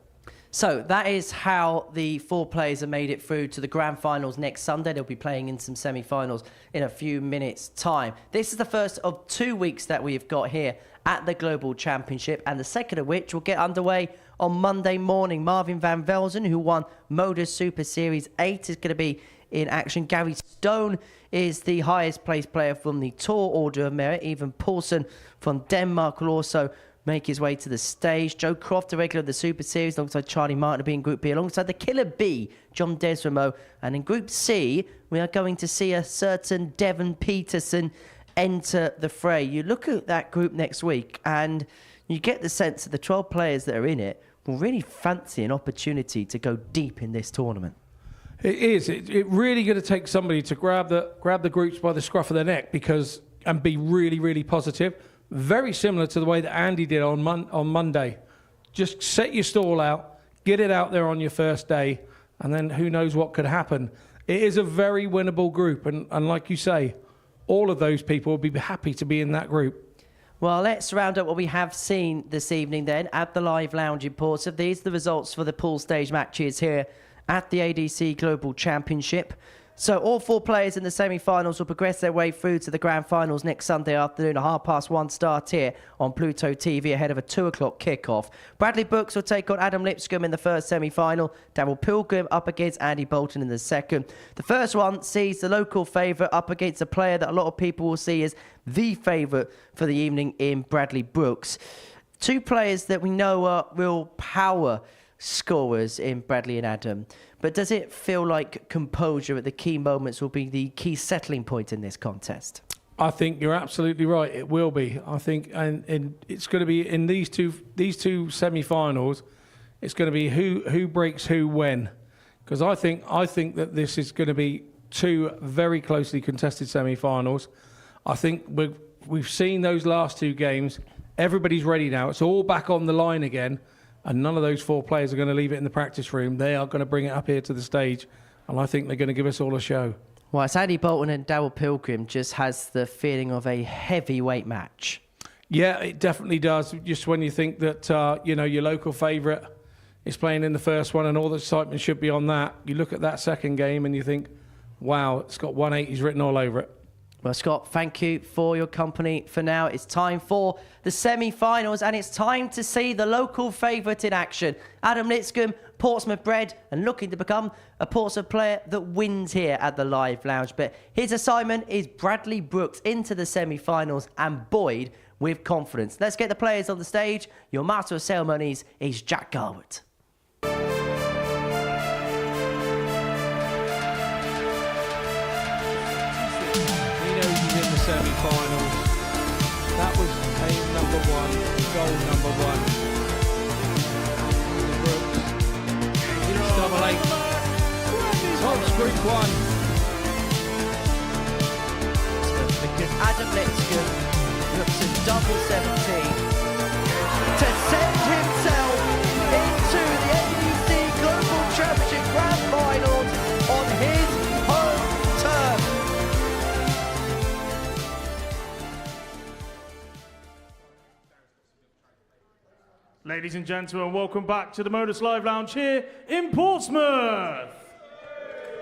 So that is how the 4 players have made it through to the grand finals next Sunday. They'll be playing in some semi-finals in a few minutes' time. This is the first of 2 weeks that we've got here at the Global Championship, and the second of which will get underway on Monday morning. Marvin van Velzen, who won Modus Super Series 8, is going to be in action. Gary Stone is the highest placed player from the Tour Order of Merit. Even Paulsen from Denmark will also make his way to the stage. Joe Croft, the regular of the Super Series, alongside Charlie Martin, will be in Group B, alongside the Killer B, John Desremo. And in Group C, we are going to see a certain Devon Peterson enter the fray. You look at that group next week, and you get the sense that the 12 players that are in it will really fancy an opportunity to go deep in this tournament. It is. It really going to take somebody to grab the groups by the scruff of the neck and be really, really positive. Very similar to the way that Andy did on Monday. Just set your stall out, get it out there on your first day, and then who knows what could happen. It is a very winnable group, and like you say, all of those people will be happy to be in that group. Well, let's round up what we have seen this evening then at the Live Lounge in Portsmouth. These are the results for the pool stage matches here at the ADC Global Championship. So all 4 players in the semi-finals will progress their way through to the grand finals next Sunday afternoon, a 1:30 start here on Pluto TV ahead of a 2 o'clock kickoff. Bradley Brooks will take on Adam Lipscombe in the first semi-final. Darryl Pilgrim up against Andy Bolton in the second. The first one sees the local favourite up against a player that a lot of people will see as the favourite for the evening in Bradley Brooks. 2 players that we know are real power scorers in Bradley and Adam. But does it feel like composure at the key moments will be the key settling point in this contest? I think you're absolutely right. It will be. I think, and it's going to be in these two semi-finals. It's going to be who breaks who when, because I think that this is going to be 2 very closely contested semi-finals. I think we've seen those last 2 games. Everybody's ready now. It's all back on the line again. And none of those 4 players are going to leave it in the practice room. They are going to bring it up here to the stage. And I think they're going to give us all a show. Well, it's Andy Bolton and Darryl Pilgrim just has the feeling of a heavyweight match. Yeah, it definitely does. Just when you think that, your local favourite is playing in the first one and all the excitement should be on that, you look at that second game and you think, wow, it's got 180s written all over it. Well, Scott, thank you for your company for now. It's time for the semi-finals, and it's time to see the local favourite in action. Adam Lipscombe, Portsmouth bred, and looking to become a Portsmouth player that wins here at the Live Lounge. But his assignment is Bradley Brooks into the semi-finals and buoyed with confidence. Let's get the players on the stage. Your master of ceremonies is Jack Garwood. Semi-finals. That was aim number 1, goal number 1. Brooks. It's double 8. Tops Group 1. Local 17 to send himself into the ADC Global Championship Grand Finals on his home turf. Ladies and gentlemen, welcome back to the Modus Live Lounge here in Portsmouth.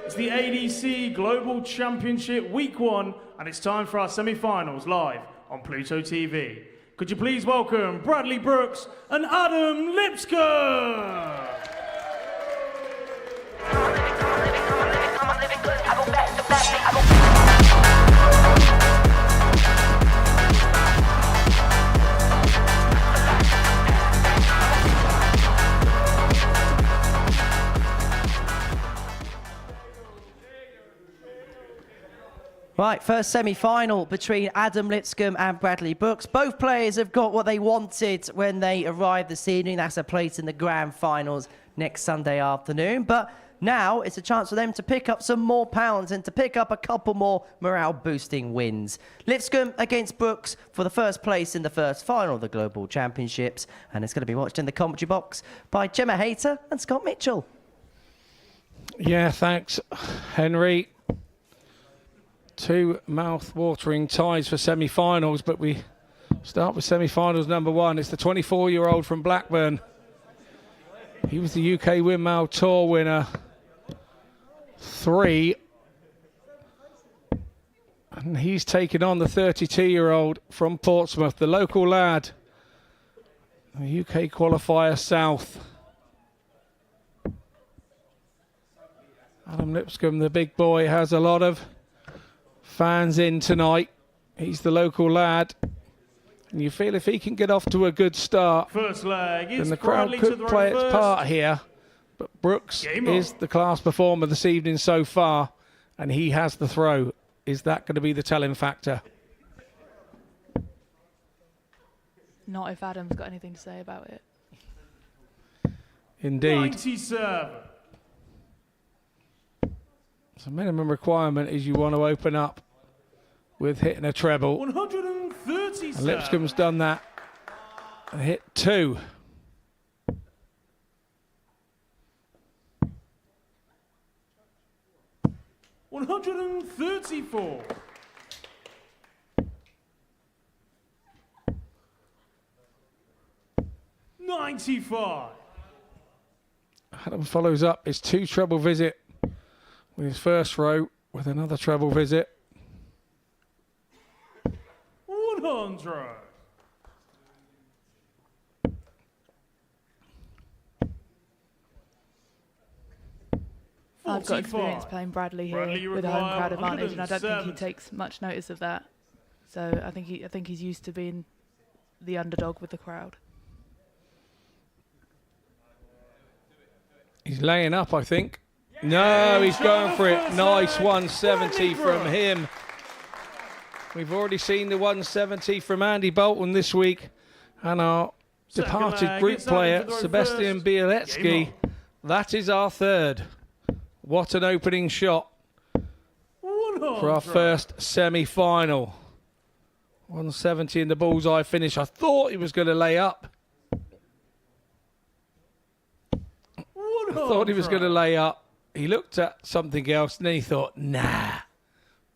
It's the ADC Global Championship Week 1, and it's time for our semi-finals live on Pluto TV. Could you please welcome Bradley Brooks and Adam Lipscombe? Right, first semi-final between Adam Lipscombe and Bradley Brooks. Both players have got what they wanted when they arrived this evening. That's a place in the grand finals next Sunday afternoon. But now it's a chance for them to pick up some more pounds and to pick up a couple more morale-boosting wins. Lipscombe against Brooks for the first place in the first final of the Global Championships. And it's going to be watched in the commentary box by Gemma Hayter and Scott Mitchell. Yeah, thanks, Henry. Two mouth-watering ties for semi-finals, but we start with semi-finals number 1. It's the 24-year-old from Blackburn. He was the UK Windmill Tour winner 3. And he's taken on the 32-year-old from Portsmouth, the local lad, the UK qualifier South. Adam Lipscombe, the big boy, has a lot of fans in tonight. He's the local lad, and you feel if he can get off to a good start, First leg, then the crowd could play its part here. But Brooks is the class performer this evening so far, and he has the throw. Is that going to be the telling factor? Not if Adam's got anything to say about it. Indeed. 97. So minimum requirement is you want to open up with hitting a treble. 137. And Lipscombe's done that and hit 2. $134. $95. Adam follows up his 2 treble visit with his first row with another treble visit. 100. I've got experience playing Bradley here with a home crowd advantage, and I don't think he 107. takes much notice of that. So I think he's used to being the underdog with the crowd. He's laying up, I think. No, he's going for it. Nice 170 from him. We've already seen the 170 from Andy Bolton this week. And our departed group player, Sebastian Bialecki, that is our third. What an opening shot for our first semi-final. 170 in the bullseye finish. I thought he was going to lay up. I thought he was going to lay up. He looked at something else and then he thought, nah,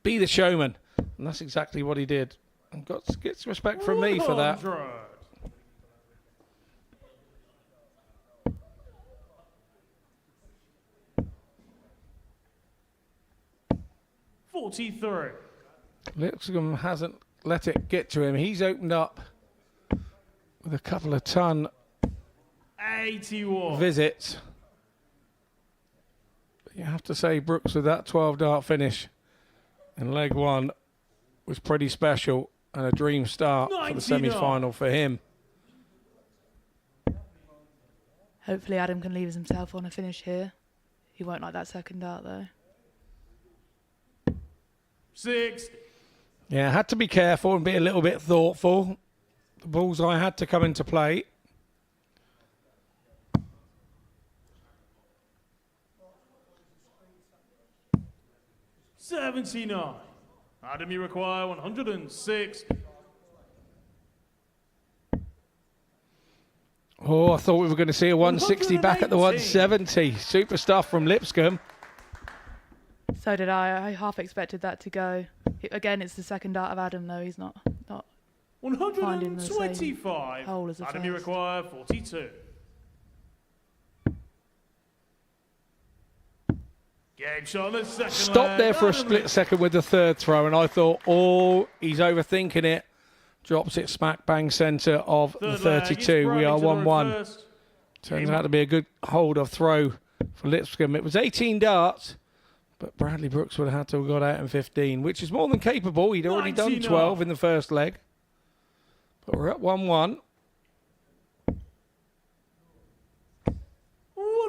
be the showman. And that's exactly what he did. And got to get some respect from me for that. 43. Lipscombe hasn't let it get to him. He's opened up with a couple of ton 81. visits. But you have to say Brooks with that 12-dart finish in leg 1 was pretty special and a dream start for the 99. semi-final for him. Hopefully Adam can leave himself on a finish here. He won't like that second dart though. 60. Yeah, had to be careful and be a little bit thoughtful. The bullseye had to come into play. $79. Adam, you require 106. Oh, I thought we were going to see a 160 back at the 170. Super stuff from Lipscombe. So did I. I half expected that to go. Again, it's the second dart of Adam, though. He's not finding the same 125. hole as the Adam, you first. require 42. Game shot on the second Stopped leg. there for a Adam split second with the third throw, and I thought, oh, he's overthinking it. Drops it smack bang centre of the Third leg, it's 32. We are Bradley to the 1-1. reverse. Turns out to be a good hold of throw for Lipscombe. It was 18 darts, but Bradley Brooks would have had to have got out in 15, which is more than capable. He'd already done 99. 12 in the first leg. But we're at 1-1.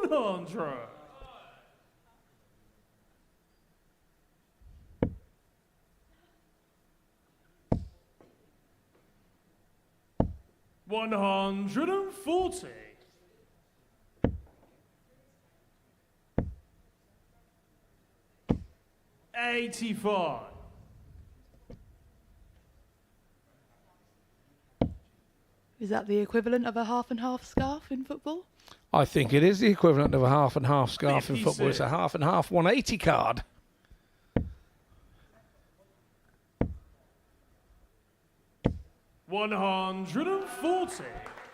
100. $140. $85. Is that the equivalent of a half and half scarf in football? I think it is the equivalent of a half and half scarf in football. It's a 56. half and half 180 card. $140.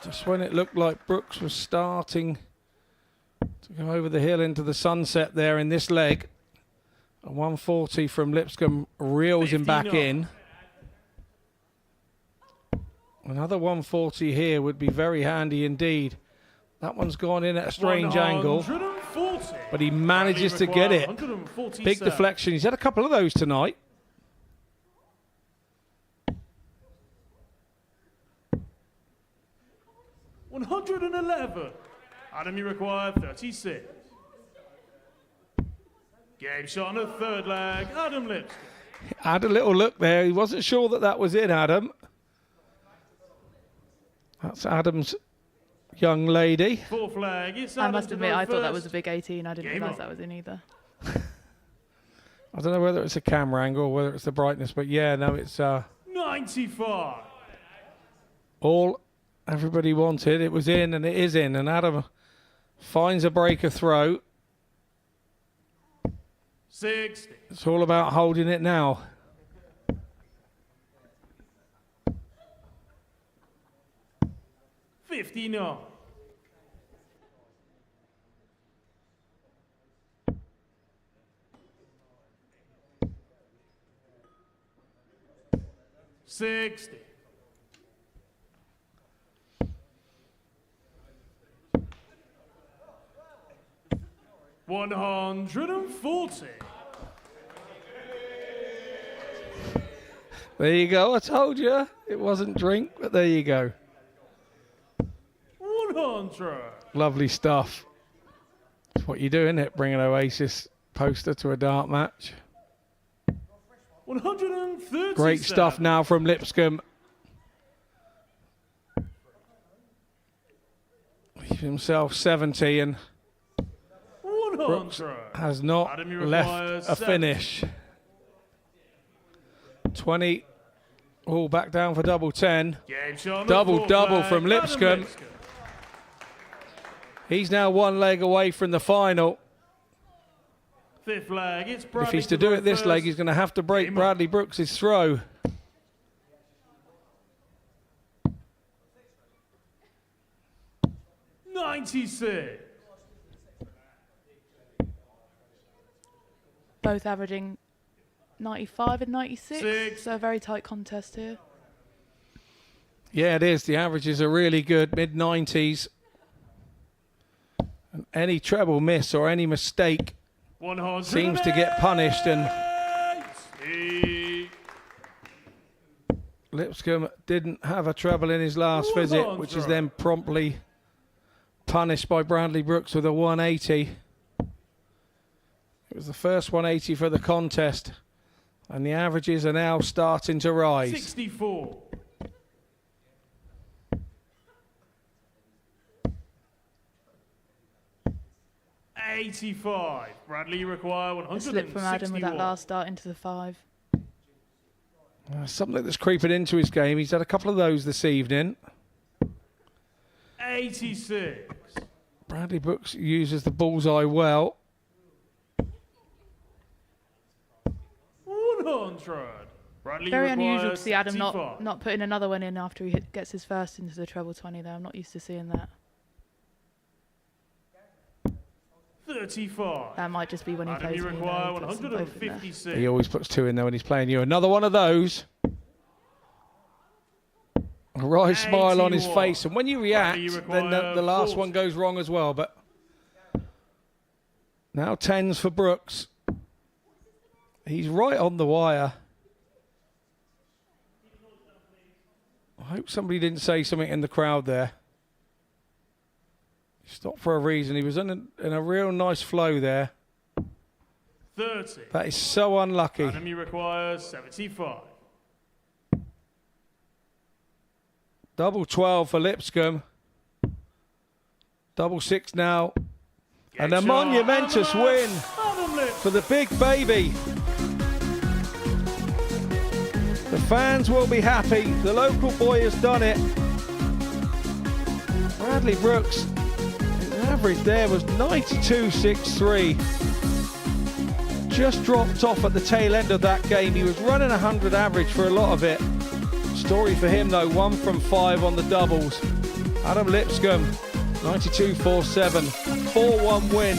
Just when it looked like Brooks was starting to go over the hill into the sunset there in this leg. A 140 from Lipscombe reels him back 59. in. Another 140 here would be very handy indeed. That one's gone in at a strange angle, 140. but he manages to get it. 147. Big deflection. He's had a couple of those tonight. $111. Adam, you require 36. Game shot on the third leg. Adam Lipscombe. Had a little look there. He wasn't sure that that was it, Adam. That's Adam's young lady. Fourth leg. It's I Adam must to admit, go I thought that was first. a big 18. I didn't Game realise on. that was in either. I don't know whether it's a camera angle or whether it's the brightness, but yeah, no, it's 95. all everybody wanted. It was in and it is in, and Adam finds a breaker throw. 60. It's all about holding it now. $59. $60. $140. There you go. I told you it wasn't drink, but there you go. 100. Lovely stuff. That's what you do, isn't it? Bring an Oasis poster to a dart match. 137. Great stuff now from Lipscombe. He's himself 70 and Brooks 100. has not Adam, you left require a 70. finish. 20. All back down for double 10. Game shot on the Double fourth double leg. from Adam Lipscombe. He's now one leg away from the final. Fifth leg. It's If Bradley he's to do go it this leg, first. he's going to have to break Game on. Bradley Brooks' throw. $96. Both averaging 95 and 96. Six. So a very tight contest here. Yeah, it is. The averages are really good, mid-90s. And any treble miss or any mistake 100. seems to get punished, and Lipscombe didn't have a treble in his last visit, which is then promptly punished by Bradley Brooks with a 180. It was the first 180 for the contest, and the averages are now starting to rise. 64. $85. Bradley, you require A 161. slip from Adam with that last dart into the 5. Something that's creeping into his game. He's had a couple of those this evening. 86. Bradley Brooks uses the bullseye well. 100. Bradley Very unusual to requires see Adam 75. not putting another one in after he gets his first into the treble 20 there. I'm not used to seeing that. 35. That might just be when he Adam, plays you me, require though, he puts them both in there. 156. He always puts 2 in there when he's playing you. Another one of those. A wry smile on his 81. face. And when you react, Bradley, you then require the last 40. one goes wrong as well. But now 10s for Brooks. He's right on the wire. I hope somebody didn't say something in the crowd there. He stopped for a reason. He was in a real nice flow there. 30. That is so unlucky. Adam, you require 75. Double 12 for Lipscombe. Double 6 now. And a Get monumentous your win Adam Lips. for the big baby. The fans will be happy. The local boy has done it. Bradley Brooks, his average there was 92.63. Just dropped off at the tail end of that game. He was running 100 average for a lot of it. Story for him though, 1 from 5 on the doubles. Adam Lipscombe, 92.47, 4-1 win.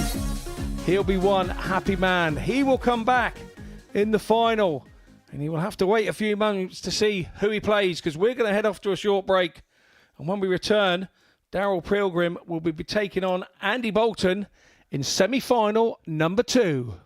He'll be one happy man. He will come back in the final. And he will have to wait a few moments to see who he plays, because we're going to head off to a short break. And when we return, Daryl Pilgrim will be taking on Andy Bolton in semi-final number 2.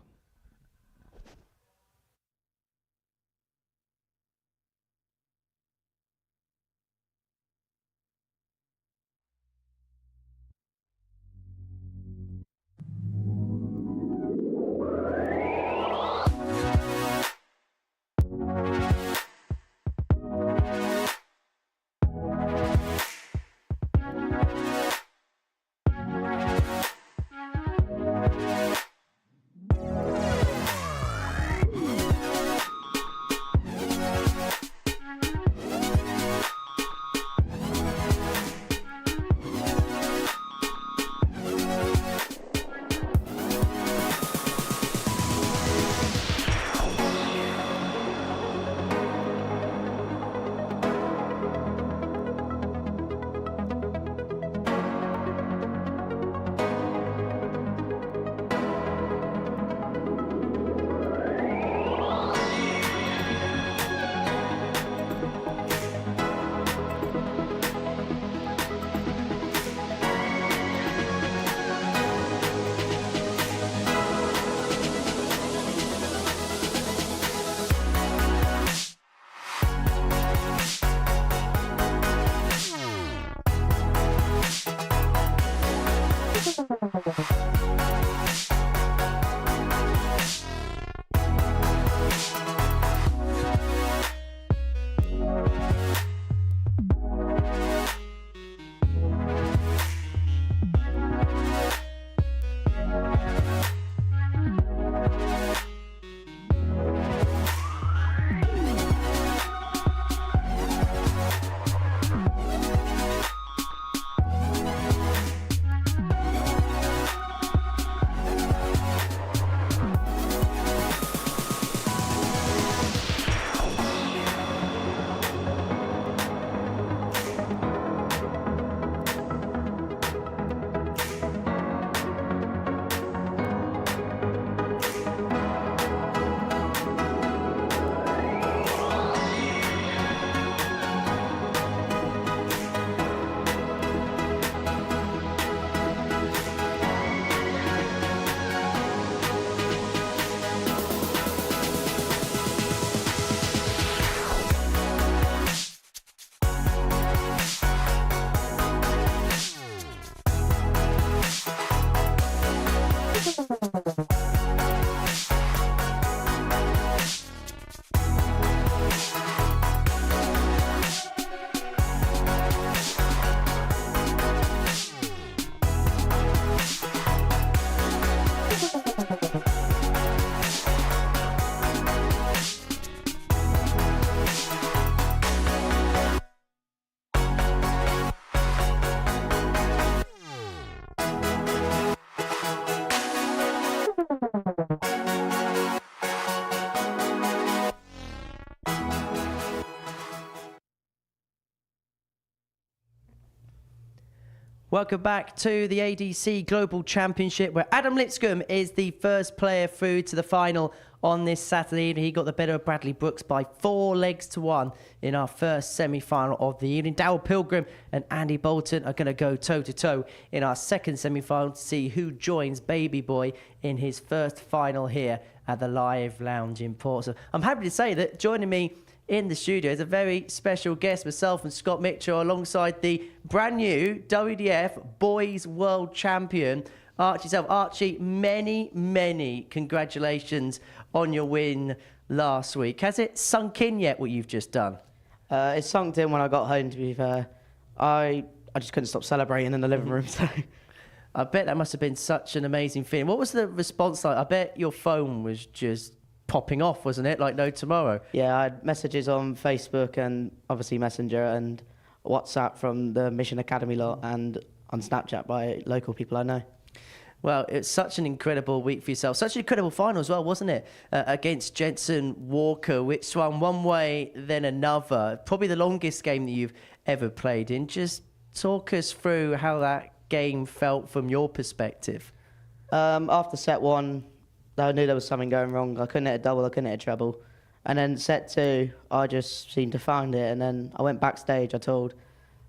Welcome back to the ADC Global Championship, where Adam Lipscombe is the first player through to the final on this Saturday evening. He got the better of Bradley Brooks by 4 legs to 1 in our first semi-final of the evening. Darryl Pilgrim and Andy Bolton are going to go toe-to-toe in our second semi-final to see who joins Baby Boy in his first final here at the Live Lounge in Portsmouth. I'm happy to say that joining me in the studio is a very special guest, myself and Scott Mitchell, alongside the brand new WDF Boys World Champion, Archie self. Archie, many congratulations on your win last week. Has it sunk in yet what you've just done? It sunk in when I got home, to be fair. I just couldn't stop celebrating in the living room. So I bet that must have been such an amazing feeling. What was the response like? I bet your phone was just popping off, wasn't it? Like no tomorrow. Yeah, I had messages on Facebook and obviously Messenger and WhatsApp from the Mission Academy lot and on Snapchat by local people I know. Well, it's such an incredible week for yourself. Such an incredible final as well, wasn't it? Against Jensen Walker, which swung one way, then another. Probably the longest game that you've ever played in. Just talk us through how that game felt from your perspective. After set 1, I knew there was something going wrong. I couldn't hit a double, I couldn't hit a treble. And then set 2, I just seemed to find it. And then I went backstage, I told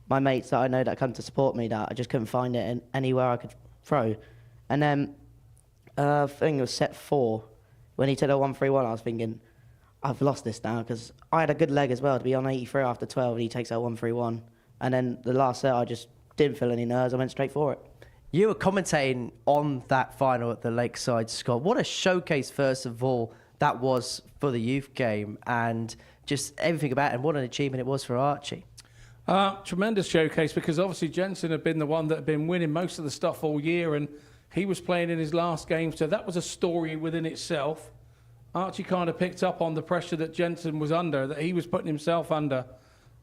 my mates that I know that come to support me that I just couldn't find it anywhere I could throw. And then I think it was set 4. When he took a 1-3-1, I was thinking, I've lost this now, because I had a good leg as well to be on 83 after 12, and he takes that 1-3-1. And then the last set, I just didn't feel any nerves. I went straight for it. You were commentating on that final at the Lakeside, Scott. What a showcase, first of all, that was for the youth game, and just everything about it, and what an achievement it was for Archie. Tremendous showcase, because obviously Jensen had been the one that had been winning most of the stuff all year, and he was playing in his last game, so that was a story within itself. Archie kind of picked up on the pressure that Jensen was under, that he was putting himself under.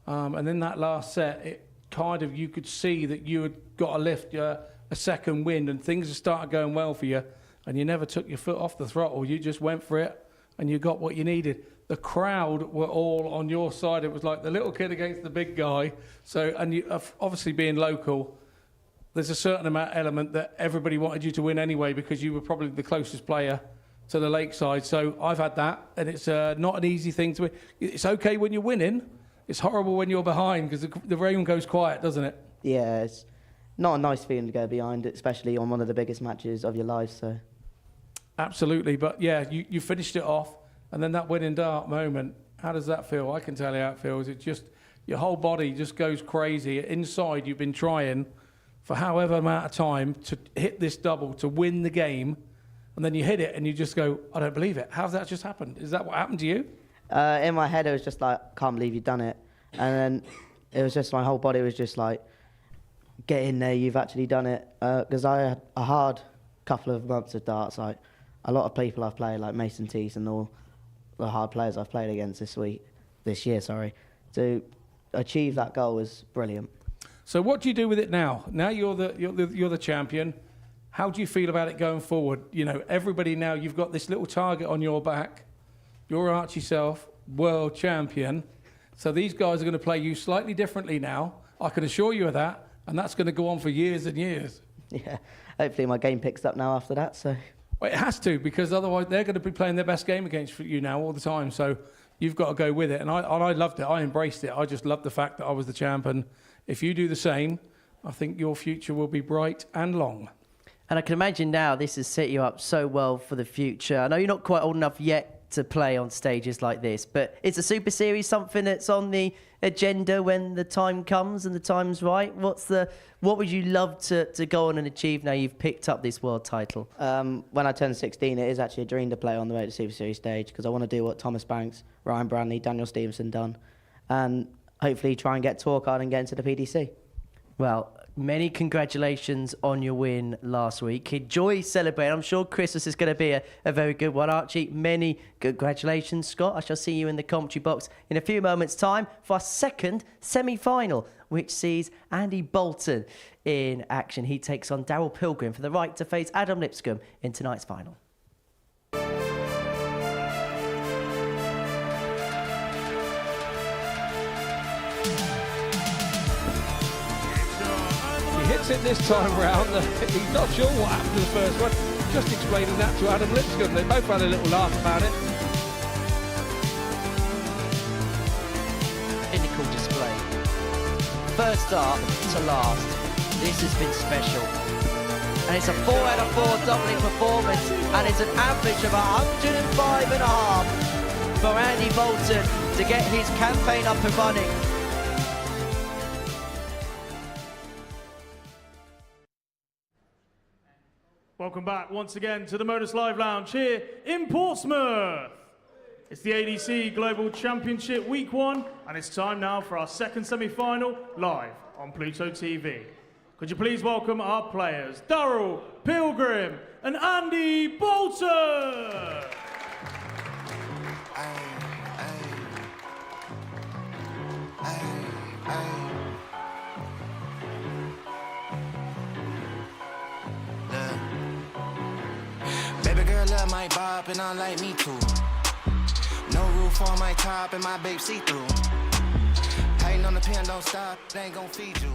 And in that last set, it kind of, you could see that you had got to lift a second win, and things had started going well for you, and you never took your foot off the throttle. You just went for it, and you got what you needed. The crowd were all on your side. It was like the little kid against the big guy. So, and you, obviously being local, there's a certain element that everybody wanted you to win anyway, because you were probably the closest player to the Lakeside. So I've had that, and it's not an easy thing to win. It's okay when you're winning. It's horrible when you're behind, because the room goes quiet, doesn't it? Yeah, it's not a nice feeling to go behind, especially on one of the biggest matches of your life. So absolutely, but yeah, you finished it off, and then that winning dart moment. How does that feel? I can tell you how it feels. It just, your whole body just goes crazy. Inside, you've been trying for however amount of time to hit this double, to win the game, and then you hit it and you just go, I don't believe it. How's that just happened? Is that what happened to you? In my head, it was just like, can't believe you've done it. And then it was just, my whole body was just like, get in there, you've actually done it. Because I had a hard couple of months of darts. Like a lot of people I've played, like Mason Teese and all the hard players I've played against this year, to achieve that goal was brilliant. So what do you do with it now? Now you're the champion. How do you feel about it going forward? You know, everybody now, you've got this little target on your back. You're Archie Self, world champion. So these guys are going to play you slightly differently now. I can assure you of that. And that's going to go on for years and years. Yeah, hopefully my game picks up now after that. So well, it has to, because otherwise they're going to be playing their best game against you now all the time. So you've got to go with it. And I loved it. I embraced it. I just loved the fact that I was the champion. If you do the same, I think your future will be bright and long. And I can imagine now this has set you up so well for the future. I know you're not quite old enough yet to play on stages like this, but is the Super Series something that's on the agenda when the time comes and the time's right? What would you love to go on and achieve now you've picked up this world title? When I turn 16, it is actually a dream to play on the way to Super Series stage, because I want to do what Thomas Banks, Ryan Branley, Daniel Stevenson done, and hopefully try and get tour card and get into the PDC. Well, many congratulations on your win last week. Enjoy celebrating. I'm sure Christmas is going to be a very good one, Archie. Many congratulations, Scott. I shall see you in the commentary box in a few moments' time for our second semi-final, which sees Andy Bolton in action. He takes on Darryl Pilgrim for the right to face Adam Lipscombe in tonight's final. That's it this time round. He's not sure what happened to the first one. Just explaining that to Adam Lipscombe. They both had a little laugh about it. Pinnacle display. First start to last. This has been special. And it's a 4 out of 4 doubling performance, and it's an average of 105.5 for Andy Bolton to get his campaign up and running. Welcome back once again to the Modus Live Lounge here in Portsmouth. It's the ADC Global Championship Week 1, and it's time now for our second semi-final live on Pluto TV. Could you please welcome our players, Darryl, Pilgrim, and Andy Bolton? Baby girl love my bop and I like me too. No roof on my top and my babe see through. Hating on the pen, don't stop, they ain't gon' feed you.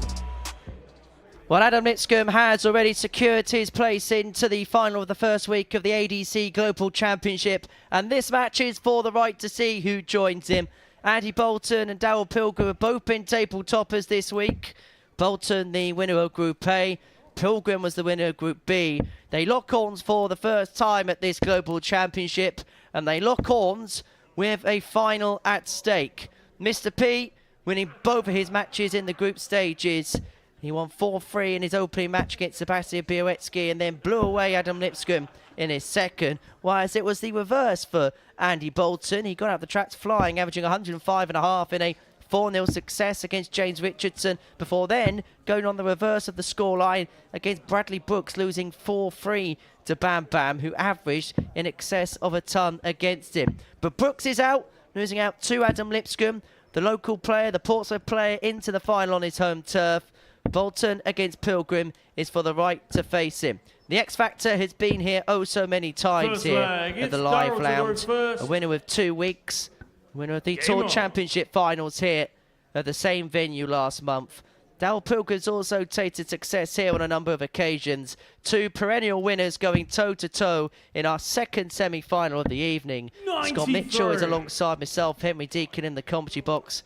Well, Adam Lipscombe has already secured his place into the final of the first week of the ADC Global Championship, and this match is for the right to see who joins him. Andy Bolton and Darryl Pilgrim have both been table toppers this week. Bolton, the winner of Group A. Pilgrim was the winner of Group B. They lock horns for the first time at this Global Championship, and they lock horns with a final at stake. Mr. P winning both of his matches in the group stages. He won 4-3 in his opening match against Sebastian Bialecki and then blew away Adam Lipscombe in his second, whereas it was the reverse for Andy Bolton. He got out the tracks flying, averaging 105.5 in a 4-0 success against James Richardson, before then going on the reverse of the scoreline against Bradley Brooks, losing 4-3 to Bam Bam, who averaged in excess of a ton against him. But Brooks is out, losing out to Adam Lipscombe, the local player, the Portsmouth player, into the final on his home turf. Bolton against Pilgrim is for the right to face him. The X Factor has been here oh so many times First here leg, at the it's Live Darryl Lounge. first. A winner with 2 weeks. Winner of the Game Tour on. Championship finals here at the same venue last month. Darryl Pilgrim's also tasted success here on a number of occasions. 2 perennial winners going toe-to-toe in our second semi-final of the evening. Scott Mitchell is alongside myself, Henry Deacon, in the commentary box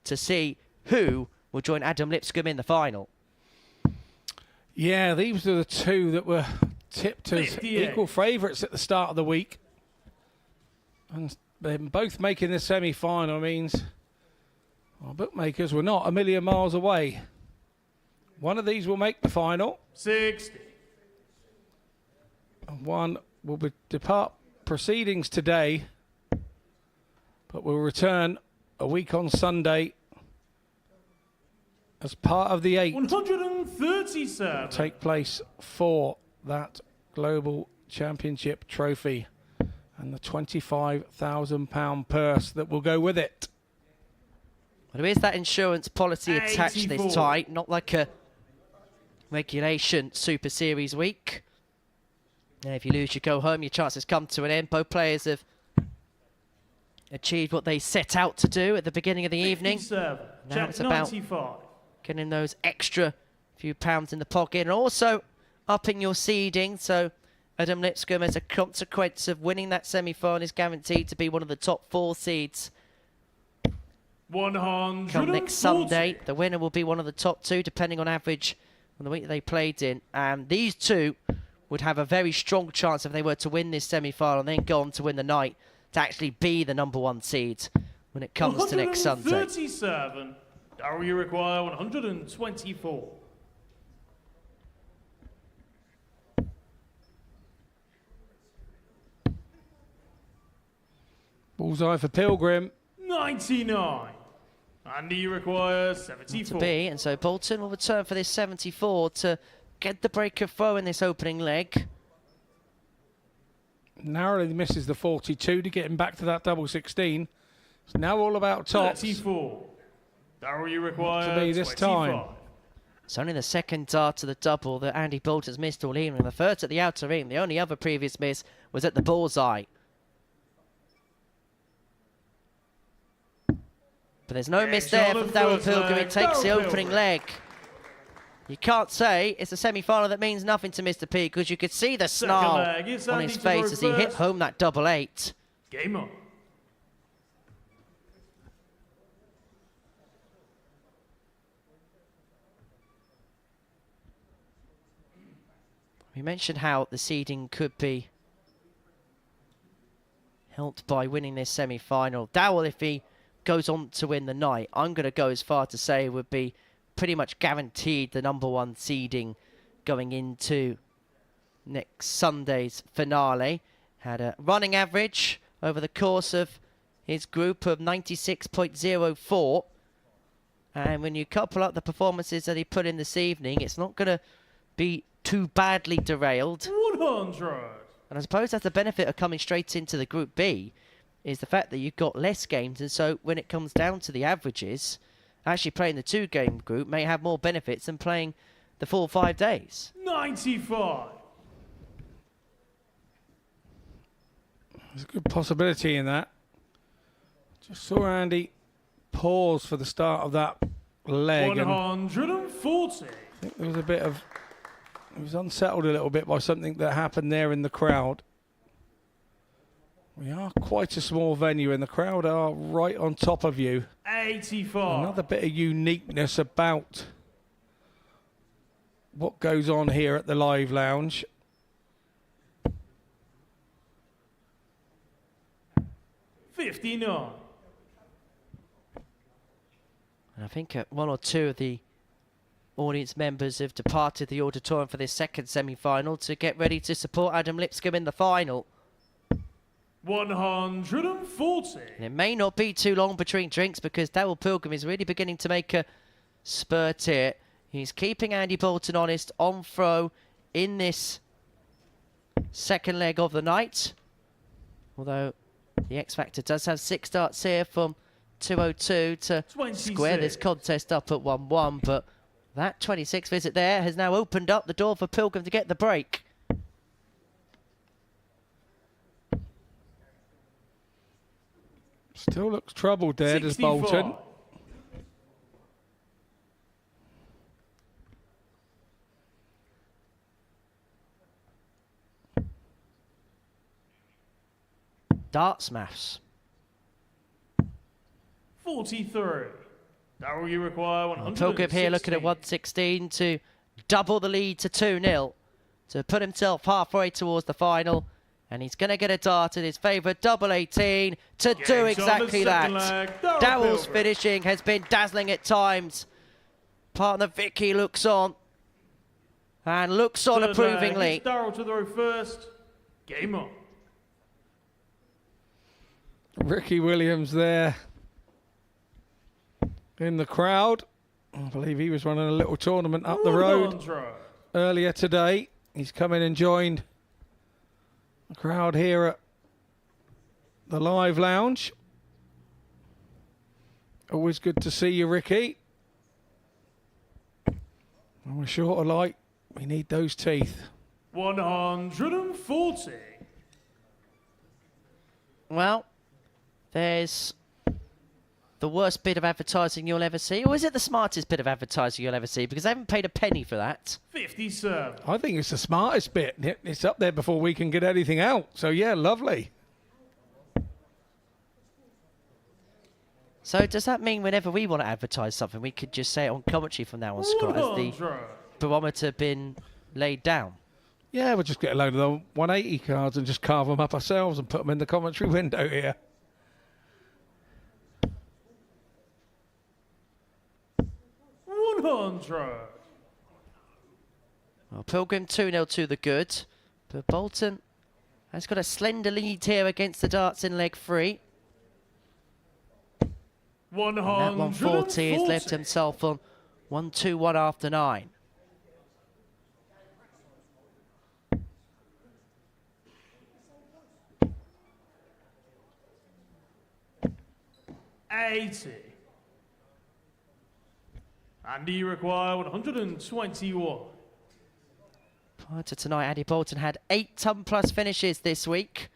to see who will join Adam Lipscombe in the final. Yeah, these are the 2 that were tipped as 58. equal favourites at the start of the week. And they're both making the semi-final means our bookmakers were not a million miles away. One of these will make the final. 60. And one will depart proceedings today, but will return a week on Sunday as part of the 8 137. take place for that Global Championship trophy and the £25,000 purse that will go with it. Well, there is that insurance policy attached 84. this time, not like a regulation Super Series week. And if you lose, you go home, your chances come to an end. Both players have achieved what they set out to do at the beginning of the evening. 57. Now Check it's about 95. getting those extra few pounds in the pocket and also upping your seeding. So Adam Lipscombe, as a consequence of winning that semi-final, is guaranteed to be one of the top 4 seeds 100. come next Sunday. The winner will be one of the top 2, depending on average on the week that they played in. And these 2 would have a very strong chance, if they were to win this semi-final and then go on to win the night, to actually be the number 1 seed when it comes to next Sunday. 137. Darryl, you require 124. Bullseye for Pilgrim. 99. Andy, you require To 74. be, and so Bolton will return for this 74 to get the break of throw in this opening leg. Narrowly misses the 42 to get him back to that double 16. It's now all about tops. 34. Darryl, you require To be this time. 25. It's only the second dart to the double that Andy Bolton's missed all evening. The first at the outer ring. The only other previous miss was at the bullseye. But there's no miss there from Darryl Pilgrim. It takes the opening leg. You can't say it's a semi-final that means nothing to Mr. P, because you could see the snarl on his face as he hit home that double 8. Game on. We mentioned how the seeding could be helped by winning this semi-final. Dowell, if he goes on to win the night, I'm going to go as far to say would be pretty much guaranteed the #1 seeding going into next Sunday's finale. Had a running average over the course of his group of 96.04. And when you couple up the performances that he put in this evening, it's not going to be too badly derailed. 100. And I suppose that's the benefit of coming straight into the Group B, is the fact that you've got less games, and so when it comes down to the averages, actually playing the 2-game group may have more benefits than playing the full 5 days. 95. There's a good possibility in that. Just saw Andy pause for the start of that leg. 140. I think there was a bit of... He was unsettled a little bit by something that happened there in the crowd. We are quite a small venue and the crowd are right on top of you. 84. Another bit of uniqueness about what goes on here at the Live Lounge. 59. And I think one or two of the audience members have departed the auditorium for this second semi-final to get ready to support Adam Lipscombe in the final. 140. And it may not be too long between drinks, because Darryl Pilgrim is really beginning to make a spurt here. He's keeping Andy Bolton honest on throw in this second leg of the night. Although the X Factor does have 6 darts here from 202 to 26. Square this contest up at 1-1, but that 26 visit there has now opened up the door for Pilgrim to get the break. Still looks troubled there, does 64. Bolton. Darts maths. 43. Darryl, you require 100. Pilgrim here looking at 116 to double the lead to 2-0, to put himself halfway towards the final. And he's going to get a dart in his favourite double 18 to do exactly that. Darryl's finishing has been dazzling at times. Partner Vicky looks on. And looks on approvingly. Darryl to throw first. Game on. Ricky Williams there in the crowd. I believe he was running a little tournament up the road earlier today. He's come in and joined the crowd here at the Live Lounge. Always good to see you, Ricky. And we're short of light. We need those teeth. 140. Well, there's the worst bit of advertising you'll ever see, or is it the smartest bit of advertising you'll ever see? Because I haven't paid a penny for that. 57. I think it's the smartest bit. It's up there before we can get anything out. So, yeah, lovely. So does that mean whenever we want to advertise something, we could just say it on commentary from now on, Scott? Has the barometer been laid down? Yeah, we'll just get a load of the 180 cards and just carve them up ourselves and put them in the commentary window here. Well, Pilgrim 2-0 to the good, but Bolton has got a slender lead here against the darts in leg 3. And that 140 has left himself on 1-2-1 after 9. And you require 121. Prior to tonight, Andy Bolton had 8 ton-plus finishes this week.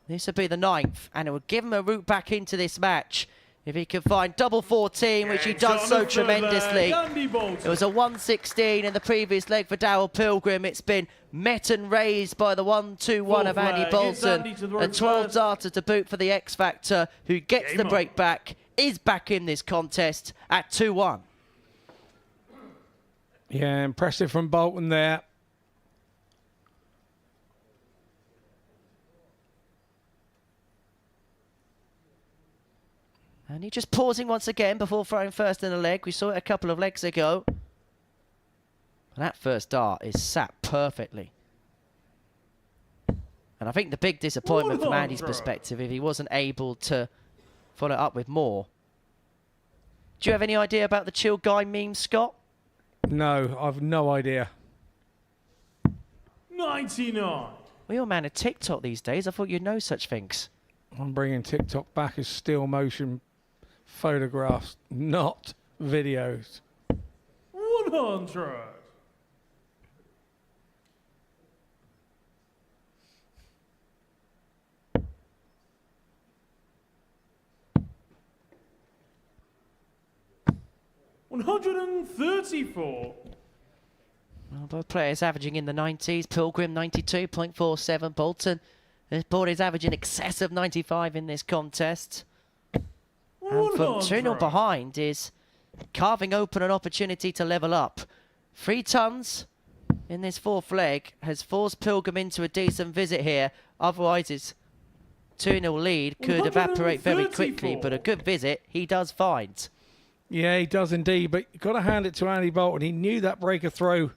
This would be the 9th, and it would give him a route back into this match If he can find double 14, which he does so tremendously. It was a 116 in the previous leg for Darryl Pilgrim. It's been met and raised by the 1-2-1 of Andy Bolton. A 12 darter to boot for the X Factor, who gets the break back, is back in this contest at 2-1. Yeah, impressive from Bolton there. And he just pausing once again before throwing first in the leg. We saw it a couple of legs ago. And that first dart is sat perfectly. And I think the big disappointment from Andy's perspective, if he wasn't able to follow it up with more. Do you have any idea about the chill guy meme, Scott? No, I've no idea. 99. Well, you're a man of TikTok these days. I thought you'd know such things. I'm bringing TikTok back as still motion photographs, not videos. 100. $134. Well, both players averaging in the 90s. Pilgrim 92.47. Bolton, this board is averaging excess of 95 in this contest. And from 2-0 behind is carving open an opportunity to level up. 3 tons in this fourth leg has forced Pilgrim into a decent visit here. Otherwise, his 2-0 lead could evaporate very quickly, but a good visit he does find. Yeah, he does indeed, but you've got to hand it to Andy Bolton. He knew that breaker throw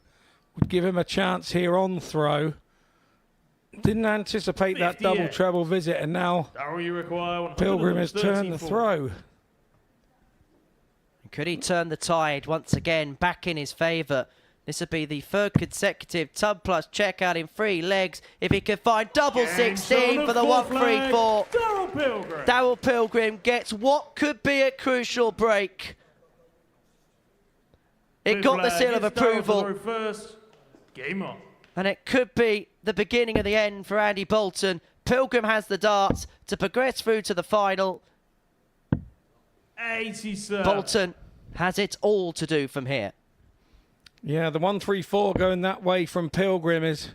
would give him a chance here on throw. Didn't anticipate that double treble visit, and now Pilgrim has turned the throw. Could he turn the tide once again back in his favour? This would be the third consecutive tub plus checkout in 3 legs. If he could find double 16 for the 1-3-4. Darryl Pilgrim gets what could be a crucial break. It got the seal of approval. Game on. And it could be the beginning of the end for Andy Bolton. Pilgrim has the darts to progress through to the final. 87. Bolton has it all to do from here. Yeah, the 1-3-4 going that way from Pilgrim is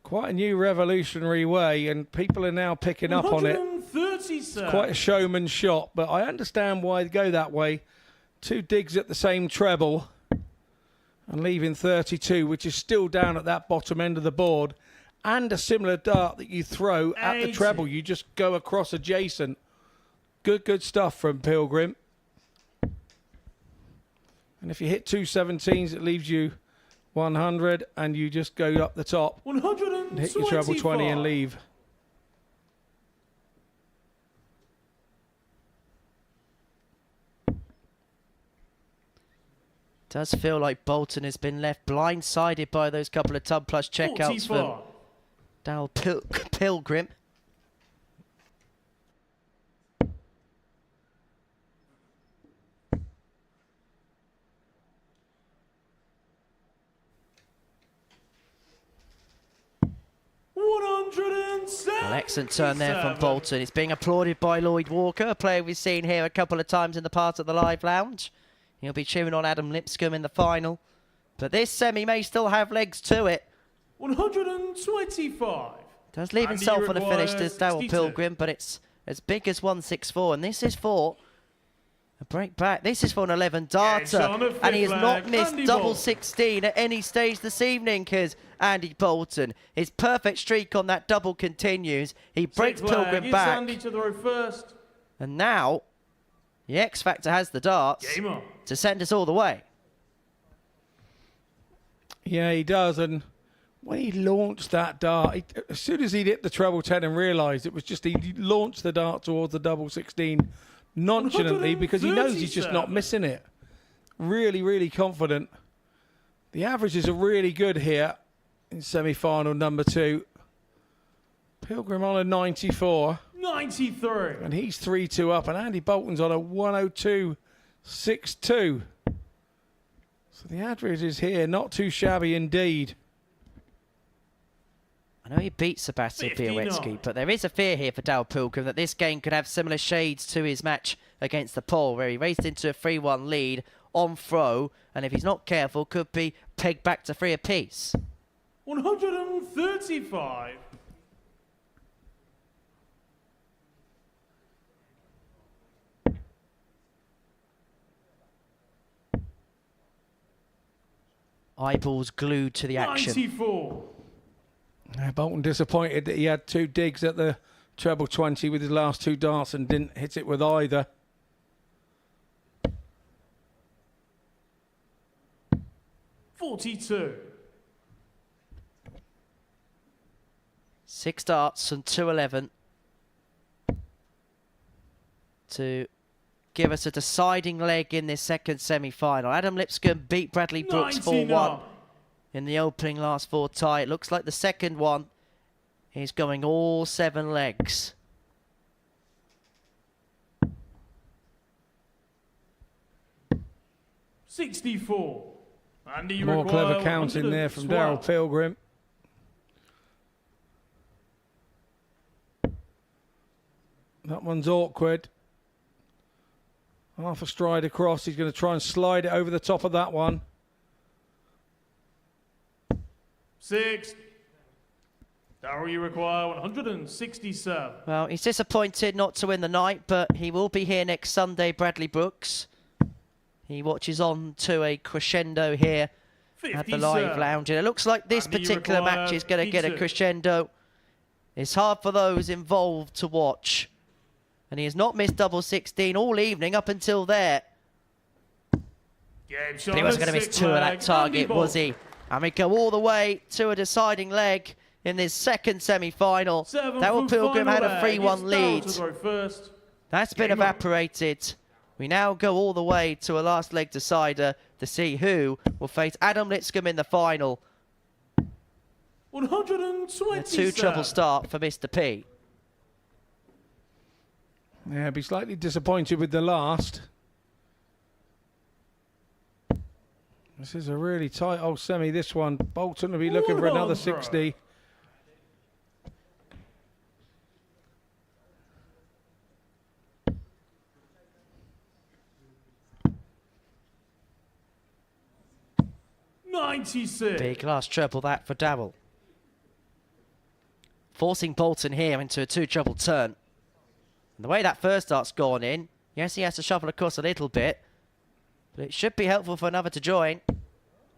quite a new revolutionary way, and people are now picking up on it. It's quite a showman's shot, but I understand why they go that way. 2 digs at the same treble and leaving 32, which is still down at that bottom end of the board, and a similar dart that you throw at the treble. You just go across adjacent. Good stuff from Pilgrim. And if you hit 2 17s, it leaves you 100, and you just go up the top and hit your treble 20 and leave. Does feel like Bolton has been left blindsided by those couple of tub plus checkouts from Darryl Pilgrim. An excellent turn there from Bolton. It's being applauded by Lloyd Walker, a player we've seen here a couple of times in the past at the live lounge. He'll be cheering on Adam Lipscombe in the final. But this semi may still have legs to it. 125. Does leave himself on a finish to Darryl Pilgrim, but it's as big as 164. And this is for a break back. This is for an 11 darter. And he has not missed double 16 at any stage this evening, because Andy Bolton, his perfect streak on that double continues. He breaks Pilgrim back. Andy to throw first. And now the X Factor has the darts to send us all the way. Yeah, he does. And when he launched that dart, as soon as he hit the treble 10 and realised it was just, he launched the dart towards the double 16 nonchalantly because he knows he's just not missing it. Really, really confident. The averages are really good here in semi-final number 2. Pilgrim on a 94. 93. And he's 3-2 up, and Andy Bolton's on a 102.62. So the average is here, not too shabby indeed. I know he beat Sebastian Bialecki, but there is a fear here for Dal Pilgrim that this game could have similar shades to his match against the Pole, where he raced into a 3-1 lead on throw, and if he's not careful, could be pegged back to 3 apiece. 135. Eyeballs glued to the action. 94. Bolton disappointed that he had 2 digs at the treble 20 with his last 2 darts and didn't hit it with either. $42. 6 darts and 211 to give us a deciding leg in this second semi-final. Adam Lipscombe beat Bradley Brooks 4-1 in the opening last 4 tie. It looks like the second one is going all 7 legs. $64. Andy More require clever counting there from Daryl Pilgrim. That one's awkward. Half a stride across. He's going to try and slide it over the top of that one. 6. Daryl, you require 167. Well, he's disappointed not to win the night, but he will be here next Sunday, Bradley Brooks. He watches on to a crescendo here at the live lounge. And it looks like this particular match is going to get a crescendo. It's hard for those involved to watch. And he has not missed double 16 all evening up until there. But he wasn't going to miss 2 of that target, was he? And we go all the way to a deciding leg in this second semi-final. Daryl Pilgrim had a 3-1 lead. That's been evaporated. We now go all the way to a last leg decider to see who will face Adam Lipscombe in the final. 120. A 2 treble start for Mr. P. Yeah, be slightly disappointed with the last. This is a really tight old semi, this one. Bolton will be looking for another 60. $96. Big last treble that for Daryl. Forcing Bolton here into a 2 treble turn. And the way that first dart's gone in, yes, he has to shuffle across a little bit, but it should be helpful for another to join.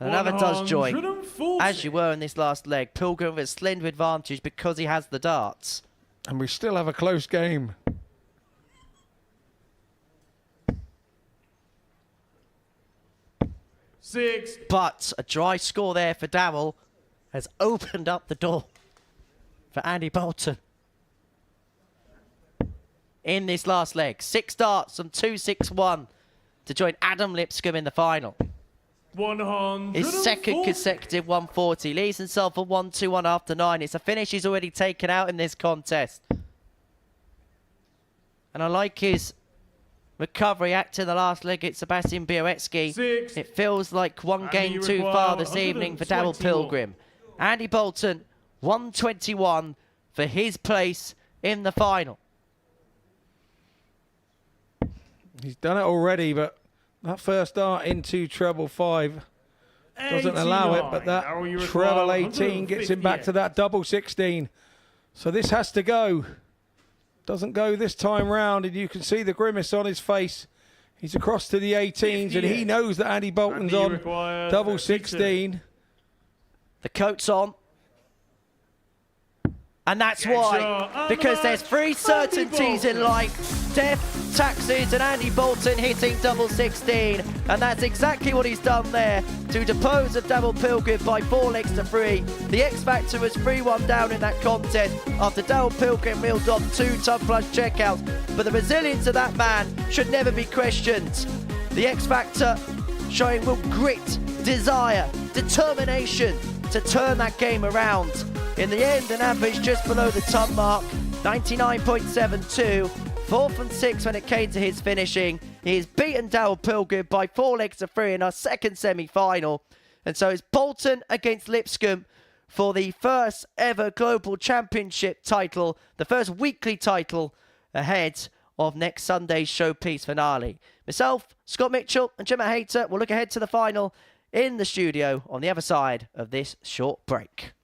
And another does join, 140. as you were in this last leg. Pilgrim with a slender advantage because he has the darts. And we still have a close game. $6. But a dry score there for Daryl has opened up the door for Andy Bolton. In this last leg, 6 darts from 2-6-1 to join Adam Lipscombe in the final. 140. His second consecutive 140. Leaves himself a 1-2-1 after 9. It's a finish he's already taken out in this contest. And I like his recovery act in the last leg at Sebastian Bialecki. 6. It feels like one game too far this evening for Daryl Pilgrim. Andy Bolton, 121 for his place in the final. He's done it already, but that first dart into treble 5 doesn't allow it, but that treble 18 gets him back to that double 16. So this has to go. Doesn't go this time round, and you can see the grimace on his face. He's across to the 18s, and he knows that Andy Bolton's on double 16. The coat's on. And that's why, because there's 3 certainties in life. Death, taxes, and Andy Bolton hitting double 16. And that's exactly what he's done there to depose of Daryl Pilgrim by 4 legs to 3. The X Factor was 3-1 down in that contest after Daryl Pilgrim reeled off 2 tough plus checkouts. But the resilience of that man should never be questioned. The X Factor showing real grit, desire, determination to turn that game around. In the end, an average just below the ton mark, 99.72. 4 from 6 when it came to his finishing. He's beaten Daryl Pilgrim by 4 legs to 3 in our second semi-final. And so it's Bolton against Lipscombe for the first ever Global Championship title, the first weekly title ahead of next Sunday's showpiece finale. Myself, Scott Mitchell and Gemma Hayter will look ahead to the final in the studio on the other side of this short break.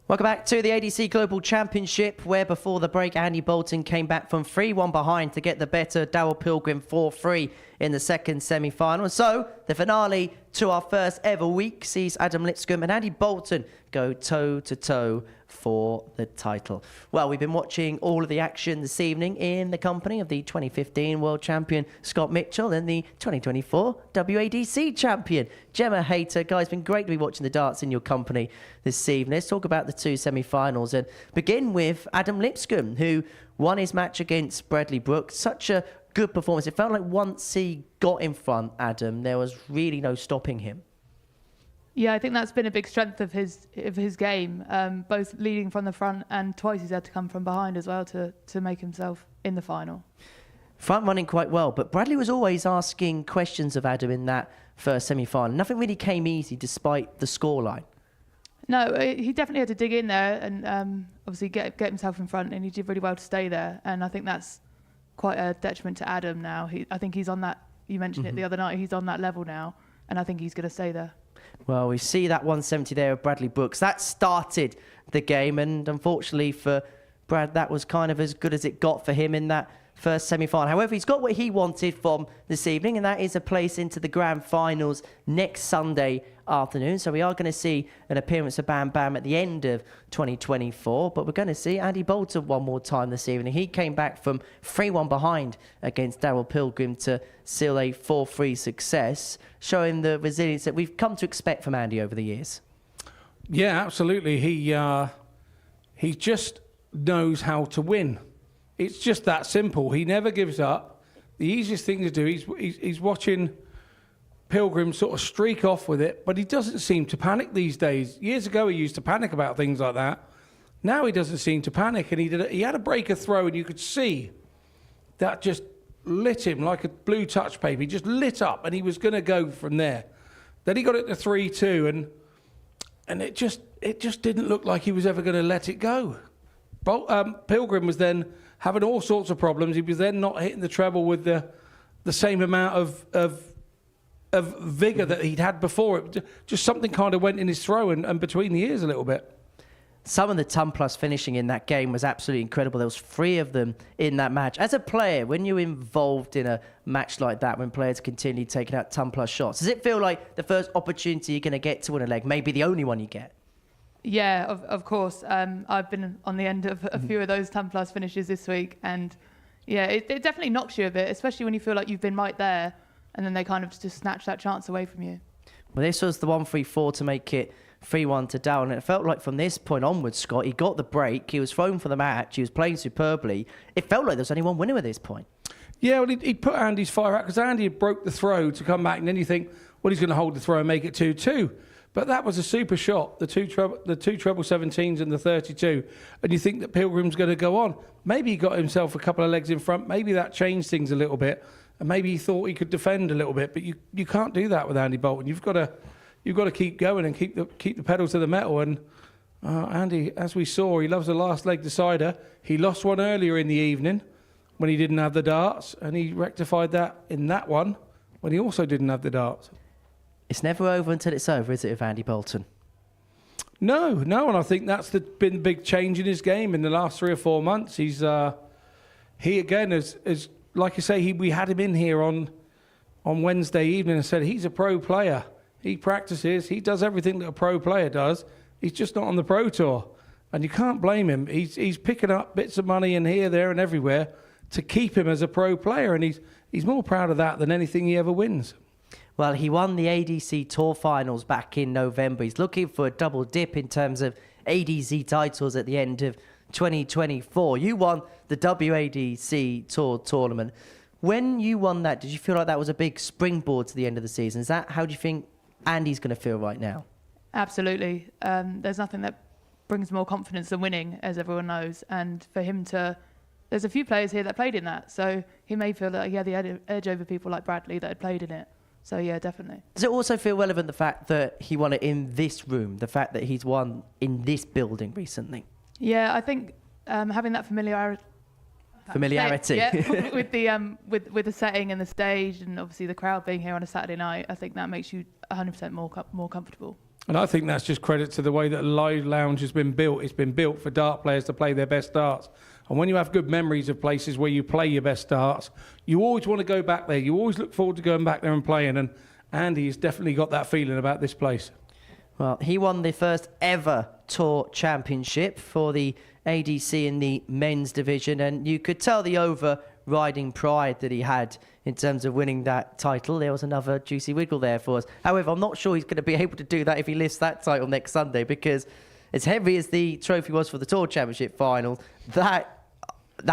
Welcome back to the ADC Global Championship, where before the break, Andy Bolton came back from 3-1 behind to get the better Darryl Pilgrim 4-3 in the second semi-final. So the finale to our first ever week sees Adam Lipscombe and Andy Bolton go toe-to-toe for the title. Well, we've been watching all of the action this evening in the company of the 2015 World Champion Scott Mitchell and the 2024 WADC Champion Gemma Hayter. Guys, been great to be watching the darts in your company this evening. Let's talk about the two semi-finals and begin with Adam Lipscombe, who won his match against Bradley Brooks. Such a good performance. It felt like once he got in front, Adam, there was really no stopping him. Yeah, I think that's been a big strength of his game, both leading from the front and twice he's had to come from behind as well to make himself in the final. Front running quite well, but Bradley was always asking questions of Adam in that first semi-final. Nothing really came easy despite the scoreline. No, he definitely had to dig in there and obviously get himself in front, and he did really well to stay there. And I think that's quite a detriment to Adam now. I think he's on that, you mentioned it the other night, he's on that level now, and I think he's going to stay there. Well, we see that 170 there of Bradley Brooks. That started the game, and unfortunately for Brad, that was kind of as good as it got for him in that first semi-final. However, he's got what he wanted from this evening, and that is a place into the grand finals next Sunday afternoon. So we are going to see an appearance of Bam Bam at the end of 2024, but we're going to see Andy Bolton one more time this evening. He came back from 3-1 behind against Daryl Pilgrim to seal a 4-3 success, showing the resilience that we've come to expect from Andy over the years. Yeah, absolutely. He just knows how to win. It's just that simple. He never gives up. The easiest thing to do, he's watching Pilgrim sort of streak off with it, but he doesn't seem to panic these days. Years ago, he used to panic about things like that. Now he doesn't seem to panic, and he had a breaker throw, and you could see that just lit him like a blue touch paper. He just lit up, and he was going to go from there. Then he got it to 3-2, and it just didn't look like he was ever going to let it go. Pilgrim was then having all sorts of problems. He was then not hitting the treble with the same amount of vigour that he'd had before. Just something kind of went in his throw and between the ears a little bit. Some of the ton plus finishing in that game was absolutely incredible. There was 3 of them in that match. As a player, when you're involved in a match like that, when players continue taking out ton plus shots, does it feel like the first opportunity you're going to get to win a leg, maybe the only one you get? Yeah, of course. I've been on the end of a few of those ton plus finishes this week, and yeah, it definitely knocks you a bit, especially when you feel like you've been right there, and then they kind of just snatch that chance away from you. Well, this was the 1-3-4 to make it 3-1 to Down, and it felt like from this point onwards, Scott, he got the break, he was thrown for the match, he was playing superbly. It felt like there was only one winner at this point. Yeah, well, he'd put Andy's fire out, because Andy had broke the throw to come back, and then you think, well, he's going to hold the throw and make it 2-2. But that was a super shot, the two treble 17s and the 32. And you think that Pilgrim's going to go on. Maybe he got himself a couple of legs in front. Maybe that changed things a little bit. And maybe he thought he could defend a little bit. But you can't do that with Andy Bolton. You've got to keep going and keep the pedal to the metal. And Andy, as we saw, he loves the last leg decider. He lost one earlier in the evening when he didn't have the darts. And he rectified that in that one when he also didn't have the darts. It's never over until it's over, is it, with Andy Bolton? No, and I think that's been the big change in his game in the last 3 or 4 months. He again, is like I say, we had him in here on Wednesday evening and said he's a pro player. He practices, he does everything that a pro player does. He's just not on the pro tour, and you can't blame him. He's picking up bits of money in here, there, and everywhere to keep him as a pro player, and he's more proud of that than anything he ever wins. Well, he won the ADC Tour Finals back in November. He's looking for a double dip in terms of ADC titles at the end of 2024. You won the WADC Tour Tournament. When you won that, did you feel like that was a big springboard to the end of the season? How do you think Andy's going to feel right now? Absolutely. There's nothing that brings more confidence than winning, as everyone knows. And for him there's a few players here that played in that. So he may feel that he had the edge over people like Bradley that had played in it. So, yeah, definitely. Does it also feel relevant, the fact that he won it in this room, the fact that he's won in this building recently? Yeah, I think having that familiarity. Yeah, with the setting and the stage, and obviously the crowd being here on a Saturday night, I think that makes you 100% more comfortable. And I think that's just credit to the way that Live Lounge has been built. It's been built for dart players to play their best darts. And when you have good memories of places where you play your best darts, you always want to go back there. You always look forward to going back there and playing. And Andy has definitely got that feeling about this place. Well, he won the first ever Tour Championship for the ADC in the men's division. And you could tell the overriding pride that he had in terms of winning that title. There was another juicy wiggle there for us. However, I'm not sure he's going to be able to do that if he lifts that title next Sunday, because as heavy as the trophy was for the Tour Championship final, that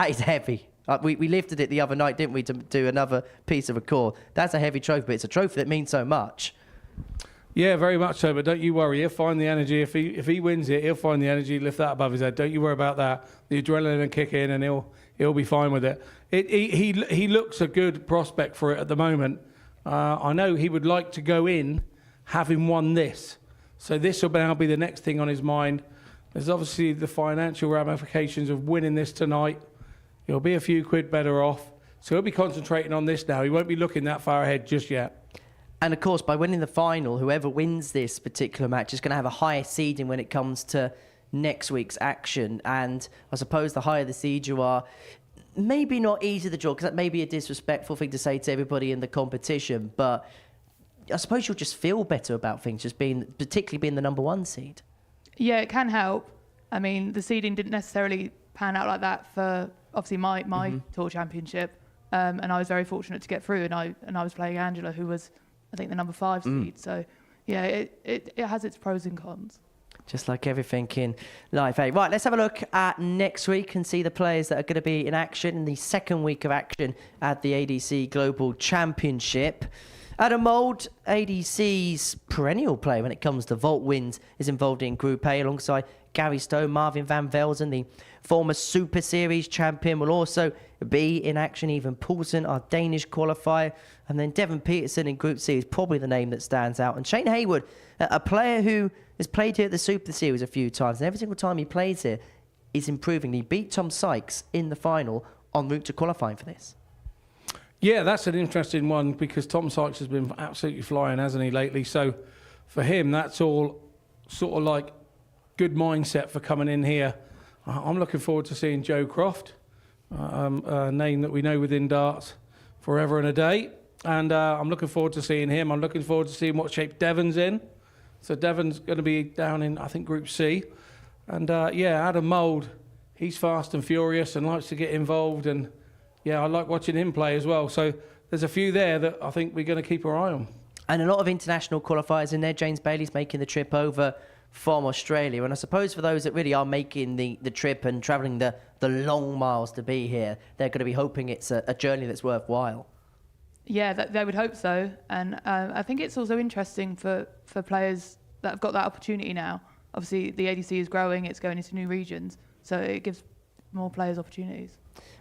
is heavy. We lifted it the other night, didn't we, to do another piece of record. That's a heavy trophy, but it's a trophy that means so much. Yeah, very much so, but don't you worry. He'll find the energy. If he wins it, he'll find the energy, lift that above his head. Don't you worry about that. The adrenaline will kick in, and he'll be fine with it. He looks a good prospect for it at the moment. I know he would like to go in having won this. So this will now be the next thing on his mind. There's obviously the financial ramifications of winning this tonight. He'll be a few quid better off. So he'll be concentrating on this now. He won't be looking that far ahead just yet. And of course, by winning the final, whoever wins this particular match is going to have a higher seeding when it comes to next week's action. And I suppose the higher the seed you are, maybe not easy to draw, because that may be a disrespectful thing to say to everybody in the competition, but I suppose you'll just feel better about things, just particularly being the number 1 seed. Yeah, it can help. I mean, the seeding didn't necessarily pan out like that for obviously my tour championship, and I was very fortunate to get through. And I was playing Angela, who was, I think, the number 5 seed. So yeah, it has its pros and cons. Just like everything in life. Hey, right, let's have a look at next week and see the players that are going to be in action in the second week of action at the ADC Global Championship. Adam Mould, ADC's perennial player when it comes to vault wins, is involved in Group A alongside Gary Stowe. Marvin van Velzen, the former Super Series champion, will also be in action. Even Poulsen, our Danish qualifier. And then Devon Peterson in Group C is probably the name that stands out. And Shane Haywood, a player who has played here at the Super Series a few times. And every single time he plays here, he's improving. He beat Tom Sykes in the final en route to qualifying for this. Yeah, that's an interesting one because Tom Sykes has been absolutely flying, hasn't he, lately? So for him, that's all sort of like good mindset for coming in here. I'm looking forward to seeing Joe Croft, a name that we know within darts forever and a day. And I'm looking forward to seeing him. I'm looking forward to seeing what shape Devon's in. So Devon's going to be down in, I think, Group C. And yeah, Adam Mould, he's fast and furious and likes to get involved. And yeah, I like watching him play as well. So there's a few there that I think we're going to keep our eye on. And a lot of international qualifiers in there. James Bailey's making the trip over from Australia. And I suppose for those that really are making the trip and travelling the long miles to be here, they're going to be hoping it's a journey that's worthwhile. Yeah, they would hope so. And I think it's also interesting for players that have got that opportunity now. Obviously, the ADC is growing. It's going into new regions. So it gives more players opportunities.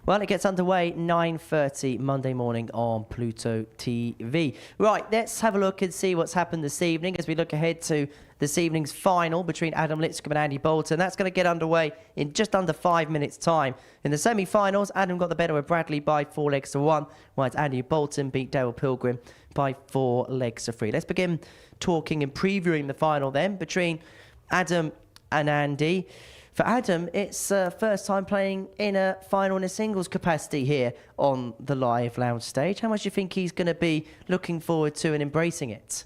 Well, it gets underway 9:30 Monday morning on Pluto TV. Right, let's have a look and see what's happened this evening as we look ahead to this evening's final between Adam Lipscombe and Andy Bolton. That's going to get underway in just under 5 minutes' time. In the semi-finals, Adam got the better of Bradley by 4 legs to 1, whilst Andy Bolton beat Daryl Pilgrim by 4 legs to 3. Let's begin talking and previewing the final then between Adam and Andy. For Adam, it's first time playing in a final in a singles capacity here on the live lounge stage. How much do you think he's going to be looking forward to and embracing it?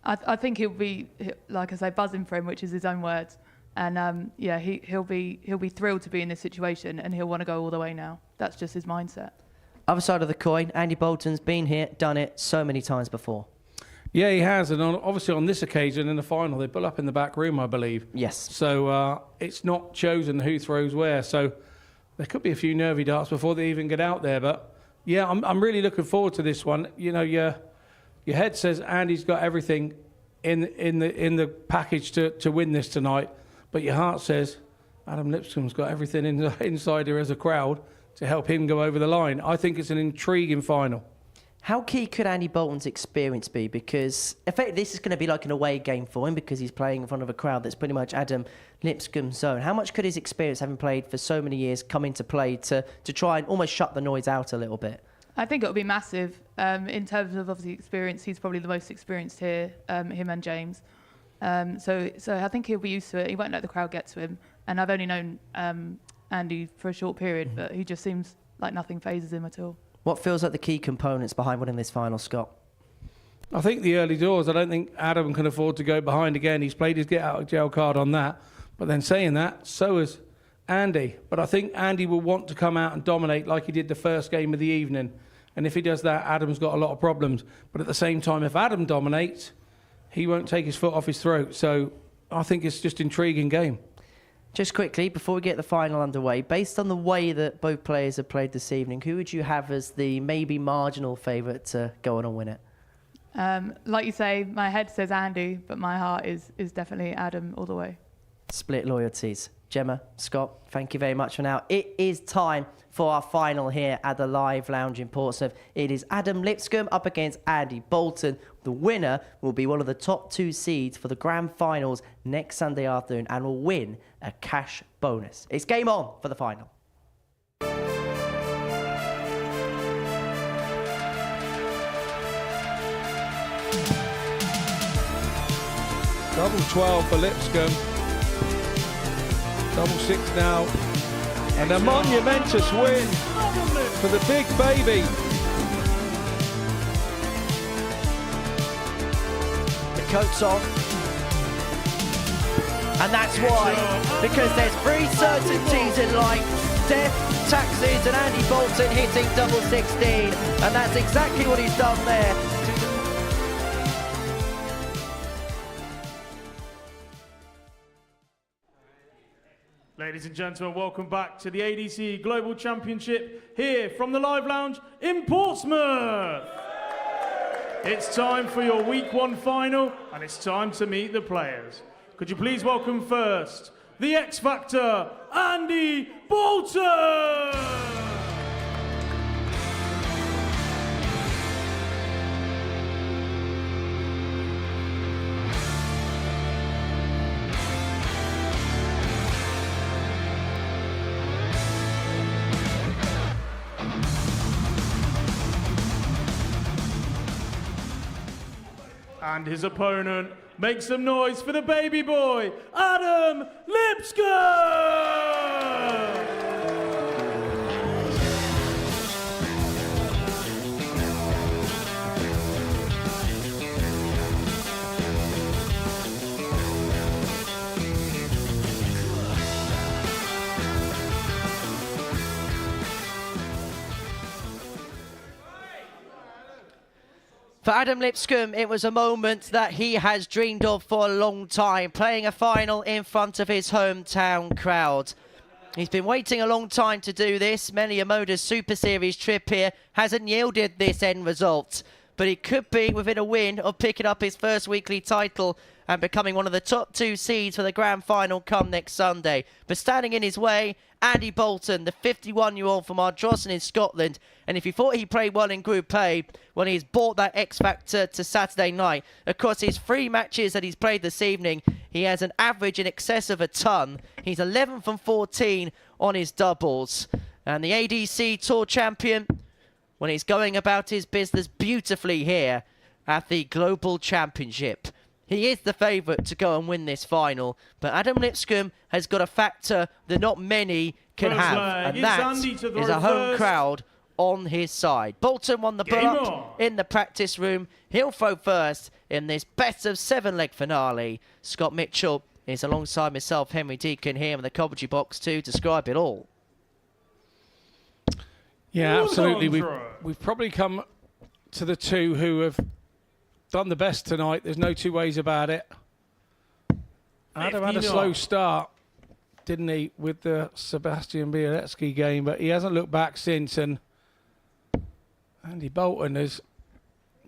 I think he'll be, like I say, buzzing for him, which is his own words. And yeah, he'll be thrilled to be in this situation, and he'll want to go all the way now. That's just his mindset. Other side of the coin, Andy Bolton's been here, done it so many times before. Yeah, he has, and obviously on this occasion in the final, they put up in the back room, I believe. Yes. So it's not chosen who throws where. So there could be a few nervy darts before they even get out there. But yeah, I'm really looking forward to this one. You know, your head says Andy's got everything in the package to win this tonight, but your heart says Adam Lipscombe's got everything inside here as a crowd to help him go over the line. I think it's an intriguing final. How key could Andy Bolton's experience be? Because effectively this is going to be like an away game for him because he's playing in front of a crowd that's pretty much Adam Lipscombe's zone. How much could his experience, having played for so many years, come into play to try and almost shut the noise out a little bit? I think it'll be massive. In terms of obviously experience, he's probably the most experienced here, him and James. So I think he'll be used to it. He won't let the crowd get to him. And I've only known Andy for a short period, but he just seems like nothing phases him at all. What feels like the key components behind winning this final, Scott? I think the early doors. I don't think Adam can afford to go behind again. He's played his get-out-of-jail card on that. But then saying that, so has Andy. But I think Andy will want to come out and dominate like he did the first game of the evening. And if he does that, Adam's got a lot of problems. But at the same time, if Adam dominates, he won't take his foot off his throat. So I think it's just an intriguing game. Just quickly, before we get the final underway, based on the way that both players have played this evening, who would you have as the maybe marginal favourite to go on and win it? Like you say, my head says Andy, but my heart is definitely Adam all the way. Split loyalties. Gemma, Scott, thank you very much for now. It is time for our final here at the Live Lounge in Portsmouth. It is Adam Lipscombe up against Andy Bolton. The winner will be one of the top 2 seeds for the grand finals next Sunday afternoon and will win a cash bonus. It's game on for the final. Double 12 for Lipscombe. Double 6 now And a monumentous win for the big baby. The coat's on. And that's why, because there's three certainties in life: death, taxes, and Andy Bolton hitting double 16. And that's exactly what he's done there. Ladies and gentlemen, welcome back to the ADC Global Championship here from the Live Lounge in Portsmouth. It's time for your Week 1 final, and it's time to meet the players. Could you please welcome first the X Factor, Andy Bolton! And his opponent, make some noise for the baby boy, Adam Lipscombe! For Adam Lipscombe, it was a moment that he has dreamed of for a long time, playing a final in front of his hometown crowd. He's been waiting a long time to do this. Many a Modus Super Series trip here hasn't yielded this end result, but he could be within a win of picking up his first weekly title and becoming one of the top 2 seeds for the grand final come next Sunday. But standing in his way, Andy Bolton, the 51-year-old from Ardrossan in Scotland. And if you thought he played well in Group A, well, he's brought that X Factor to Saturday night. Across his 3 matches that he's played this evening, he has an average in excess of a ton. He's 11 from 14 on his doubles. And the ADC Tour champion, well, he's going about his business beautifully here at the Global Championship. He is the favourite to go and win this final, but Adam Lipscombe has got a factor that not many can have, and that is a home crowd on his side. Bolton won the pull-up in the practice room. He'll throw first in this best-of-7 leg finale. Scott Mitchell is alongside myself, Henry Deacon, here in the commentary box to describe it all. Yeah, absolutely. We've probably come to the two who have done the best tonight. There's no two ways about it. Adam had a slow start, didn't he, with the Sebastian Bialecki game, but he hasn't looked back since. And Andy Bolton is,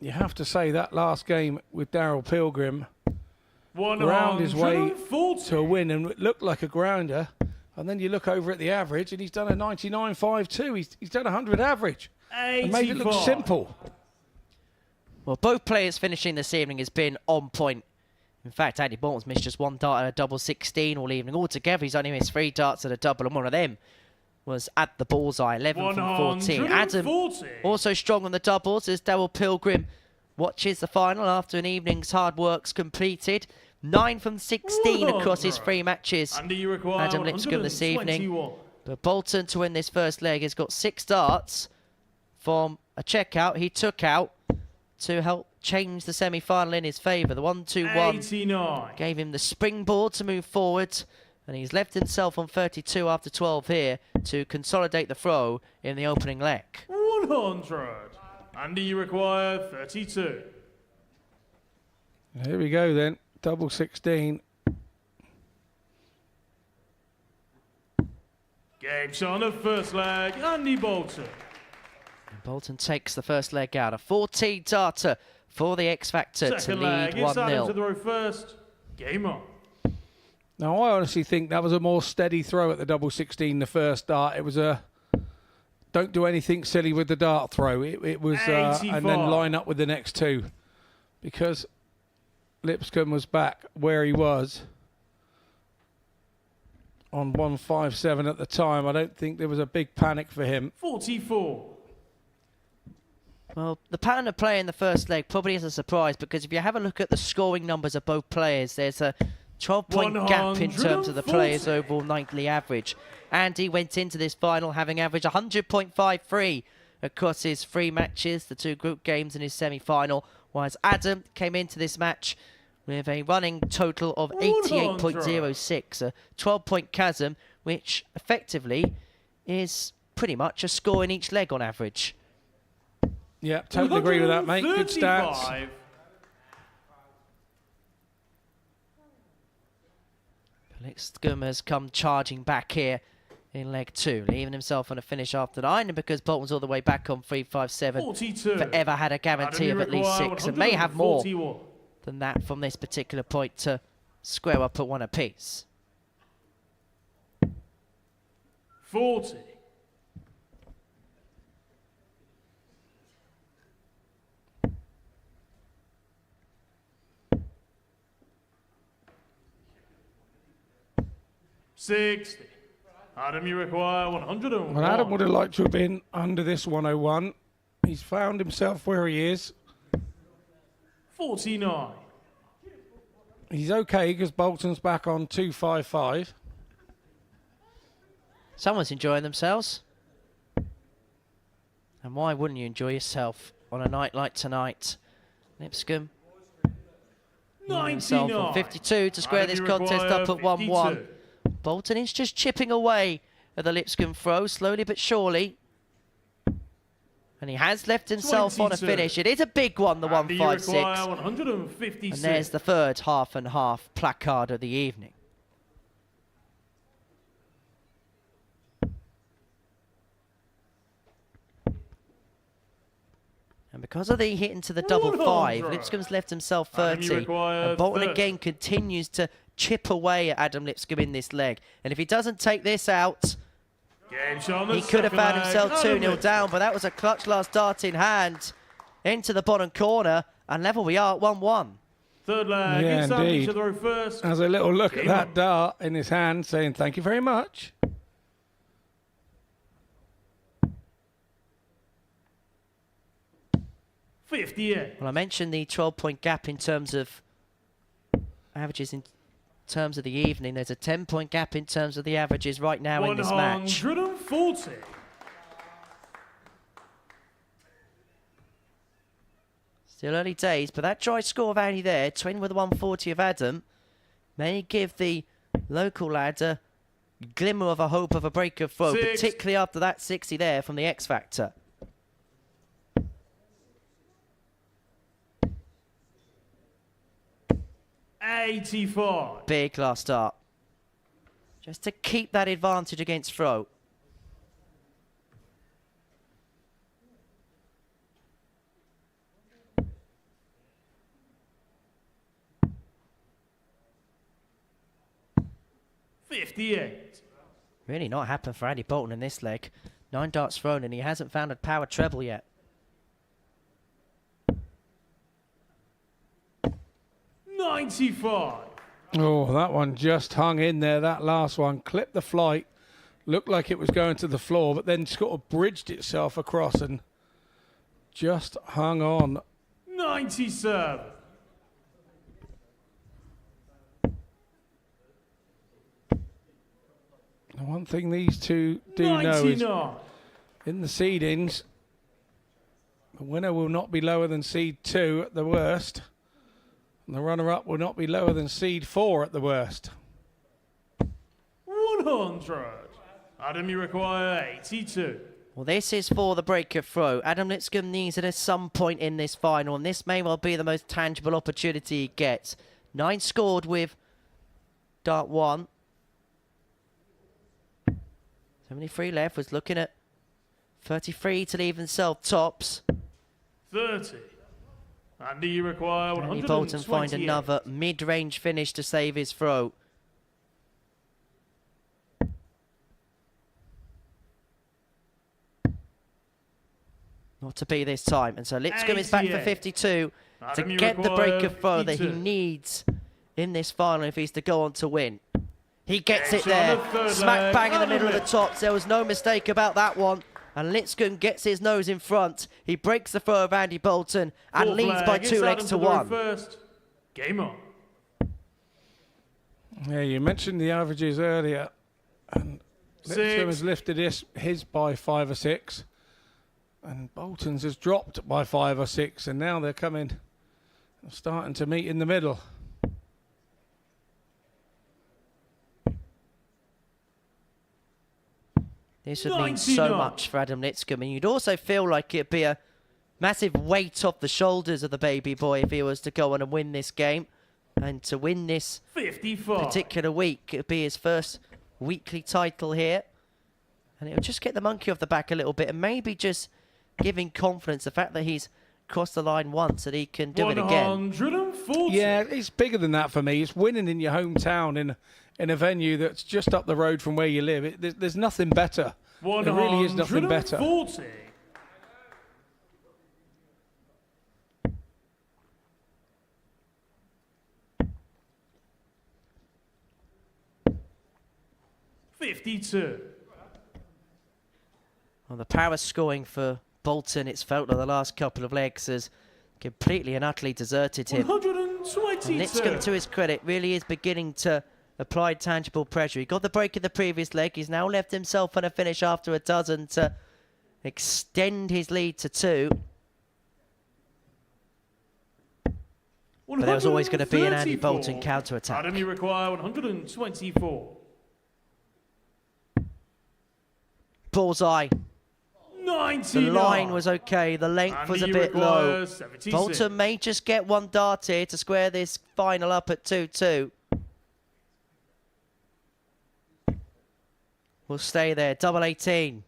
you have to say, that last game with Daryl Pilgrim ground his way to a win, and it looked like a grounder. And then you look over at the average, and he's done a 99.52. He's done 100 average. 85. And made it look simple. Well, both players finishing this evening has been on point. In fact, Andy Bolton's missed just 1 dart at a double 16 all evening. Altogether, he's only missed 3 darts at a double, and one of them was at the bullseye, 11 from 14. Adam also strong on the doubles as Daryl Pilgrim watches the final after an evening's hard work's completed. 9 from 16 across his 3 matches. Adam Lipscombe this evening. But Bolton, to win this first leg, has got 6 darts from a checkout he took out to help change the semi-final in his favour. The 1-2-1 gave him the springboard to move forward, and he's left himself on 32 after 12 here to consolidate the throw in the opening leg. 100. Andy, you require 32. Here we go then. Double 16. Game's on the first leg. Andy Bolton. Bolton takes the first leg out. A 14 darter for the X Factor to lead 1-0. To throw first. Game on. Now, I honestly think that was a more steady throw at the double 16, the first dart. It was a don't do anything silly with the dart throw. It was and then line up with the next 2, because Lipscombe was back where he was on 157 at the time. I don't think there was a big panic for him. 44. Well, the pattern of play in the first leg probably is a surprise, because if you have a look at the scoring numbers of both players, there's a 12-point gap in terms of the players' overall nightly average. Andy went into this final having averaged 100.53 across his 3 matches, the 2 group games and his semi-final, whereas Adam came into this match with a running total of 88.06, a 12-point chasm, which effectively is pretty much a score in each leg on average. Yeah, totally agree with that, mate. Good stats. Lipscombe has come charging back here in leg 2, leaving himself on a finish after 9, and because Bolton's all the way back on 3-5-7, forever had a guarantee of at least 6, and may have more than that from this particular point to square up at 1 apiece. 40. $60. Adam, you require 101. Well, Adam would have liked to have been under this 101. He's found himself where he is. 49. He's okay because Bolton's back on 255. Someone's enjoying themselves. And why wouldn't you enjoy yourself on a night like tonight? Lipscombe 99. On 52 to square this contest up at 1-1. Bolton is just chipping away at the Lipscombe throw, slowly but surely. And he has left himself on a finish. It is a big one, the 156. 156. And there's the third half and half placard of the evening. And because of the hit into the double 5, Lipscombe's left himself 30. And Bolton again continues to chip away at Adam Lipscombe in this leg. And if he doesn't take this out, he could have found himself 2-0 down, but that was a clutch last dart in hand into the bottom corner, and level we are at 1-1. Third leg, yeah, indeed. First. Has a little look at that dart in his hand, saying thank you very much. $58. Well, I mentioned the 12-point gap in terms of averages in terms of the evening. There's a 10-point gap in terms of the averages right now in this match. 140. Still early days, but that dry score of Andy there, twin with the 140 of Adam, may give the local lad a glimmer of a hope of a break of throw, particularly after that 60 there from the X Factor. $84. Big last start. Just to keep that advantage against throw. $58. Really not happened for Andy Bolton in this leg. 9 darts thrown and he hasn't found a power treble yet. $95. Oh, that one just hung in there, that last one. Clipped the flight. Looked like it was going to the floor, but then sort of bridged itself across and just hung on. 97. The one thing these two do know is in the seedings, the winner will not be lower than seed 2 at the worst. And the runner-up will not be lower than seed 4 at the worst. 100. Adam, you require 82. Well, this is for the break of throw. Adam Lipscombe needs it at some point in this final, and this may well be the most tangible opportunity he gets. 9 scored with dart 1. 73 left, was looking at 33 to leave himself tops. 30. Andy, you require 128. Andy Bolton find another mid-range finish to save his throw. Not to be this time. And so Lipscombe is back for 52 to get the break of throw that he needs in this final if he's to go on to win. He gets it there, smack bang in the middle of the tops. There was no mistake about that one. And Lipscombe gets his nose in front. He breaks the throw of Andy Bolton and leads by 2 legs to 1. Game on. Yeah, you mentioned the averages earlier, and Lipscombe has lifted his by 5 or 6, and Bolton's has dropped by 5 or 6, and now they're starting to meet in the middle. This would mean so much for Adam Lipscombe, and you'd also feel like it'd be a massive weight off the shoulders of the baby boy if he was to go on and win this game. And to win this 54 particular week, it'd be his first weekly title here. And it'll just get the monkey off the back a little bit, and maybe just giving confidence, the fact that he's crossed the line once, that he can do it again. 140. Yeah, it's bigger than that for me. It's winning in your hometown in a venue that's just up the road from where you live. There's nothing better. There really is nothing better. 140. $52. Well, the power scoring for Bolton, it's felt like the last couple of legs has completely and utterly deserted him. 122. And Lipscombe, to his credit, really is beginning to apply tangible pressure. He got the break in the previous leg. He's now left himself on a finish after a dozen to extend his lead to 2. But there was always going to be an Andy Bolton counter-attack. Adam, you require 124. Bullseye. 99. The line was okay. The length was a bit low. 76. Bolton may just get one dart here to square this final up at 2-2. We'll stay there. Double 18.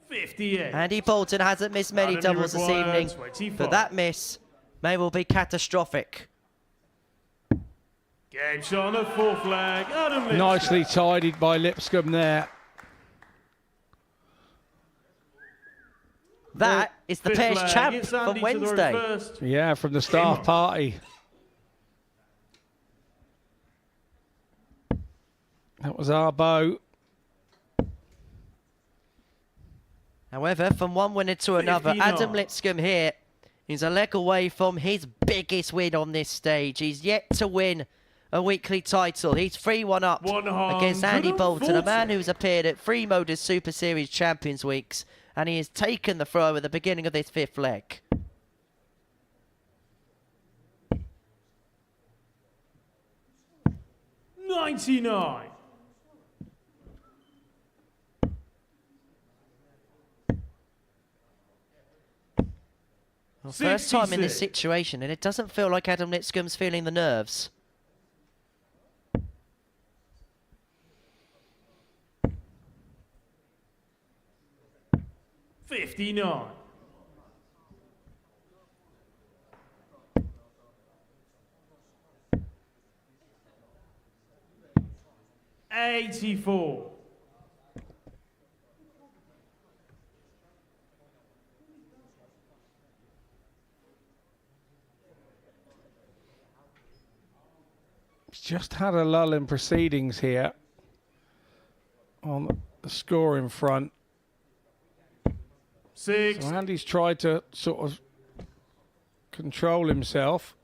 58. Andy Bolton hasn't missed many Adam, doubles this evening, 25. but that miss may well be catastrophic. Game shot on the 4th leg. Adam Lipscombe. Nicely tidied by Lipscombe there. That is the 5th pair's leg. champ It's Andy from to the Wednesday. reversed. Yeah, from the staff party. That was our bow. However, from one winner to another, 59. Adam Lipscombe here is a leg away from his biggest win on this stage. He's yet to win a weekly title. He's 3-1 up against Andy Bolton, a man who's appeared at 3 Modus Super Series Champions Weeks, and he has taken the throw at the beginning of this 5th leg. $99. Well, first time in this 66. situation, and it doesn't feel like Adam Lipscombe's feeling the nerves. $59. $84. He's just had a lull in proceedings here on the scoring front. 6. So Andy's tried to sort of control himself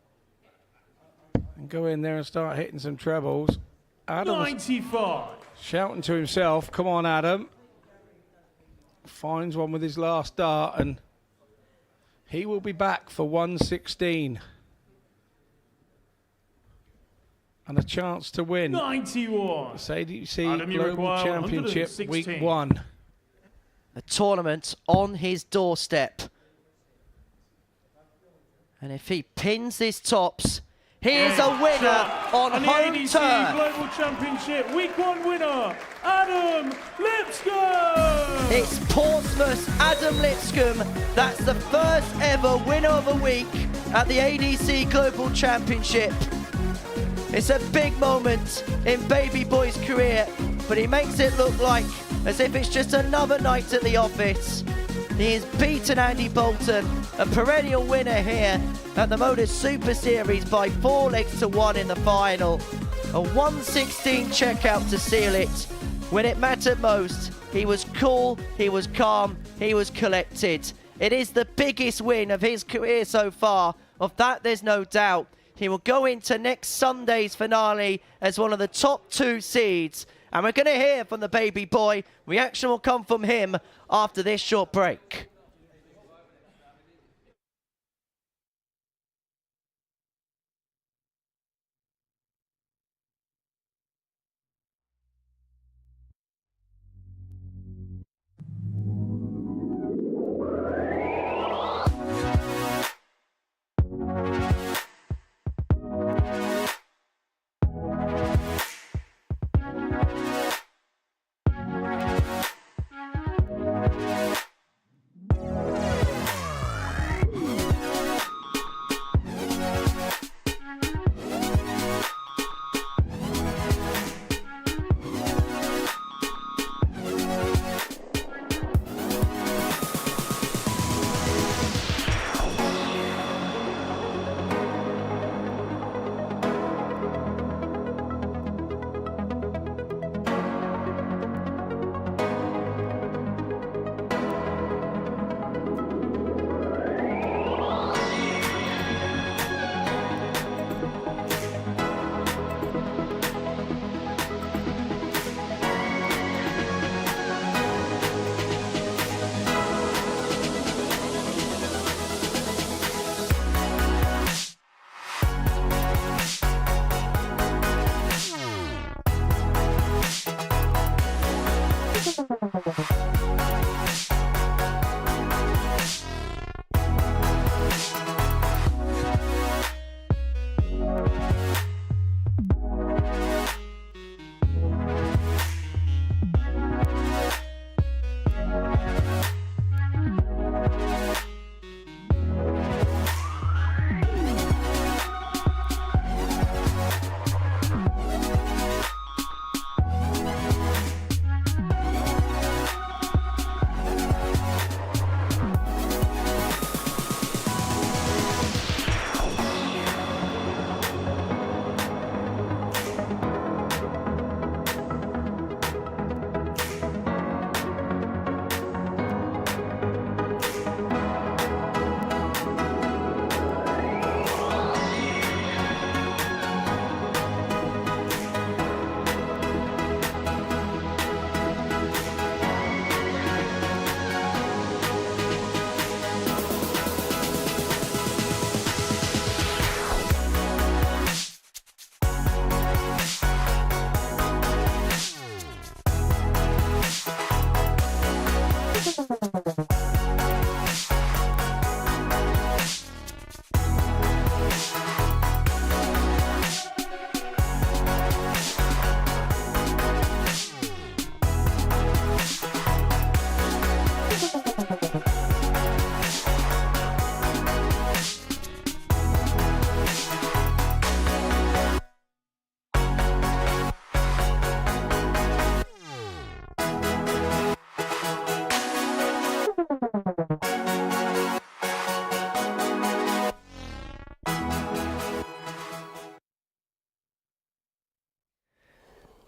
and go in there and start hitting some trebles. Adam 95. shouting to himself, come on Adam. Finds one with his last dart, and he will be back for 116. And a chance to win 91. this ADC Adam, you Global require Championship 116. Week 1. A tournament on his doorstep. And if he pins this tops, he is a winner on And the home ADC turf. Global Championship Week 1 winner, Adam Lipscombe. It's Portsmouth's Adam Lipscombe. That's the first ever winner of a week at the ADC Global Championship. It's a big moment in Baby Boy's career, but he makes it look like as if it's just another night at the office. He has beaten Andy Bolton, a perennial winner here at the Modus Super Series by 4 legs to 1 in the final. A 116 checkout to seal it. When it mattered most, he was cool, he was calm, he was collected. It is the biggest win of his career so far. Of that, there's no doubt. He will go into next Sunday's finale as one of the top 2 seeds. And we're going to hear from the baby boy. Reaction will come from him after this short break.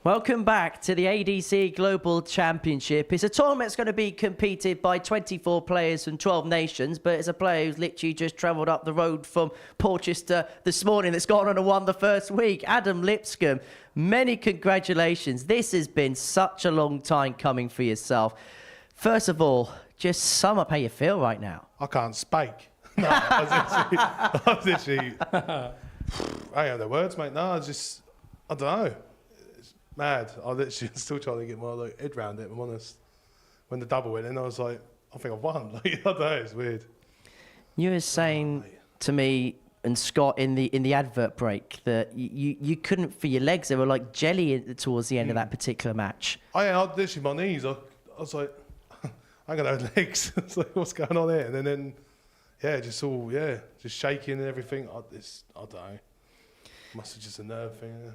Welcome back to the ADC Global Championship. It's a tournament that's going to be competed by 24 players from 12 nations, but it's a player who's literally just travelled up the road from Portchester this morning that's gone on and won the first week. Adam Lipscombe, many congratulations. This has been such a long time coming for yourself. First of all, just sum up how you feel right now. I can't speak. No, I was literally I ain't have the words, mate. No, I don't know. Mad. I literally still trying to get my head around it, if I'm honest. When the double went in, I was like, I think I've won. I don't know, it's weird. You were saying to me and Scott in the advert break that you couldn't feel your legs. They were like jelly towards the end of that particular match. I literally, my knees, I was like, I got no legs. I was like, what's going on here? And then just shaking and everything. I don't know. Must have just a nerve thing. Yeah.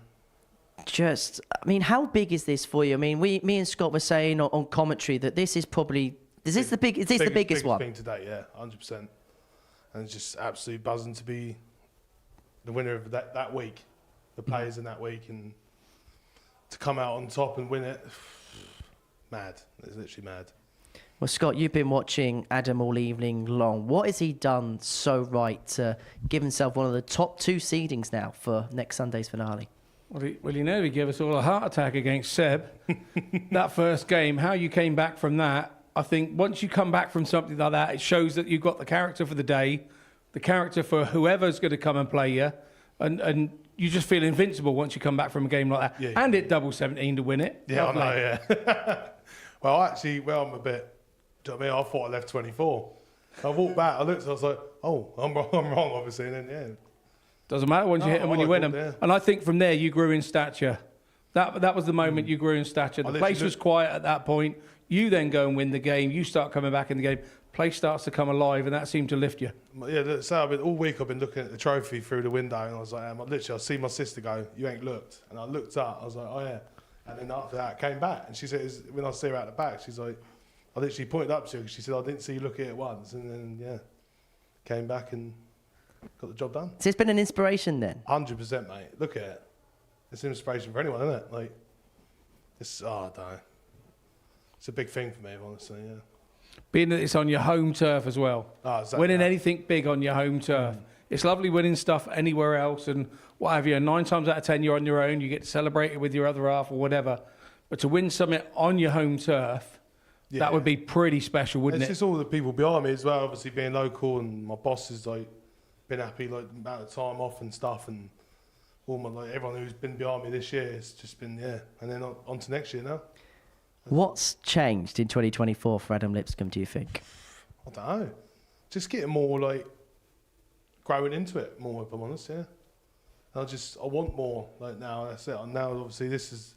How big is this for you? I mean, me and Scott were saying on commentary that this is probably the biggest one? Thing today, yeah, 100%. And it's just absolutely buzzing to be the winner of that week, the players in that week, and to come out on top and win it. Mad. It's literally mad. Well, Scott, you've been watching Adam all evening long. What has he done so right to give himself one of the top 2 seedings now for next Sunday's finale? Well, he nearly gave us all a heart attack against Seb. That first game, how you came back from that, I think once you come back from something like that, it shows that you've got the character for the day, the character for whoever's going to come and play you, and you just feel invincible once you come back from a game like that. Yeah, and it double 17 to win it. Yeah, Lovely. I know, yeah. Well, actually, I'm a bit... Do you know what I mean? I thought I left 24. I walked back, I looked, I was like, oh, I'm wrong, obviously. And then, yeah. Doesn't matter once you hit them when you win them. Yeah. And I think from there you grew in stature. That was the moment you grew in stature. The place was quiet at that point. You then go and win the game. You start coming back in the game. Place starts to come alive, and that seemed to lift you. Yeah, so all week I've been looking at the trophy through the window, and I was like, I see my sister go, you ain't looked. And I looked up, I was like, oh yeah. And then after that, I came back, and she said, when I see her out the back, she's like, I literally pointed up to her, because she said, I didn't see you look at it once. And then, yeah, came back and got the job done. So it's been an inspiration then? 100%, mate. Look at it. It's an inspiration for anyone, isn't it? Like, I don't know. It's a big thing for me, honestly, yeah. Being that it's on your home turf as well. Oh, exactly. Winning anything big on your home turf. It's lovely winning stuff anywhere else and what have you. And 9 times out of 10, you're on your own. You get to celebrate it with your other half or whatever. But to win something on your home turf, that would be pretty special, wouldn't It's just all the people behind me as well, obviously being local, and my boss has like been happy like the amount of time off and stuff, and all my everyone who's been behind me this year. It's just been and then on to next year now. What's changed in 2024 for Adam Lipscombe, do you think? I don't know. Just getting more like growing into it more, if I'm honest, yeah. I want more like now. That's it. And now obviously this is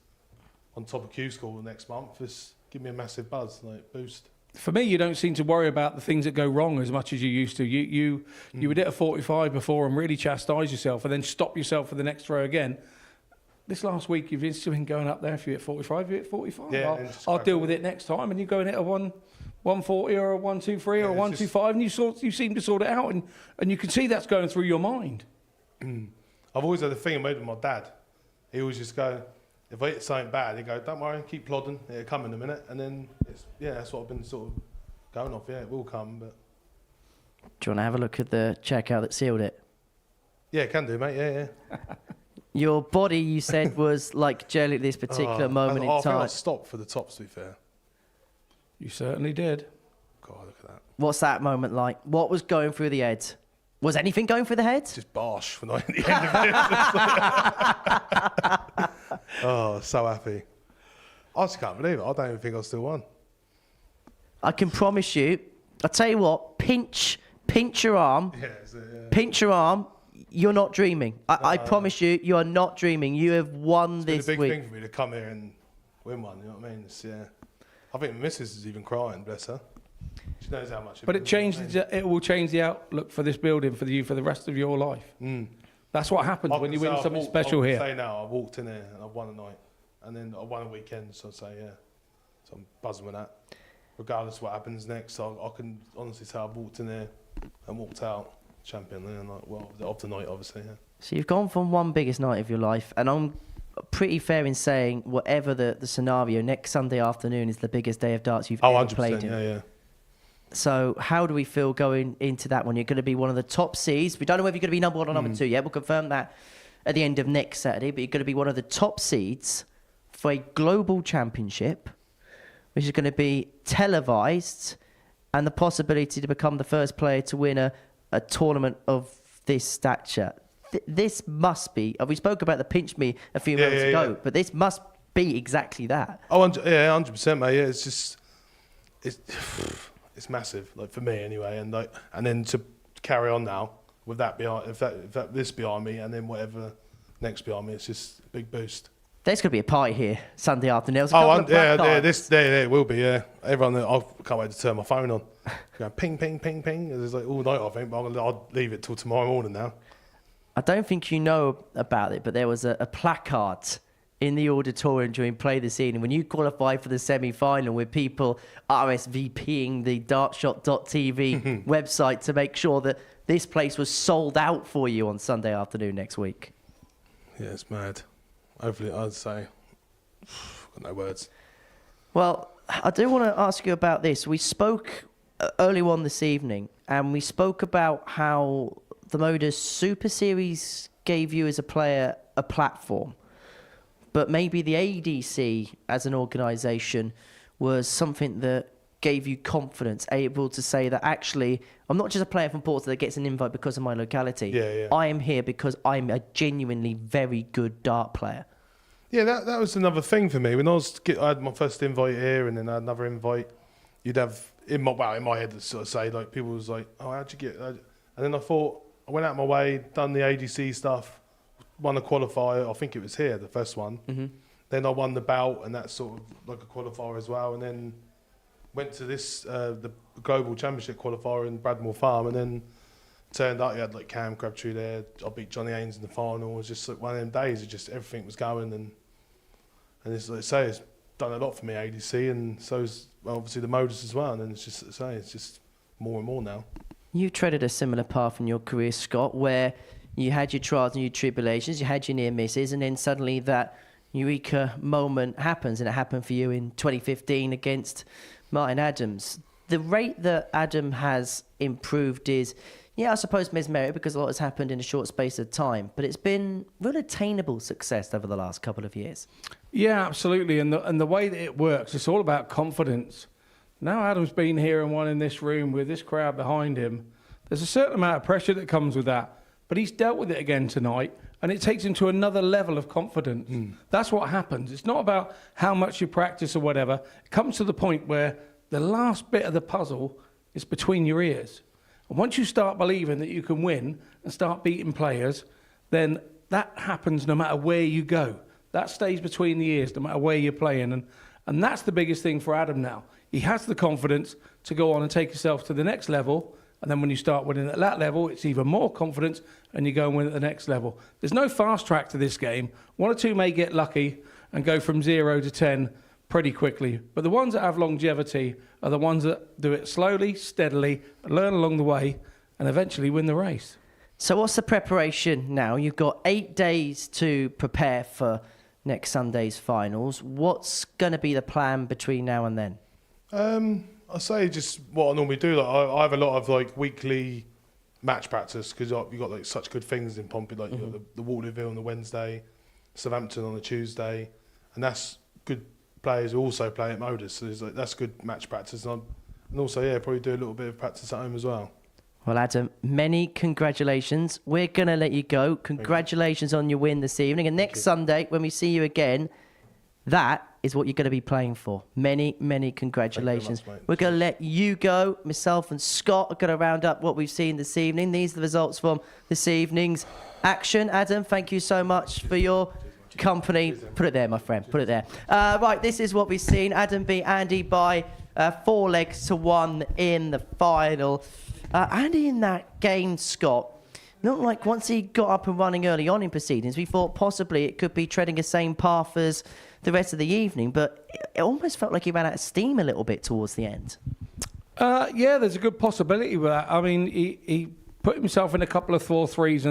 on top of Q School next month. It's give me a massive buzz, like boost. For me, you don't seem to worry about the things that go wrong as much as you used to. You would hit a 45 before and really chastise yourself and then stop yourself for the next throw again. This last week, you've been going up there. If you hit 45, you hit 45. Yeah, I'll deal with it next time. And you go and hit a 140 or a 123 or a 125, and you seem to sort it out. And you can see that's going through your mind. I've always had a thing with my dad. He always just go, if I hit something bad, he'd go, don't worry, keep plodding, it'll come in a minute. And then, that's what I've been sort of going off. Yeah, it will come, but... Do you want to have a look at the checkout that sealed it? Yeah, can do, mate, yeah. Your body, you said, was like jelly at this particular moment in I think time. I stopped for the tops, to be fair. You certainly did. God, look at that. What's that moment like? What was going through the head? Was anything going through the head? Just barsh when I at the end of it. Oh, so happy. I just can't believe it. I don't even think I still won. I can promise you. I'll tell you what. Pinch your arm. Pinch your arm. You're not dreaming. I promise you, you are not dreaming. You have won this week. It's been a big thing for me to come here and win one. You know what I mean? I think my missus is even crying. Bless her. She knows how much. But it will change the outlook for this building for you for the rest of your life. That's what happens when you win something special here. I say now, I walked in here and I've won a night, and then I won a weekend. So I'd say so I'm buzzing with that. Regardless of what happens next, I can honestly say I've walked in here and walked out champion there, of the night, obviously. Yeah. So you've gone from one biggest night of your life, and I'm pretty fair in saying whatever the scenario, next Sunday afternoon is the biggest day of darts you've ever played in. Yeah. So how do we feel going into that one? You're going to be one of the top seeds. We don't know whether you're going to be number 1 or number 2 yet. We'll confirm that at the end of next Saturday. But you're going to be one of the top seeds for a global championship, which is going to be televised, and the possibility to become the first player to win a tournament of this stature. This must be... We spoke about the pinch me a few moments ago, but this must be exactly that. Oh, 100%, mate. Yeah, it's just... It's massive, like for me anyway, and then to carry on now with that behind, this behind me, and then whatever next behind me, it's just a big boost. There's going to be a party here Sunday afternoon. It will be. Yeah, everyone. I can't wait to turn my phone on. Go ping, ping, ping, ping. It's like all night, I think, but I'll leave it till tomorrow morning now. I don't think you know about it, but there was a placard in the auditorium during play this evening when you qualified for the semi-final, with people RSVPing the dartshot.tv website to make sure that this place was sold out for you on Sunday afternoon next week. Yeah, it's mad. Hopefully, I'd say, got no words. Well, I do want to ask you about this. We spoke early on this evening, and we spoke about how the Modus Super Series gave you as a player a platform, but maybe the ADC as an organisation was something that gave you confidence, able to say that actually I'm not just a player from Portsmouth that gets an invite because of my locality. I am here because I'm a genuinely very good dart player. Yeah, that was another thing for me. When I had my first invite here, and then I had another invite. You'd have in my head, sort of say like people was like, "Oh, how'd you get?" And then I thought I went out my way, done the ADC stuff, won a qualifier. I think it was here, the first one. Then I won the bout, and that's sort of like a qualifier as well. And then went to this the global championship qualifier in Bradmore Farm, and then turned out you had like Cam Crabtree there. I beat Johnny Haynes in the final. It was just like one of them days. It just everything was going, and it's like I say, it's done a lot for me, ADC, and so is obviously the Modus as well. And then it's just like I say, it's just more and more now. You treaded a similar path in your career, Scott, where you had your trials and your tribulations, you had your near misses, and then suddenly that eureka moment happens, and it happened for you in 2015 against Martin Adams. The rate that Adam has improved is, I suppose mesmeric because a lot has happened in a short space of time, but it's been real attainable success over the last couple of years. Yeah, absolutely. And the way that it works, it's all about confidence. Now Adam's been here and won in this room with this crowd behind him. There's a certain amount of pressure that comes with that, but he's dealt with it again tonight, and it takes him to another level of confidence. That's what happens. It's not about how much you practice or whatever. It comes to the point where the last bit of the puzzle is between your ears. And once you start believing that you can win and start beating players, then that happens no matter where you go. That stays between the ears no matter where you're playing. And that's the biggest thing for Adam now. He has the confidence to go on and take himself to the next level. And then when you start winning at that level, it's even more confidence, and you go and win at the next level. There's no fast track to this game. One or two may get lucky and go from 0 to 10 pretty quickly. But the ones that have longevity are the ones that do it slowly, steadily, learn along the way, and eventually win the race. So what's the preparation now? You've got 8 days to prepare for next Sunday's finals. What's going to be the plan between now and then? I say just what I normally do. Like I have a lot of like weekly match practice because you've got like such good things in Pompey. Like you've got the Waterville on the Wednesday, Southampton on the Tuesday, and that's good players who also play at Modus. So it's like, that's good match practice, and also probably do a little bit of practice at home as well. Well, Adam, many congratulations. We're going to let you go. Congratulations on your win this evening. And next Sunday, when we see you again, that is what you're going to be playing for. Many, many congratulations. We're going to let you go. Myself and Scott are going to round up what we've seen this evening. These are the results from this evening's action. Adam, thank you so much for your company. Put it there, my friend. Put it there. Right, this is what we've seen. Adam beat Andy by 4 legs to 1 in the final. Andy in that game, Scott, not like once he got up and running early on in proceedings, we thought possibly it could be treading the same path as the rest of the evening, but it almost felt like he ran out of steam a little bit towards the end. Yeah, there's a good possibility with that. I mean, he put himself in a couple of 4-3s,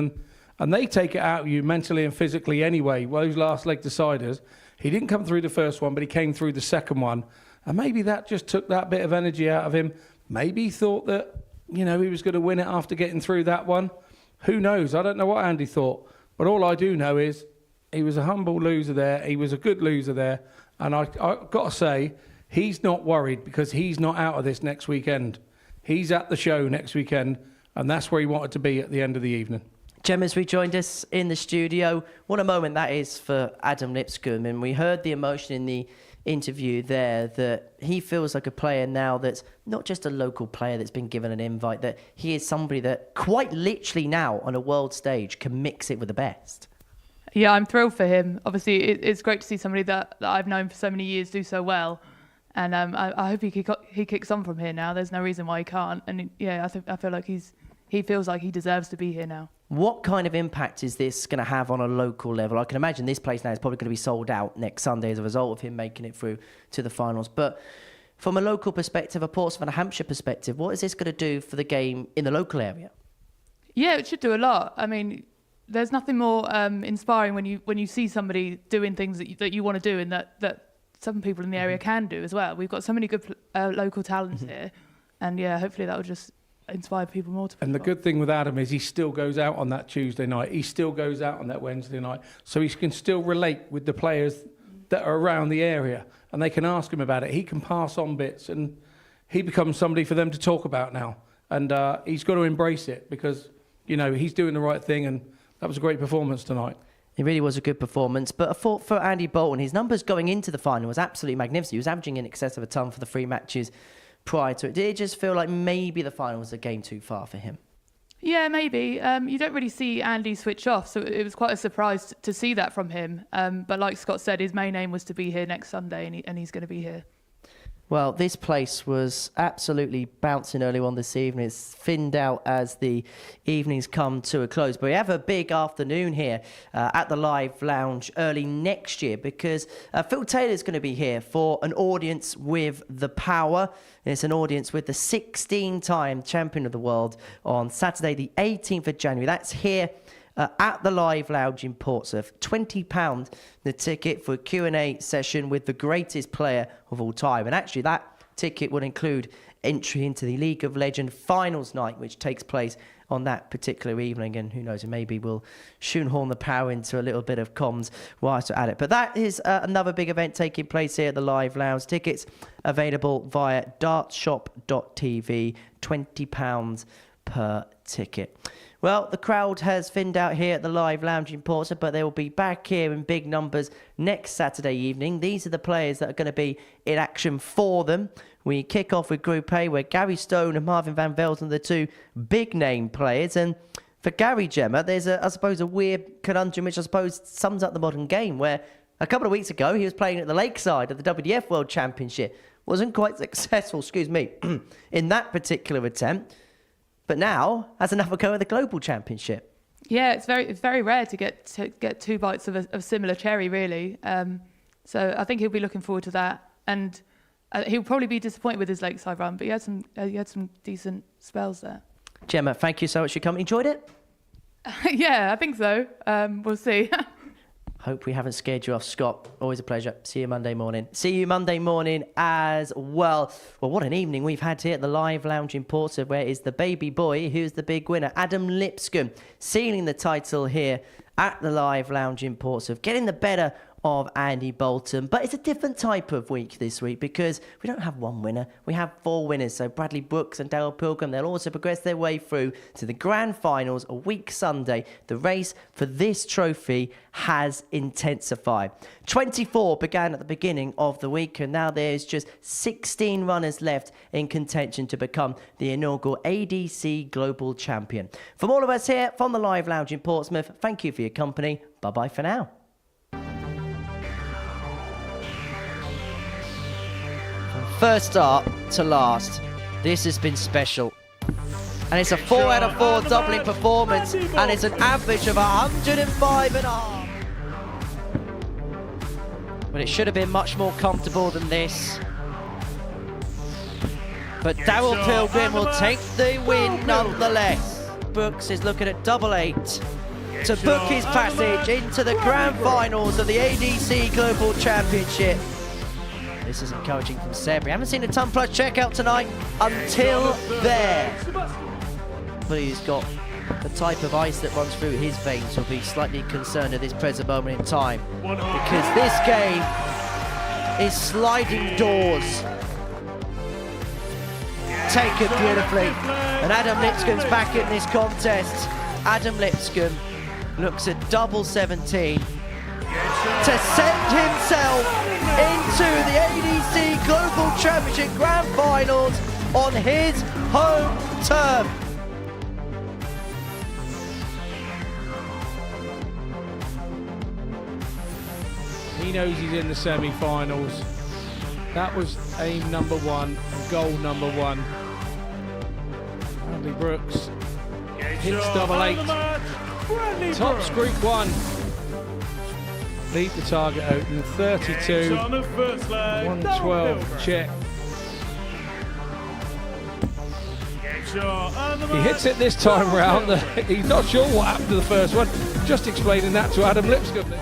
and they take it out of you mentally and physically anyway. Well, those last leg deciders, he didn't come through the first one, but he came through the second one, and maybe that just took that bit of energy out of him. Maybe he thought that, he was going to win it after getting through that one. Who knows? I don't know what Andy thought. But all I do know is he was a humble loser there. He was a good loser there. And I got to say, he's not worried because he's not out of this next weekend. He's at the show next weekend, and that's where he wanted to be at the end of the evening. Gemma's rejoined us in the studio. What a moment that is for Adam Lipscombe. And we heard the emotion in the interview there that he feels like a player now that's not just a local player that's been given an invite, that he is somebody that quite literally now on a world stage can mix it with the best. Yeah, I'm thrilled for him. Obviously, it's great to see somebody that I've known for so many years do so well. And I hope he kicks on from here now. There's no reason why he can't. And I feel like he feels like he deserves to be here now. What kind of impact is this going to have on a local level? I can imagine this place now is probably going to be sold out next Sunday as a result of him making it through to the finals. But from a local perspective, a Portsmouth and a Hampshire perspective, what is this going to do for the game in the local area? Yeah, it should do a lot. I mean, there's nothing more inspiring when you see somebody doing things that you want to do and that some people in the area can do as well. We've got so many good local talents here, and yeah, hopefully that will just inspire people more to play. And the good thing with Adam is he still goes out on that Tuesday night. He still goes out on that Wednesday night. So he can still relate with the players that are around the area, and they can ask him about it. He can pass on bits, and he becomes somebody for them to talk about now. And he's got to embrace it because, you know, he's doing the right thing, and that was a great performance tonight. It really was a good performance. But I thought for Andy Bolton, his numbers going into the final was absolutely magnificent. He was averaging in excess of a ton for the 3 matches prior to it. Did it just feel like maybe the final was a game too far for him? Yeah, maybe. You don't really see Andy switch off, so it was quite a surprise to see that from him. But like Scott said, his main aim was to be here next Sunday, and he's going to be here. Well, this place was absolutely bouncing early on this evening. It's thinned out as the evenings come to a close. But we have a big afternoon here at the Live Lounge early next year because Phil Taylor's going to be here for an audience with the power. It's an audience with the 16-time champion of the world on Saturday, the 18th of January. That's here at the Live Lounge in Portsmouth. £20 the ticket for a Q&A session with the greatest player of all time. And actually that ticket would include entry into the League of Legends finals night, which takes place on that particular evening. And who knows, maybe we'll shoehorn the power into a little bit of comms whilst we're at it. But that is another big event taking place here at the Live Lounge. Tickets available via dartshop.tv, £20 per ticket. Well, the crowd has thinned out here at the Live Lounge in Portsmouth, but they will be back here in big numbers next Saturday evening. These are the players that are going to be in action for them. We kick off with Group A, where Gary Stone and Marvin van Velden are the 2 big-name players. And for Gary, Gemma, there's, I suppose, a weird conundrum, which I suppose sums up the modern game, where a couple of weeks ago he was playing at the Lakeside at the WDF World Championship. Wasn't quite successful, in that particular attempt. But now has another go at the Global Championship. Yeah, it's very rare to get 2 bites of a similar cherry, really. So I think he'll be looking forward to that, and he'll probably be disappointed with his Lakeside run. But he had some decent spells there. Gemma, thank you so much for coming. Enjoyed it? Yeah, I think so. We'll see. Hope we haven't scared you off, Scott. Always a pleasure. See you Monday morning. See you Monday morning as well. Well, what an evening we've had here at the Live Lounge in Portsmouth, where is the baby boy who's the big winner, Adam Lipscombe, sealing the title here at the Live Lounge in Portsmouth, getting the better of Andy Bolton. But it's a different type of week this week because we don't have 1 winner. We have 4 winners. So Bradley Brooks and Daryl Pilgrim, they'll also progress their way through to the grand finals a week Sunday. The race for this trophy has intensified. 24 began at the beginning of the week, and now there's just 16 runners left in contention to become the inaugural ADC Global Champion. From all of us here from the Live Lounge in Portsmouth, thank you for your company. Bye-bye for now. First start to last, this has been special. And it's a 4 out of 4 doubling performance, and it's an average of 105.5. But it should have been much more comfortable than this. But Daryl Pilgrim will take the win nonetheless. Brooks is looking at 8 to book his passage into the grand finals of the ADC Global Championship. This is encouraging from Seb. We haven't seen a ton plus checkout tonight until there. But he's got the type of ice that runs through his veins. Will be slightly concerned at this present moment in time, because this game is sliding doors. Taken beautifully. And Adam Lipscombe's back in this contest. Adam Lipscombe looks at double 17 to send himself into the ADC Global Championship Grand Finals on his home turf. He knows he's in the semi-finals. That was aim number 1, goal number 1. Bradley Brooks hits 8. Tops Group 1. Lead the target open, 32, 112, check. He hits it this time round. He's not sure what happened to the first one. Just explaining that to Adam Lipscombe.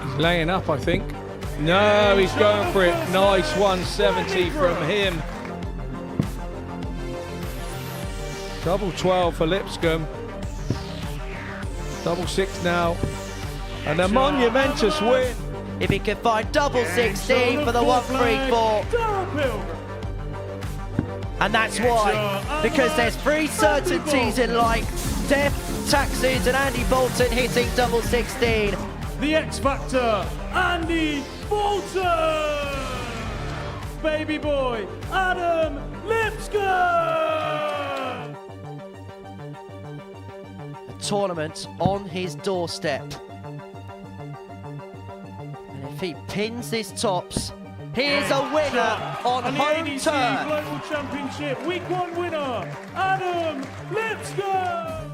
He's laying up, I think. No, he's going for it. Nice 170 from him. Double 12 for Lipscombe. Double 6 now. And a monumentous win. If he can find double 16 for the 134. And that's why, because there's three certainties in life: death, taxes, and Andy Bolton hitting double 16. The X Factor, Andy Bolton! Baby boy, Adam Lipscombe! A tournament on his doorstep. And if he pins this tops, he is a winner on and home the ADC turn. Global Championship Week 1 winner, Adam Lipscombe!